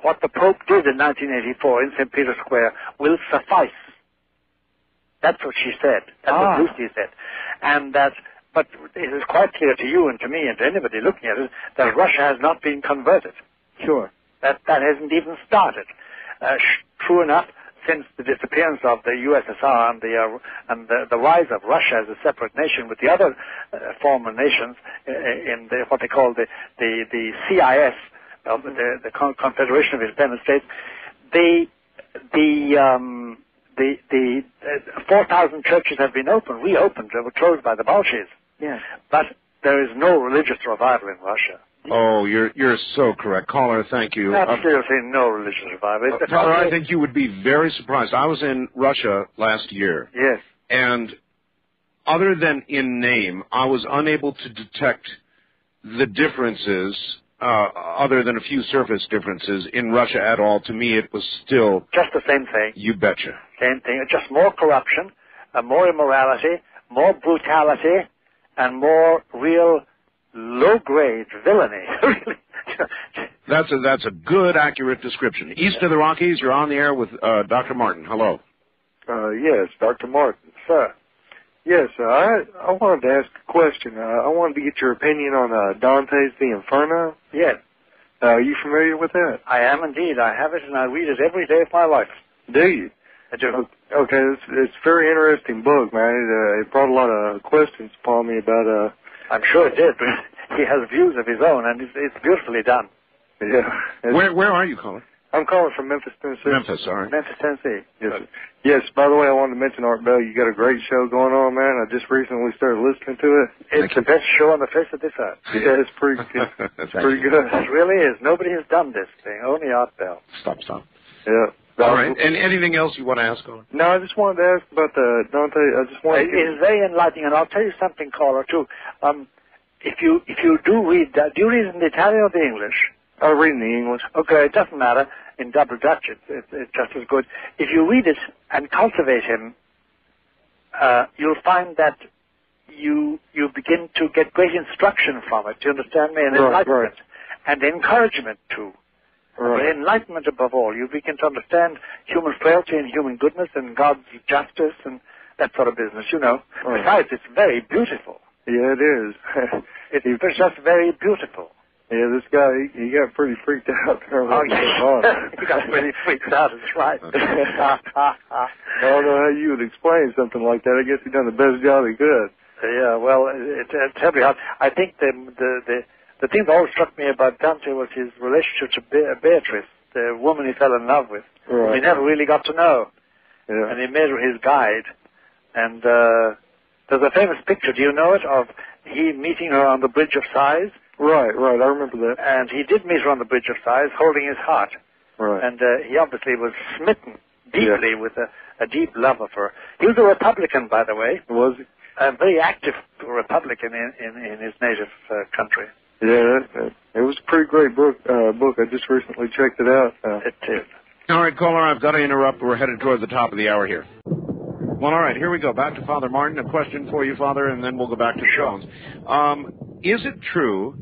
what the Pope did in 1984 in St. Peter's Square will suffice. That's what she said. That's what Lucy said. And that, but it is quite clear to you and to me and to anybody looking at it that Russia has not been converted. Sure. That hasn't even started. True enough, since the disappearance of the USSR and the rise of Russia as a separate nation with the other former nations in what they call the CIS, the Confederation of Independent States, the 4,000 churches have been reopened. They were closed by the Bolsheviks. Yeah. But there is no religious revival in Russia. Oh, you're so correct. Caller, thank you. Absolutely no religious revival. Caller, I think you would be very surprised. I was in Russia last year. Yes. And other than in name, I was unable to detect the differences, other than a few surface differences, in Russia at all. To me, it was still... just the same thing. You betcha. Same thing. Just more corruption, more immorality, more brutality, and more real... low-grade villainy. That's a good, accurate description. East of the Rockies, you're on the air with Dr. Martin. Hello. Yes, Dr. Martin. Sir. Yes, I wanted to ask a question. I wanted to get your opinion on Dante's The Inferno. Yes. Are you familiar with that? I am indeed. I have it, and I read it every day of my life. Do you? I do. Okay, it's a very interesting book, man. It brought a lot of questions upon me about... I'm sure it did, but he has views of his own, and it's beautifully done. Yeah. Where are you calling? I'm calling from Memphis, Tennessee. Memphis, all right. Memphis, Tennessee. Yes. Yes, by the way, I wanted to mention, Art Bell, you got a great show going on, man. I just recently started listening to it. It's the best show on the face of this earth. Yeah, it's pretty good. It's pretty good. It really is. Nobody has done this thing, only Art Bell. Stop. Yeah. All right. And anything else you want to ask on? No, I just wanted to ask about the Dante. I just wanted It is very enlightening, and I'll tell you something, caller, too. If you do read that, do you read it in the Italian or the English? I read in the English. Okay, it doesn't matter. In double Dutch, it's just as good. If you read it and cultivate him, you'll find that you begin to get great instruction from it. Do you understand me? And enlightenment. And encouragement, too. Right. But enlightenment above all. You begin to understand human frailty and human goodness and God's justice and that sort of business, you know. Right. Besides, it's very beautiful. Yeah, it is. It's just very beautiful. Yeah, this guy, he got pretty freaked out there. Oh, yeah. He got pretty freaked out, that's right. I don't know how you would explain something like that. I guess he done the best job he could. Yeah, well, it's terribly hard. I think the thing that always struck me about Dante was his relationship to Beatrice, the woman he fell in love with. Right. He never really got to know. Yeah. And he made her his guide. And there's a famous picture, do you know it, of he meeting her on the Bridge of Sighs? Right, I remember that. And he did meet her on the Bridge of Sighs, holding his heart. Right. And he obviously was smitten deeply with a deep love of her. He was a Republican, by the way. Was he? A very active Republican in his native country. Yeah, it was a pretty great book. I just recently checked it out. It is. All right, caller, I've got to interrupt. We're headed toward the top of the hour here. Well, all right, here we go. Back to Father Martin. A question for you, Father, and then we'll go back to Jones. Is it true,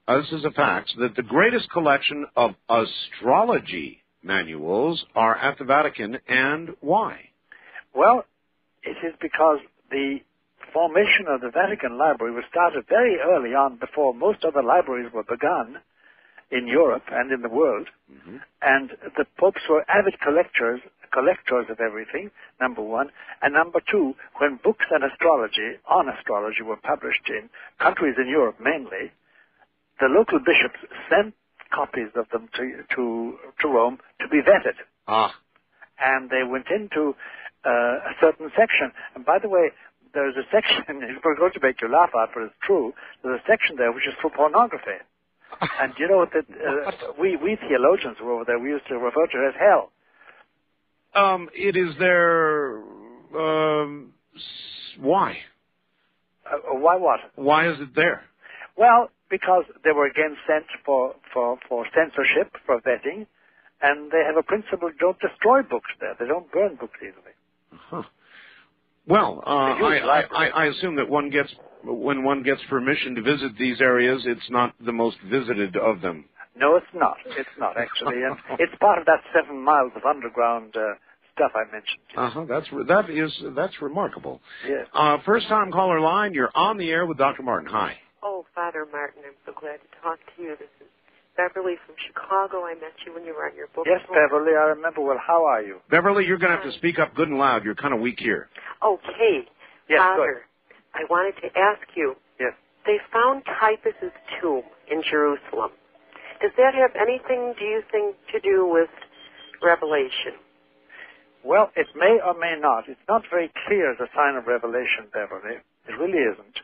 this is a fact, that the greatest collection of astrology manuals are at the Vatican, and why? Well, it is because the formation of the Vatican Library was started very early on, before most other libraries were begun in Europe and in the world. Mm-hmm. And the popes were avid collectors of everything, number one. And number two, when books on astrology were published in countries in Europe mainly, the local bishops sent copies of them to Rome to be vetted. And they went into a certain section. And by the way, there's a section, it's going to make you laugh at, but it's true, there's a section there which is for pornography. And you know that we theologians who were over there, we used to refer to it as hell. It is there, why? Why what? Why is it there? Well, because they were again sent for censorship, for vetting, and they have a principle, don't destroy books there. They don't burn books easily. Uh-huh. Well, I assume that when one gets permission to visit these areas, it's not the most visited of them. No, it's not. It's not, actually. And it's part of that 7 miles of underground stuff I mentioned. That's remarkable. Yes. First-time caller line, you're on the air with Dr. Martin. Hi. Oh, Father Martin, I'm so glad to talk to you. This is Beverly from Chicago. I met you when you were on your book. Yes, Beverly, I remember. Well, how are you? Beverly, you're going to have to speak up good and loud. You're kind of weak here. Okay. Yes, Father, I wanted to ask you. Yes. They found Caiaphas' tomb in Jerusalem. Does that have anything, do you think, to do with Revelation? Well, it may or may not. It's not very clear as a sign of Revelation, Beverly. It really isn't.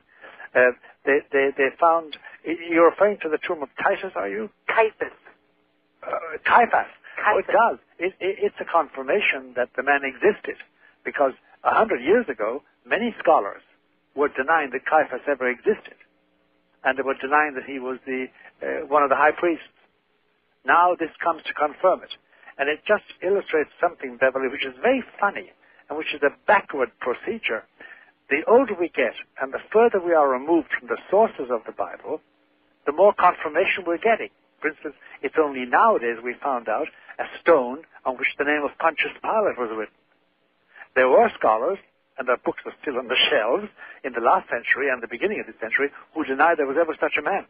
They found, you're referring to the tomb of Titus, are you? Caiaphas. Caiaphas. Oh, it does. It's a confirmation that the man existed, because 100 years ago, many scholars were denying that Caiaphas ever existed, and they were denying that he was one of the high priests. Now this comes to confirm it, and it just illustrates something, Beverly, which is very funny, and which is a backward procedure. The older we get, and the further we are removed from the sources of the Bible, the more confirmation we're getting. For instance, it's only nowadays we found out a stone on which the name of Pontius Pilate was written. There were scholars, and their books are still on the shelves, in the last century and the beginning of this century, who denied there was ever such a man.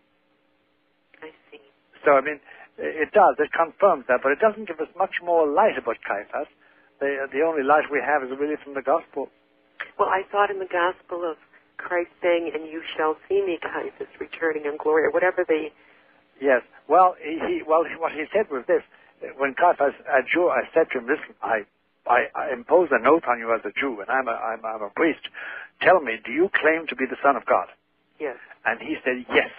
I see. So, I mean, it does. It confirms that, but it doesn't give us much more light about Caiaphas. The only light we have is really from the Gospel. Well, I thought in the Gospel of Christ saying, "And you shall see me, Caiaphas, returning in glory," or whatever they... Yes. Well, what he said was this. When Caiaphas, a Jew, I said to him, "Listen, I impose an oath on you as a Jew, and I'm a priest. Tell me, do you claim to be the Son of God?" Yes. And he said, "Yes,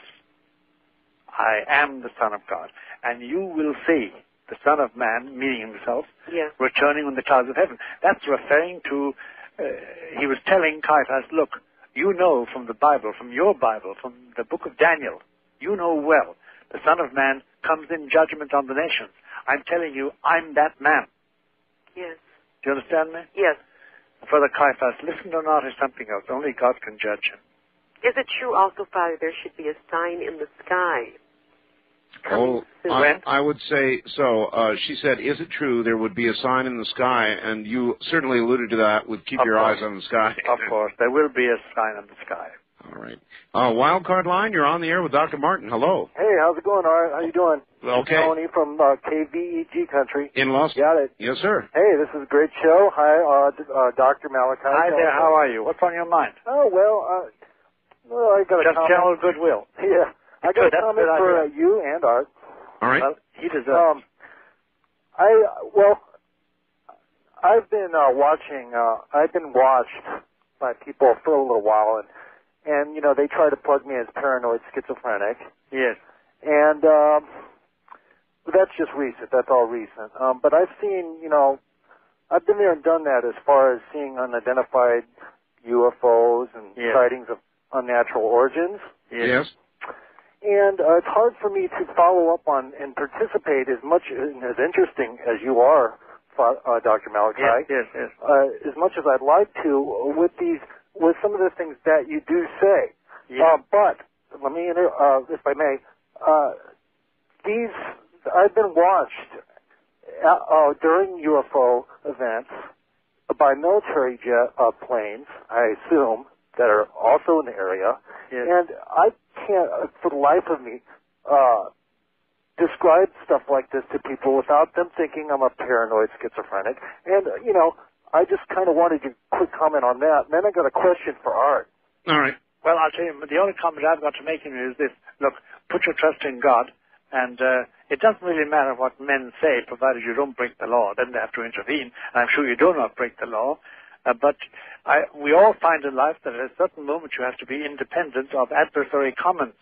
I am the Son of God. And you will see the Son of Man," meaning himself, yes, "returning on the clouds of heaven." That's referring to, he was telling Caiaphas, look, you know from the Bible, from your Bible, from the book of Daniel, you know well, the Son of Man comes in judgment on the nations. I'm telling you, I'm that man. Yes. Do you understand me? Yes. Further, Caiaphas, listen or not is something else. Only God can judge him. Is it true also, Father, there should be a sign in the sky? Oh, I would say so. She said, is it true there would be a sign in the sky? And you certainly alluded to that with keep your eyes on the sky. Of course. There will be a sign in the sky. All right. Wild card line, you're on the air with Dr. Martin. Hello. Hey, how's it going, Art? How you doing? Okay. Tony from KVEG country. In Los... Got it. Yes, sir. Hey, this is a great show. Hi, Dr. Malachi. Hi there, how are you? What's on your mind? Oh, well, Well, I got a Just comment. general goodwill. Yeah. I got a comment for you and Art. All right. Well, he deserves. I've been watching. I've been watched by people for a little while, and they try to plug me as paranoid schizophrenic. Yes. And that's just recent. That's all recent. But I've seen, I've been there and done that as far as seeing unidentified UFOs and sightings of unnatural origins. Yes. And it's hard for me to follow up on and participate as much as interesting as you are, Dr. Malachi. Yes. As much as I'd like to with some of the things that you do say. Yeah. But let me, if I may, I've been watched during UFO events by military jet planes, I assume, that are also in the area. Yes. And I can't, for the life of me, describe stuff like this to people without them thinking I'm a paranoid schizophrenic. And, I just kind of wanted your quick comment on that. And then I got a question for Art. All right. Well, I'll tell you, the only comment I've got to make in it is this. Look, put your trust in God, and it doesn't really matter what men say, provided you don't break the law. Then they have to intervene, and I'm sure you do not break the law. But we all find in life that at a certain moment you have to be independent of adversary comments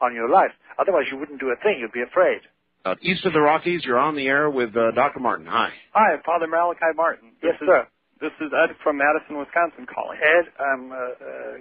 on your life. Otherwise, you wouldn't do a thing. You'd be afraid. East of the Rockies, you're on the air with Dr. Martin. Hi. Hi, Father Malachi Martin. Yes, sir. This is Ed from Madison, Wisconsin calling. Ed, I'm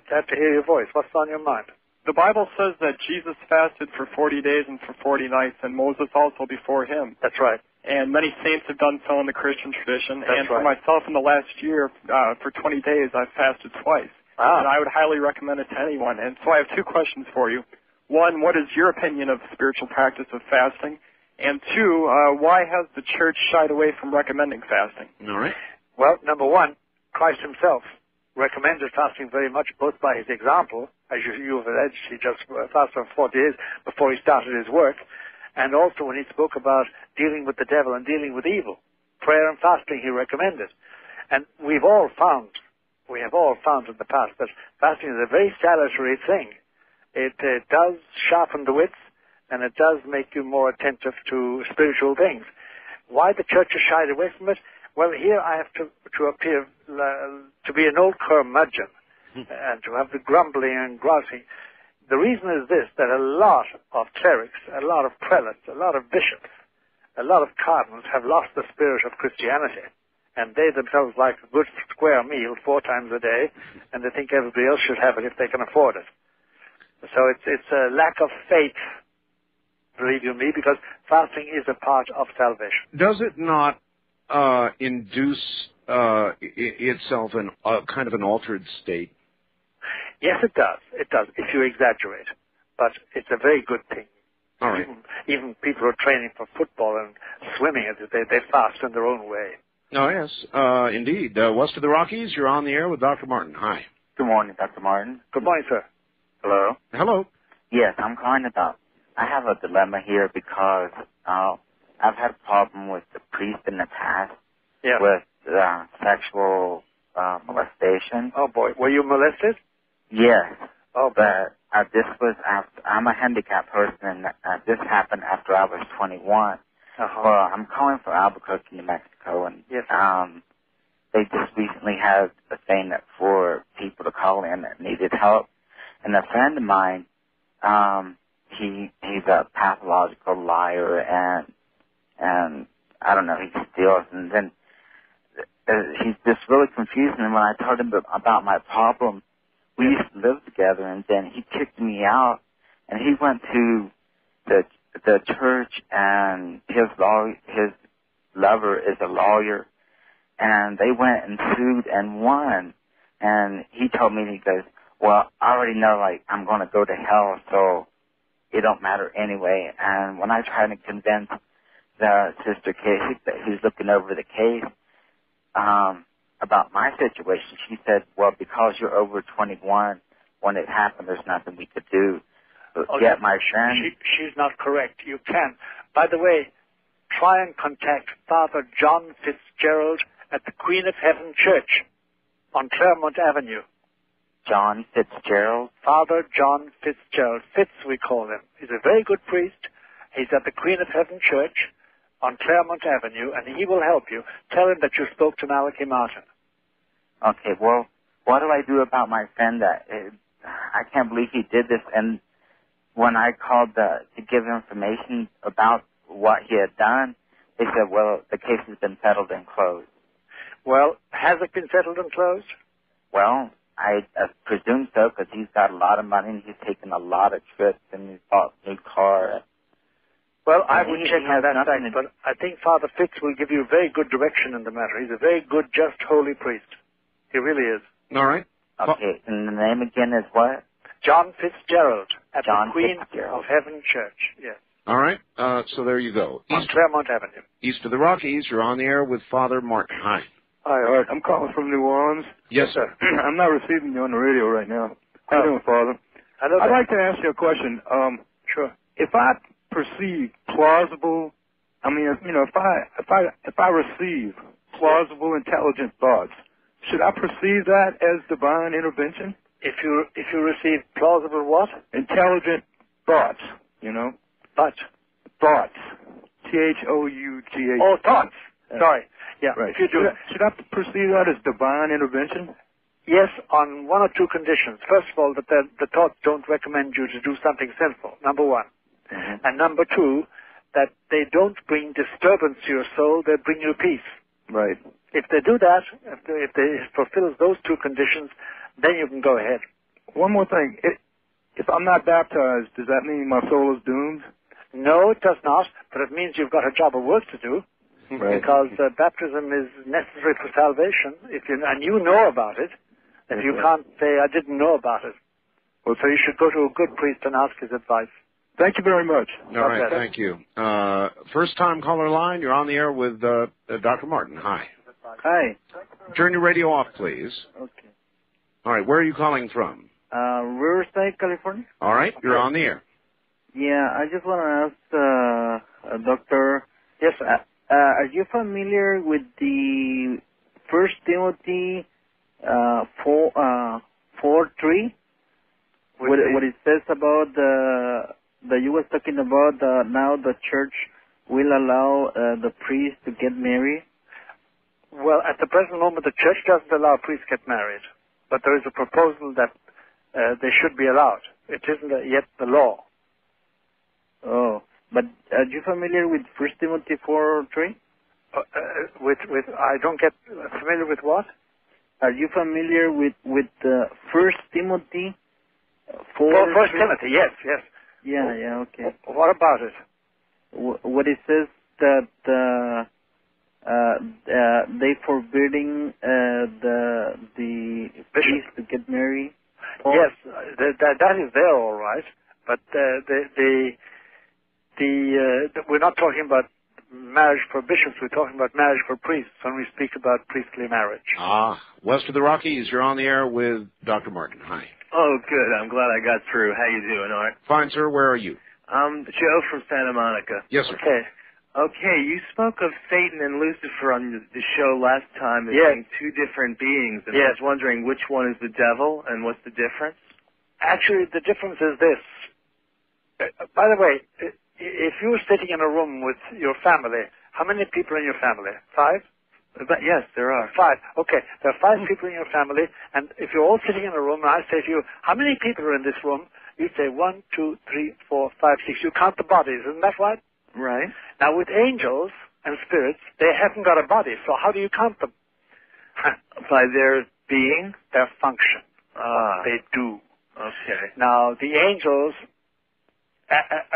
glad to hear your voice. What's on your mind? The Bible says that Jesus fasted for 40 days and for 40 nights, and Moses also before him. That's right. And many saints have done so in the Christian tradition. That's for right. myself in the last year, for 20 days, I've fasted twice. Ah. And I would highly recommend it to anyone. And so I have two questions for you. One, what is your opinion of the spiritual practice of fasting? And two, why has the church shied away from recommending fasting? All right. Well, number one, Christ himself recommended fasting very much, both by his example, as you've alleged, he just fasted for 40 days before he started his work, and also when he spoke about dealing with the devil and dealing with evil. Prayer and fasting he recommended. And we have all found in the past that fasting is a very salutary thing. It does sharpen the wits, and it does make you more attentive to spiritual things. Why the church has shied away from it? Well, here I have to appear to be an old curmudgeon and to have the grumbling and grousing. The reason is this, that a lot of clerics, a lot of prelates, a lot of bishops, a lot of cardinals have lost the spirit of Christianity. And they themselves like a good square meal 4 times a day, and they think everybody else should have it if they can afford it. So it's a lack of faith, believe you me, because fasting is a part of salvation. Does it not induce itself in kind of an altered state? Yes, it does. It does, if you exaggerate. But it's a very good thing. All right. Even people who are training for football and swimming, they fast in their own way. Oh, yes, indeed. West of the Rockies, you're on the air with Dr. Martin. Hi. Good morning, Dr. Martin. Good morning, sir. Hello? Hello. Yes, I'm calling about, I have a dilemma here because I've had a problem with the priest in the past with sexual molestation. Oh, boy. Were you molested? Yes. Oh, but this was after, I'm a handicapped person, and this happened after I was 21. Well, I'm calling from Albuquerque, New Mexico, and they just recently had a thing that for people to call in that needed help. And a friend of mine, he's a pathological liar, and I don't know, he steals, and then he's just really confused. And when I told him about my problem, we used to live together, and then he kicked me out, and he went to the church, and his lover is a lawyer, and they went and sued and won. And he told me, he goes, well, I already know, like, I'm going to go to hell, so it don't matter anyway. And when I tried to convince the sister Kate that he's looking over the case about my situation, she said, well, because you're over 21, when it happened, there's nothing we could do. But yet my friend... She's not correct. You can. By the way, try and contact Father John Fitzgerald at the Queen of Heaven Church on Claremont Avenue. John Fitzgerald. Father John Fitzgerald. Fitz, we call him. He's a very good priest. He's at the Queen of Heaven Church on Claremont Avenue, and he will help you. Tell him that you spoke to Malachi Martin. Okay, well, what do I do about my friend that I can't believe he did this? And when I called to give information about what he had done, they said, well, the case has been settled and closed. Well, has it been settled and closed? Well, I presume so, because he's got a lot of money and he's taken a lot of trips and he's bought a new car. Well, I would check on that fact, but I think Father Fitz will give you very good direction in the matter. He's a very good, just, holy priest. He really is. All right. Okay, and the name again is what? John Fitzgerald at John the Queen Fitzgerald. of Heaven Church. Yes. All right. So there you go. On Claremont Avenue. East of the Rockies, you're on the air with Father Martin. Hi. Hi, Art. I'm calling from New Orleans. Yes, sir. I'm not receiving you on the radio right now. How you doing, Father? Hello. I'd like to ask you a question. Sure. If I perceive plausible, if I receive plausible, intelligent thoughts, should I perceive that as divine intervention? If you receive plausible what? Intelligent thoughts, Thoughts. Thoughts. Oh, thoughts. Sorry. Yeah. Right. If you do, should I perceive that as divine intervention? Yes, on one or two conditions. First of all, that the thoughts don't recommend you to do something sinful, number one. Mm-hmm. And number two, that they don't bring disturbance to your soul, they bring you peace. Right. If they do that, if they fulfill those two conditions, then you can go ahead. One more thing. If I'm not baptized, does that mean my soul is doomed? No, it does not, but it means you've got a job of work to do. Right. Because baptism is necessary for salvation, and you know about it. If you can't say, I didn't know about it. Well, so you should go to a good priest and ask his advice. Thank you very much. All right, thank you. First-time caller line, you're on the air with Dr. Martin. Hi. Hi. Turn your radio off, please. Okay. All right, where are you calling from? Riverside, California. All right, you're on the air. Yeah, I just want to ask, Doctor. Yes, sir. Are you familiar with the 1 Timothy 4:3? What it says about that you was talking about now the church will allow the priest to get married? Well, at the present moment, the church doesn't allow priests to get married, but there is a proposal that they should be allowed. It isn't yet the law. Oh, but are you familiar with 1 Timothy 4:3? With I don't get familiar with what? Are you familiar with 1 Timothy 4? 1 Timothy, yes. Yeah, okay. What about it? What it says that they forbidding the priest to get married. Yes, that is there, all right. But we're not talking about marriage for bishops. We're talking about marriage for priests when we speak about priestly marriage. West of the Rockies, you're on the air with Dr. Martin. Hi. Oh, good. I'm glad I got through. How you doing, Art? Fine, sir. Where are you? Joe from Santa Monica. Yes, sir. Okay, you spoke of Satan and Lucifer on the show last time as being two different beings, and I was wondering which one is the devil and what's the difference? Actually, the difference is this. By the way, if you were sitting in a room with your family, how many people in your family? 5? Yes, there are. 5. Okay, there are 5 people in your family, and if you're all sitting in a room, and I say to you, how many people are in this room? You say 1, 2, 3, 4, 5, 6. You count the bodies, isn't that right? Right. Now, with angels and spirits, they haven't got a body, so how do you count them? By their being? Their function. What they do. Okay. Now, the angels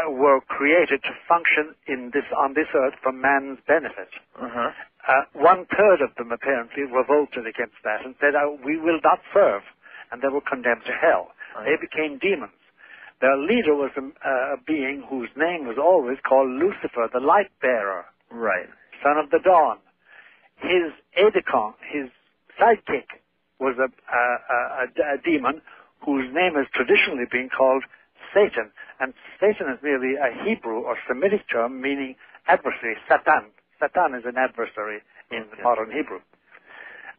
were created to function on this earth for man's benefit. 1/3 of them apparently revolted against that and said, we will not serve, and they were condemned to hell. They became demons. Their leader was a being whose name was always called Lucifer, the light bearer. Right. Son of the dawn. His aide-de-camp, his sidekick, was a demon whose name has traditionally been called Satan. And Satan is merely a Hebrew or Semitic term meaning adversary, Satan. Satan is an adversary in modern Hebrew.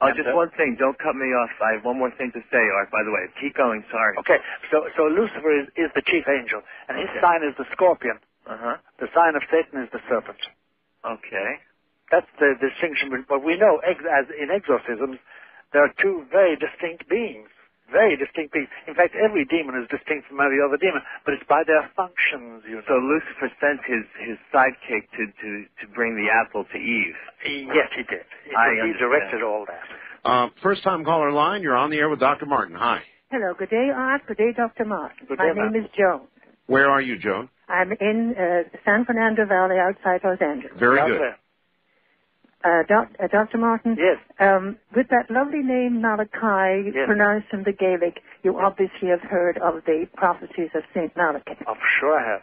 Oh, just one thing. Don't cut me off. I have one more thing to say, Art, by the way. Keep going. Sorry. Okay. So Lucifer is the chief angel, and his sign is the scorpion. Uh-huh. The sign of Satan is the serpent. Okay. That's the distinction. But we know, as in exorcisms, there are two very distinct beings. Very distinct beings. In fact, every demon is distinct from every other demon, but it's by their functions, you know. So Lucifer sent his sidekick to bring the apple to Eve. Yes, he did. He directed all that. First-time caller line, you're on the air with Dr. Martin. Hi. Hello. Good day, Art. Good day, Dr. Martin. Good My day, name is Joan. Where are you, Joan? I'm in San Fernando Valley outside Los Angeles. Very good. Dr. Martin? Yes. With that lovely name, Malachi, yes, pronounced in the Gaelic, you obviously have heard of the prophecies of St. Malachi. I'm sure I have.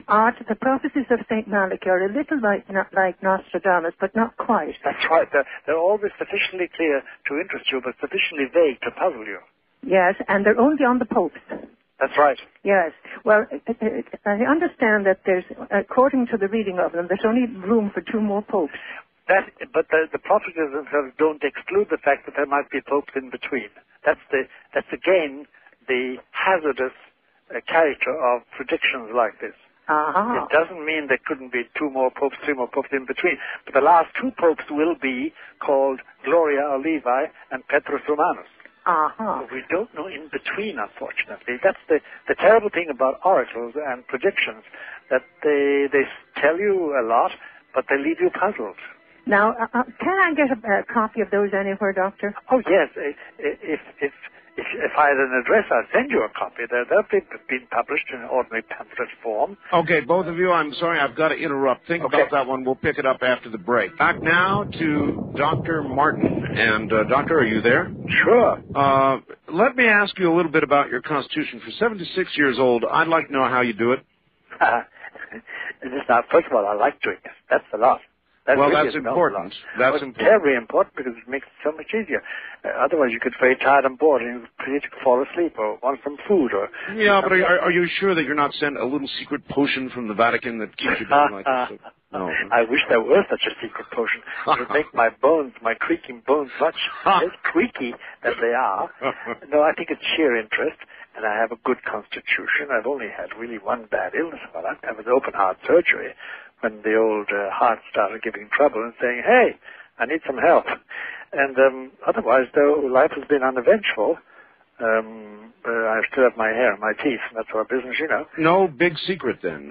Art, the prophecies of St. Malachi are a little like Nostradamus, but not quite. That's right. They're always sufficiently clear to interest you, but sufficiently vague to puzzle you. Yes, and they're only on the popes. That's right. Yes. Well, I understand that there's, according to the reading of them, there's only room for 2 more popes. But the prophecies themselves don't exclude the fact that there might be popes in between. That's again the hazardous character of predictions like this. Uh-huh. It doesn't mean there couldn't be 2 more popes, 3 more popes in between. But the last 2 popes will be called Gloria or Levi and Petrus Romanus. Uh-huh. We don't know in between, unfortunately. That's the terrible thing about oracles and predictions, that they tell you a lot, but they leave you puzzled. Now, can I get a copy of those anywhere, Doctor? Oh, yes. If I had an address, I'd send you a copy. They've been published in ordinary pamphlet form. Okay, both of you, I'm sorry, I've got to interrupt. Think about that one. We'll pick it up after the break. Back now to Dr. Martin. And, Doctor, are you there? Sure. Let me ask you a little bit about your constitution. For 76 years old, I'd like to know how you do it. First of all, I like doing it. That's a lot. That's important. That's important. Very important because it makes it so much easier. Otherwise, you could be very tired and bored and you could fall asleep or want some food or. Yeah, but are you sure that you're not sent a little secret potion from the Vatican that keeps you going like this? No. I wish there were such a secret potion. It would make my creaking bones, much less creaky than they are. No, I think it's sheer interest, and I have a good constitution. I've only had really one bad illness. Well, I was open heart surgery when the old heart started giving trouble and saying, hey, I need some help. And otherwise, though, life has been uneventful. I still have my hair and my teeth, and that's our business, you know. No big secret, then?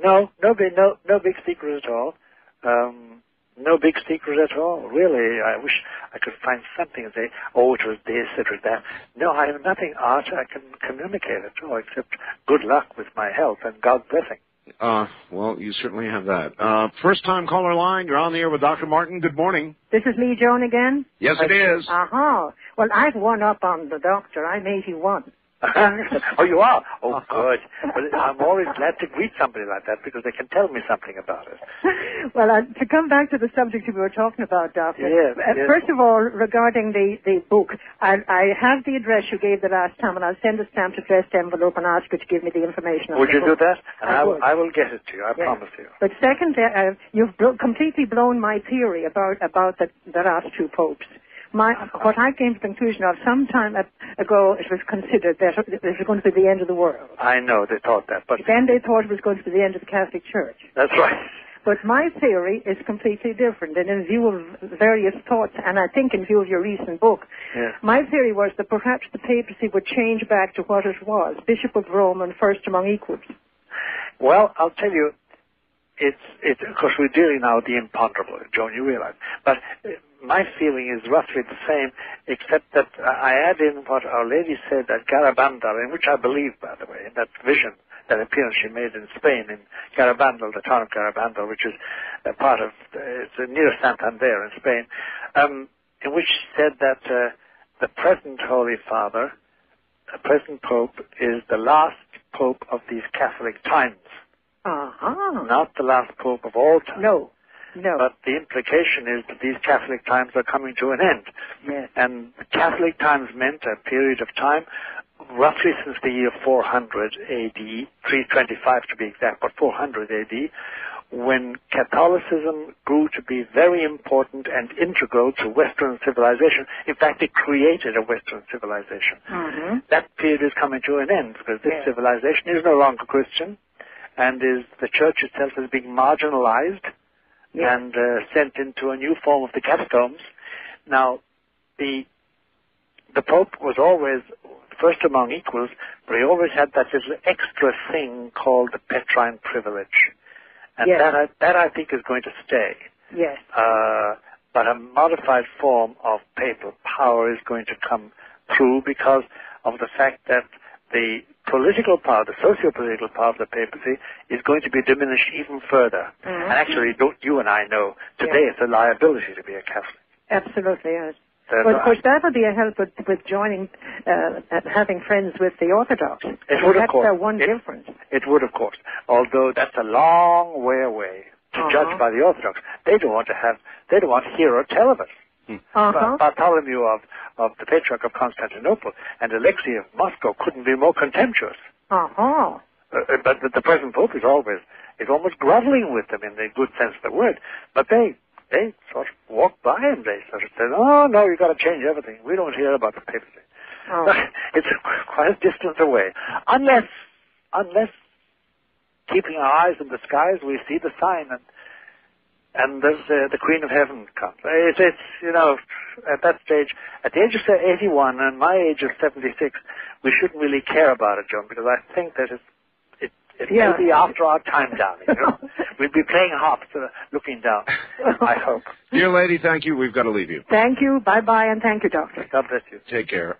No big secret at all. No big secret at all. Really, I wish I could find something and say, oh, it was this, it was that. No, I have nothing, Art, I can communicate at all, except good luck with my health and God's blessing. Well, you certainly have that. First-time caller line, you're on the air with Dr. Martin. Good morning. This is me, Joan, again? Yes, it is. Uh-huh. Well, I've one up on the doctor. I'm 81. Oh, you are? Oh, good. Well, I'm always glad to greet somebody like that because they can tell me something about it. Well, to come back to the subject we were talking about, Doctor. Yes, First of all, regarding the book, I have the address you gave the last time, and I'll send a stamped addressed envelope and ask you to give me the information on Would the you book. do that? And I will get it to you, I promise you. But second, you've completely blown my theory about the last 2 popes. What I came to the conclusion of some time ago, it was considered that it was going to be the end of the world. I know, they thought that. But then they thought it was going to be the end of the Catholic Church. That's right. But my theory is completely different, and in view of various thoughts, and I think in view of your recent book, my theory was that perhaps the papacy would change back to what it was, Bishop of Rome and first among equals. Well, I'll tell you, it's of course we're dealing now with the imponderable, Joan, you realize. But my feeling is roughly the same, except that I add in what Our Lady said at Garabandal, in which I believe, by the way, in that vision, that appearance she made in Spain, in Garabandal, the town of Garabandal, which is a part of, it's near Santander in Spain, in which she said that the present Holy Father, the present Pope, is the last Pope of these Catholic times. Uh-huh. Not the last Pope of all time. No. But the implication is that these Catholic times are coming to an end. Yes. And Catholic times meant a period of time, roughly since the year 400 AD, 325 to be exact, but 400 AD, when Catholicism grew to be very important and integral to Western civilization. In fact, it created a Western civilization. Mm-hmm. That period is coming to an end because this civilization is no longer Christian, and the church itself is being marginalized and sent into a new form of the catacombs. Now, the Pope was always first among equals, but he always had that little extra thing called the Petrine privilege. And that I think is going to stay. Yes. But a modified form of papal power is going to come through because of the fact that the political power, the socio-political power of the papacy is going to be diminished even further. Mm-hmm. And actually, you and I know, today it's a liability to be a Catholic. Absolutely, yes. Well, of course, that would be a help with joining, having friends with the Orthodox. It would, of course. That's one difference. It would, of course. Although that's a long way away to judge by the Orthodox. They don't want to hear or tell of it. Bartholomew of the Patriarch of Constantinople and Alexei of Moscow couldn't be more contemptuous. But the present Pope is almost groveling with them in the good sense of the word. But they sort of walk by him. They sort of say, "Oh no, you've got to change everything. We don't hear about the papacy." It's quite a distance away, unless keeping our eyes in the skies, we see the sign, and the Queen of Heaven comes. It's at that stage, at the age of 81 and my age of 76, we shouldn't really care about it, John, because I think that it may be after our time down. We'll be playing harps, looking down. I hope. Dear lady, thank you. We've got to leave you. Thank you. Bye-bye, and thank you, Doctor. God bless you. Take care.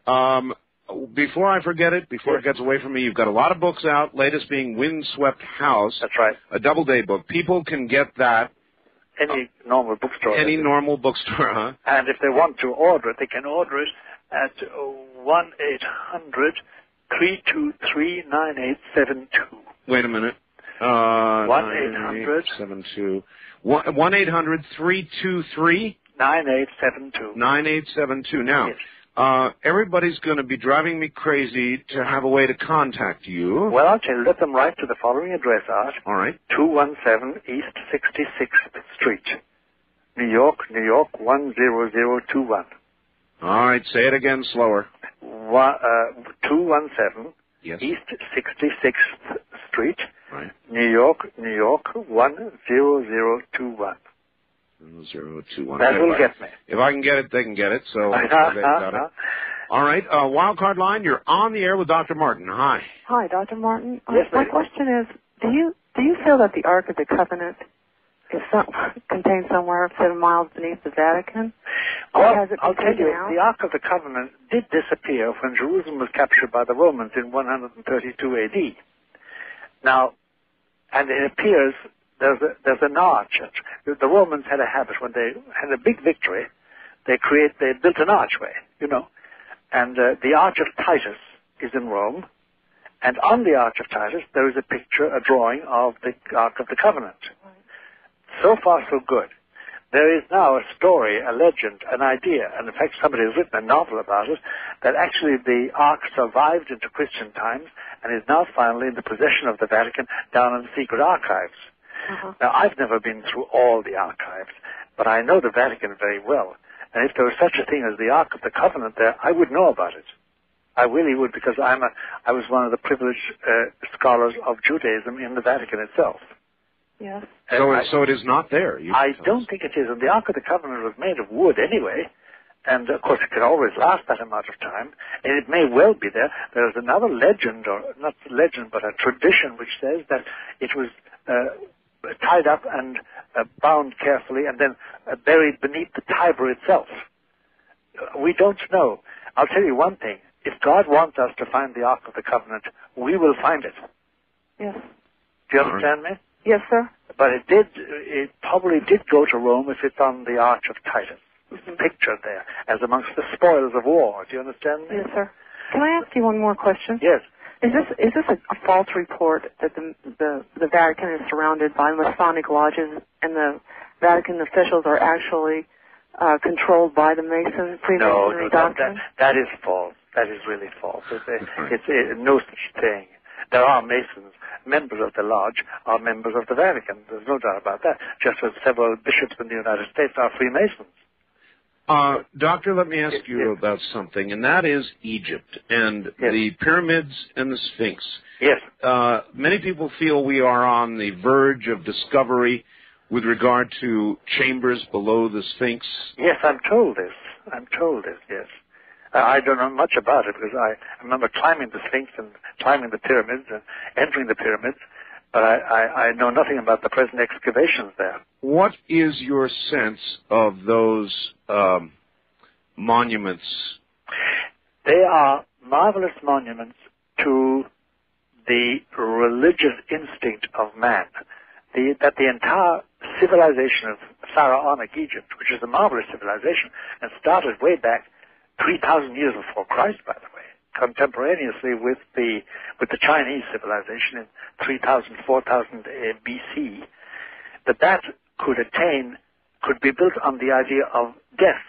Before I forget it, before it gets away from me, you've got a lot of books out, latest being Windswept House. That's right. A double-day book. People can get that. Any normal bookstore. Any normal bookstore, huh? And if they want to order it, they can order it at 1-800-323-9872. Wait a minute. 1-800-72. 1-800-323? 9872. 9872. Now, everybody's going to be driving me crazy to have a way to contact you. Well, I'll tell you, let them write to the following address, Art. All right. 217 East 66th Street, New York, 10021. All right, say it again slower. 217 East 66th Street, right. New York, 10021. 021. That will get me. If I can get it, they can get it. So they've got it. All right. Wildcard line. You're on the air with Dr. Martin. Hi. Hi, Dr. Martin. Yes, my question is: Do you feel that the Ark of the Covenant is contained somewhere 7 miles beneath the Vatican? Well, I'll tell you, the Ark of the Covenant did disappear when Jerusalem was captured by the Romans in 132 A.D. Now, and it appears. There's an arch. The Romans had a habit when they had a big victory, they built an archway, and the Arch of Titus is in Rome, and on the Arch of Titus there is a picture, a drawing of the Ark of the Covenant. So far, so good. There is now a story, a legend, an idea, and in fact somebody has written a novel about it, that actually the Ark survived into Christian times and is now finally in the possession of the Vatican down in the secret archives. Now, I've never been through all the archives, but I know the Vatican very well. And if there was such a thing as the Ark of the Covenant there, I would know about it. I really would, because I was one of the privileged scholars of Judaism in the Vatican itself. Yes. So it is not there. I don't think it is. And the Ark of the Covenant was made of wood anyway. And, of course, it can always last that amount of time. And it may well be there. There's another legend, or not legend, but a tradition which says that it was tied up and bound carefully and then buried beneath the Tiber itself. We don't know. I'll tell you one thing. If God wants us to find the Ark of the Covenant, we will find it. Yes. Do you understand me? Yes, sir. But it probably did go to Rome if it's on the Arch of Titus. It's pictured there as amongst the spoils of war. Do you understand me? Yes, sir. Can I ask you one more question? Yes. Is this a false report that the Vatican is surrounded by Masonic lodges and the Vatican officials are actually controlled by the Freemasonry doctrine? That is false. That is really false. It's no such thing. There are Masons. Members of the Lodge are members of the Vatican. There's no doubt about that. Just as several bishops in the United States are Freemasons. Doctor, let me ask you about something, and that is Egypt and the pyramids and the Sphinx. Yes. Many people feel we are on the verge of discovery with regard to chambers below the Sphinx. Yes, I'm told this, yes. I don't know much about it because I remember climbing the Sphinx and climbing the pyramids and entering the pyramids, but I know nothing about the present excavations there. What is your sense of those monuments? They are marvelous monuments to the religious instinct of man. That the entire civilization of Pharaonic Egypt, which is a marvelous civilization, and started way back 3,000 years before Christ, by the way, contemporaneously with the Chinese civilization in 3,000, 4,000 BC, that could be built on the idea of death.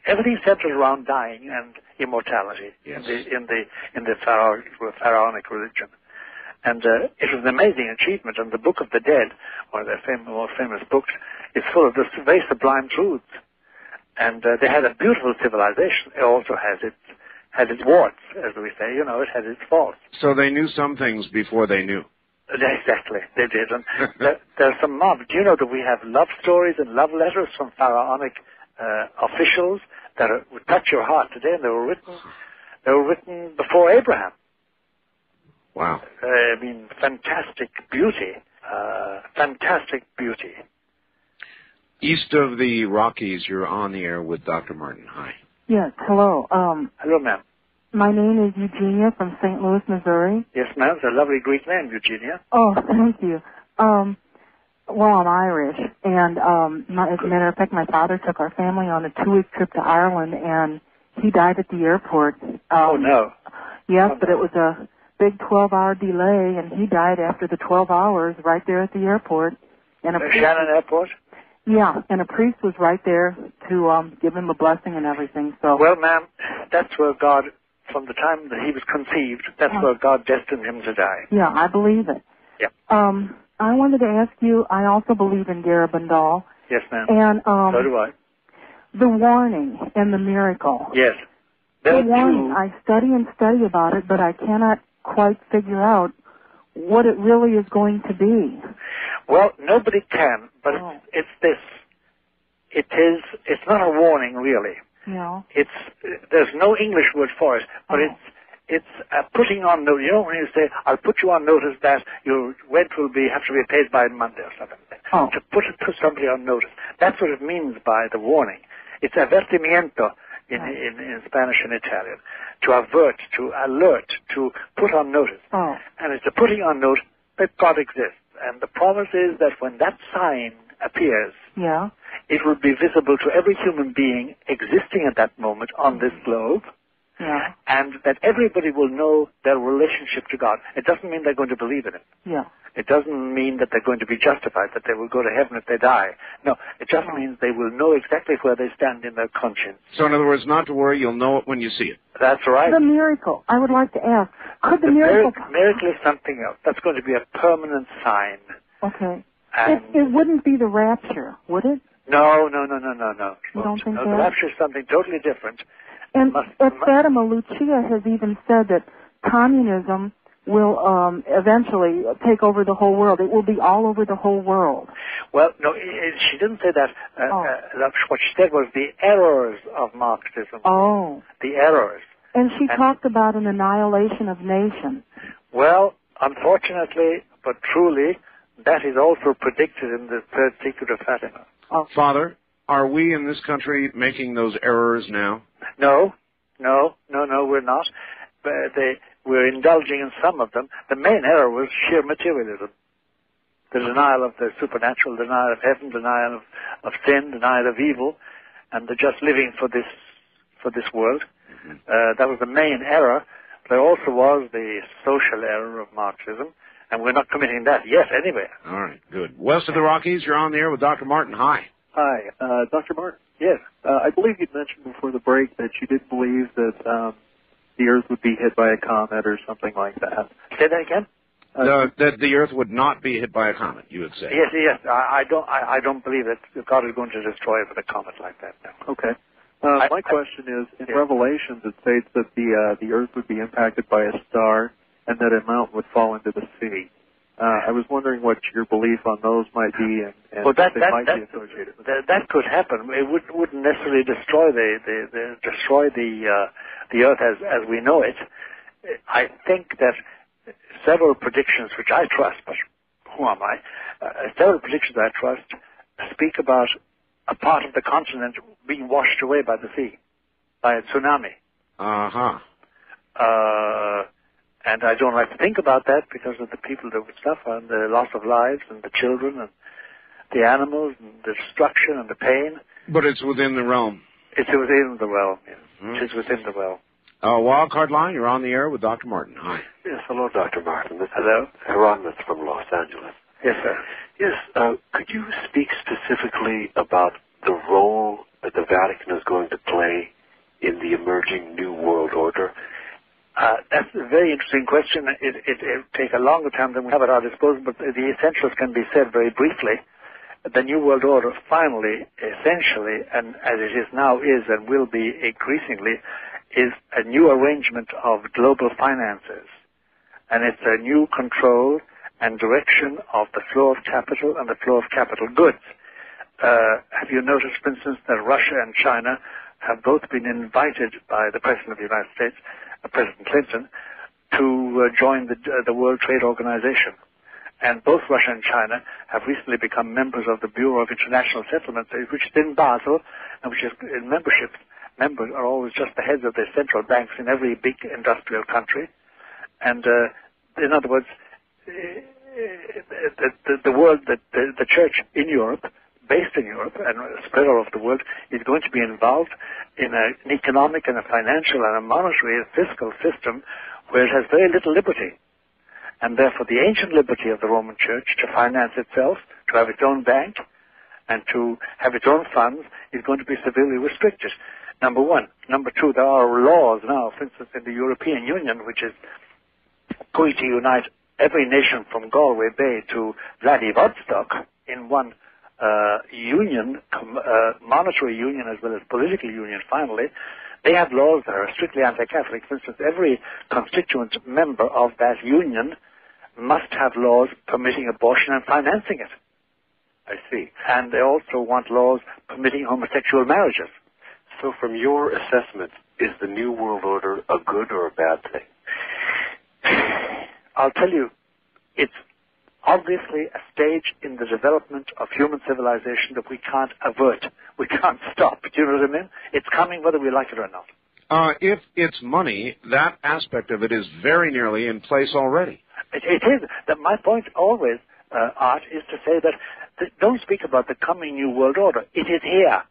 Everything centers around dying and immortality in the Pharaonic religion. And it was an amazing achievement, and the Book of the Dead, one of their more famous books, is full of this very sublime truths. And they had a beautiful civilization. It also has its warts, as we say. You know, it had its faults. So they knew some things before they knew. Exactly, they did. And there's some do you know that we have love stories and love letters from Pharaonic officials that would touch your heart today, and they were written before Abraham. Wow. I mean, fantastic beauty. East of the Rockies, you're on the air with Dr. Martin. Hi. Yes, hello. Hello, ma'am. My name is Eugenia from St. Louis, Missouri. Yes, ma'am. It's a lovely Greek name, Eugenia. Oh, thank you. Well, I'm Irish, and as a matter of fact, my father took our family on a 2-week trip to Ireland, and he died at the airport. Oh, no. Yes, but it was a big 12-hour delay, and he died after the 12 hours right there at the airport. And Shannon Airport? Yeah, and a priest was right there to give him a blessing and everything. So. Well, ma'am, that's where God, from the time that he was conceived, that's where God destined him to die. Yeah, I believe it. Yep. I wanted to ask you, I also believe in Garabandal. Yes, ma'am. And so do I. The warning and the miracle. Yes. The warning, I study about it, but I cannot quite figure out what it really is going to be. Well, nobody can, but it's this. It's not a warning, really. No. There's no English word for it, but it's putting on notice. You know, when you say, I'll put you on notice that your rent will have to be paid by Monday or something. To put somebody on notice. That's what it means by the warning. It's avertimiento in Spanish and Italian. To avert, to alert, to put on notice. And it's a putting on notice that God exists. And the promise is that when that sign appears, it will be visible to every human being existing at that moment on this globe, and that everybody will know their relationship to God. It doesn't mean they're going to believe in it. It doesn't mean that they're going to be justified, that they will go to heaven if they die. No, it just means they will know exactly where they stand in their conscience. So in other words, not to worry, you'll know it when you see it. That's right. The miracle, I would like to ask, could the miracle... Miracle is something else. That's going to be a permanent sign. Okay. It wouldn't be the rapture, would it? No. You don't think that? The rapture is something totally different. And Fatima Lucia has even said that communism will eventually take over the whole world. It will be all over the whole world. Well, no, she didn't say that. What she said was the errors of Marxism. The errors. And she talked about an annihilation of nations. Well, unfortunately, but truly, that is also predicted in the third secret of Fatima. Father, are we in this country making those errors now? No, we're not. We're indulging in some of them. The main error was sheer materialism. The denial of the supernatural, denial of heaven, denial of sin, denial of evil, and the just living for this world. That was the main error. There also was the social error of Marxism, and we're not committing that yet anyway. All right, good. West of the Rockies, you're on the air with Dr. Martin. Hi. Hi, Dr. Martin. Yes. I believe you'd mentioned before the break that you did believe that the Earth would be hit by a comet or something like that. Say that again? That the Earth would not be hit by a comet, you would say. Yes. I don't believe that God is going to destroy it with a comet like that. No. Okay. My question is, in Revelations it states that the Earth would be impacted by a star and that a mountain would fall into the sea. I was wondering what your belief on those might be and well, if they might be associated with that could happen. It wouldn't necessarily destroy the Earth as we know it. I think that several predictions, which I trust, but who am I? Several predictions I trust speak about a part of the continent being washed away by the sea, by a tsunami. Uh-huh. And I don't like to think about that because of the people that would suffer and the loss of lives and the children and the animals and the destruction and the pain. But it's within the realm. It's within the realm, yes. Mm-hmm. It is within the realm. Wildcard Line, you're on the air with Dr. Martin. Hi. Yes, hello, Dr. Martin. This hello. is Hieronymus from Los Angeles. Yes, sir. Yes, could you speak specifically about the role that the Vatican is going to play in the emerging New World Order? That's a very interesting question. It'll take a longer time than we have at our disposal, but the essentials can be said very briefly. The New World Order finally, essentially, and as it is now is and will be increasingly, is a new arrangement of global finances. And it's a new control and direction of the flow of capital and the flow of capital goods. Have you noticed, for instance, that Russia and China have both been invited by the President of the United States, President Clinton, to join the World Trade Organization. And both Russia and China have recently become members of the Bureau of International Settlements, which is in Basel, and which is in membership. Members are always just the heads of the central banks in every big industrial country. And in other words, the world, the church in Europe, based in Europe and spread all over the world, is going to be involved in an economic and a financial and a monetary and fiscal system where it has very little liberty. And therefore the ancient liberty of the Roman Church to finance itself, to have its own bank, and to have its own funds is going to be severely restricted. Number one. Number two, there are laws now, for instance, in the European Union, which is going to unite every nation from Galway Bay to Vladivostok in one union, monetary union as well as political union finally. They have laws that are strictly anti-Catholic. For instance, every constituent member of that union must have laws permitting abortion and financing it. I see. And they also want laws permitting homosexual marriages. So from your assessment, is the New World Order a good or a bad thing? I'll tell you, it's obviously a stage in the development of human civilization that we can't avert. We can't stop. Do you know what I mean? It's coming whether we like it or not. If it's money, that aspect of it is very nearly in place already. It is. That my point always, Art, is to say that don't speak about the coming New World Order. It is here.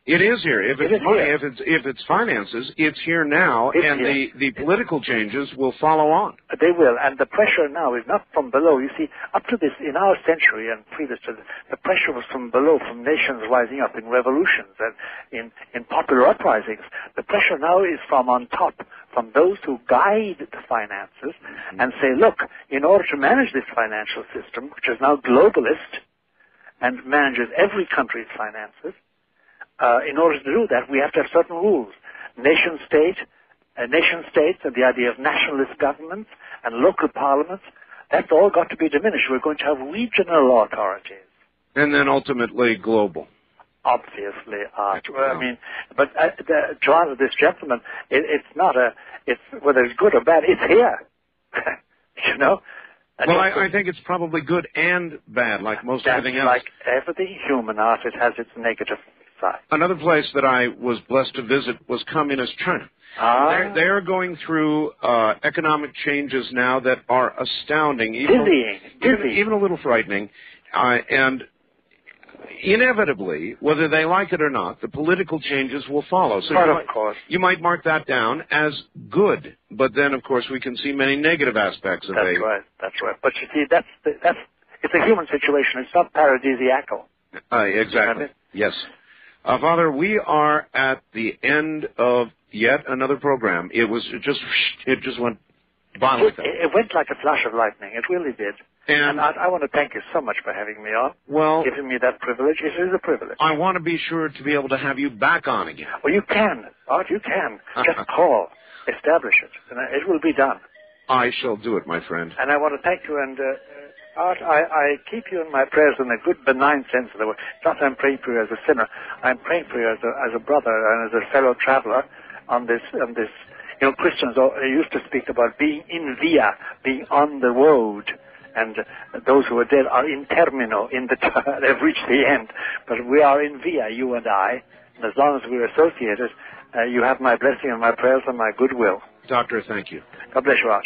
It is here. If it's money, if it's finances, it's here now, and the political changes will follow on. They will, and the pressure now is not from below. You see, up to this, in our century and previous to this, the pressure was from below, from nations rising up in revolutions and in popular uprisings. The pressure now is from on top, from those who guide the finances and say, look, in order to manage this financial system, which is now globalist and manages every country's finances, in order to do that, we have to have certain rules. Nation-states and the idea of nationalist governments and local parliaments, that's all got to be diminished. We're going to have regional authorities. And then ultimately global. Obviously, Art. I mean, but this gentleman, it's not it's whether it's good or bad, it's here. You know? And well, I think it's probably good and bad, like most everything else. Like everything human, Art, it has its negative side. Another place that I was blessed to visit was communist China. They're going through economic changes now that are astounding, even a little frightening, and inevitably, whether they like it or not, the political changes will follow. So you might mark that down as good, but then, of course, we can see many negative aspects of it. That's right. But you see, it's a human situation. It's not paradisiacal. Exactly. Yes. Father, we are at the end of yet another program. It just went by like that. It went like a flash of lightning. It really did. And I want to thank you so much for having me on. Well, giving me that privilege. It is a privilege. I want to be sure to be able to have you back on again. Well, you can, Art. You can. Just call, establish it, and it will be done. I shall do it, my friend. And I want to thank you. And Art, I keep you in my prayers in a good, benign sense of the word. Not that I'm praying for you as a sinner. I'm praying for you as a brother and as a fellow traveler on this. You know, Christians used to speak about being in via, being on the road. And those who are dead are in termino, they've reached the end. But we are in via, you and I. And as long as we're associated, you have my blessing and my prayers and my goodwill. Doctor, thank you. God bless you, Art.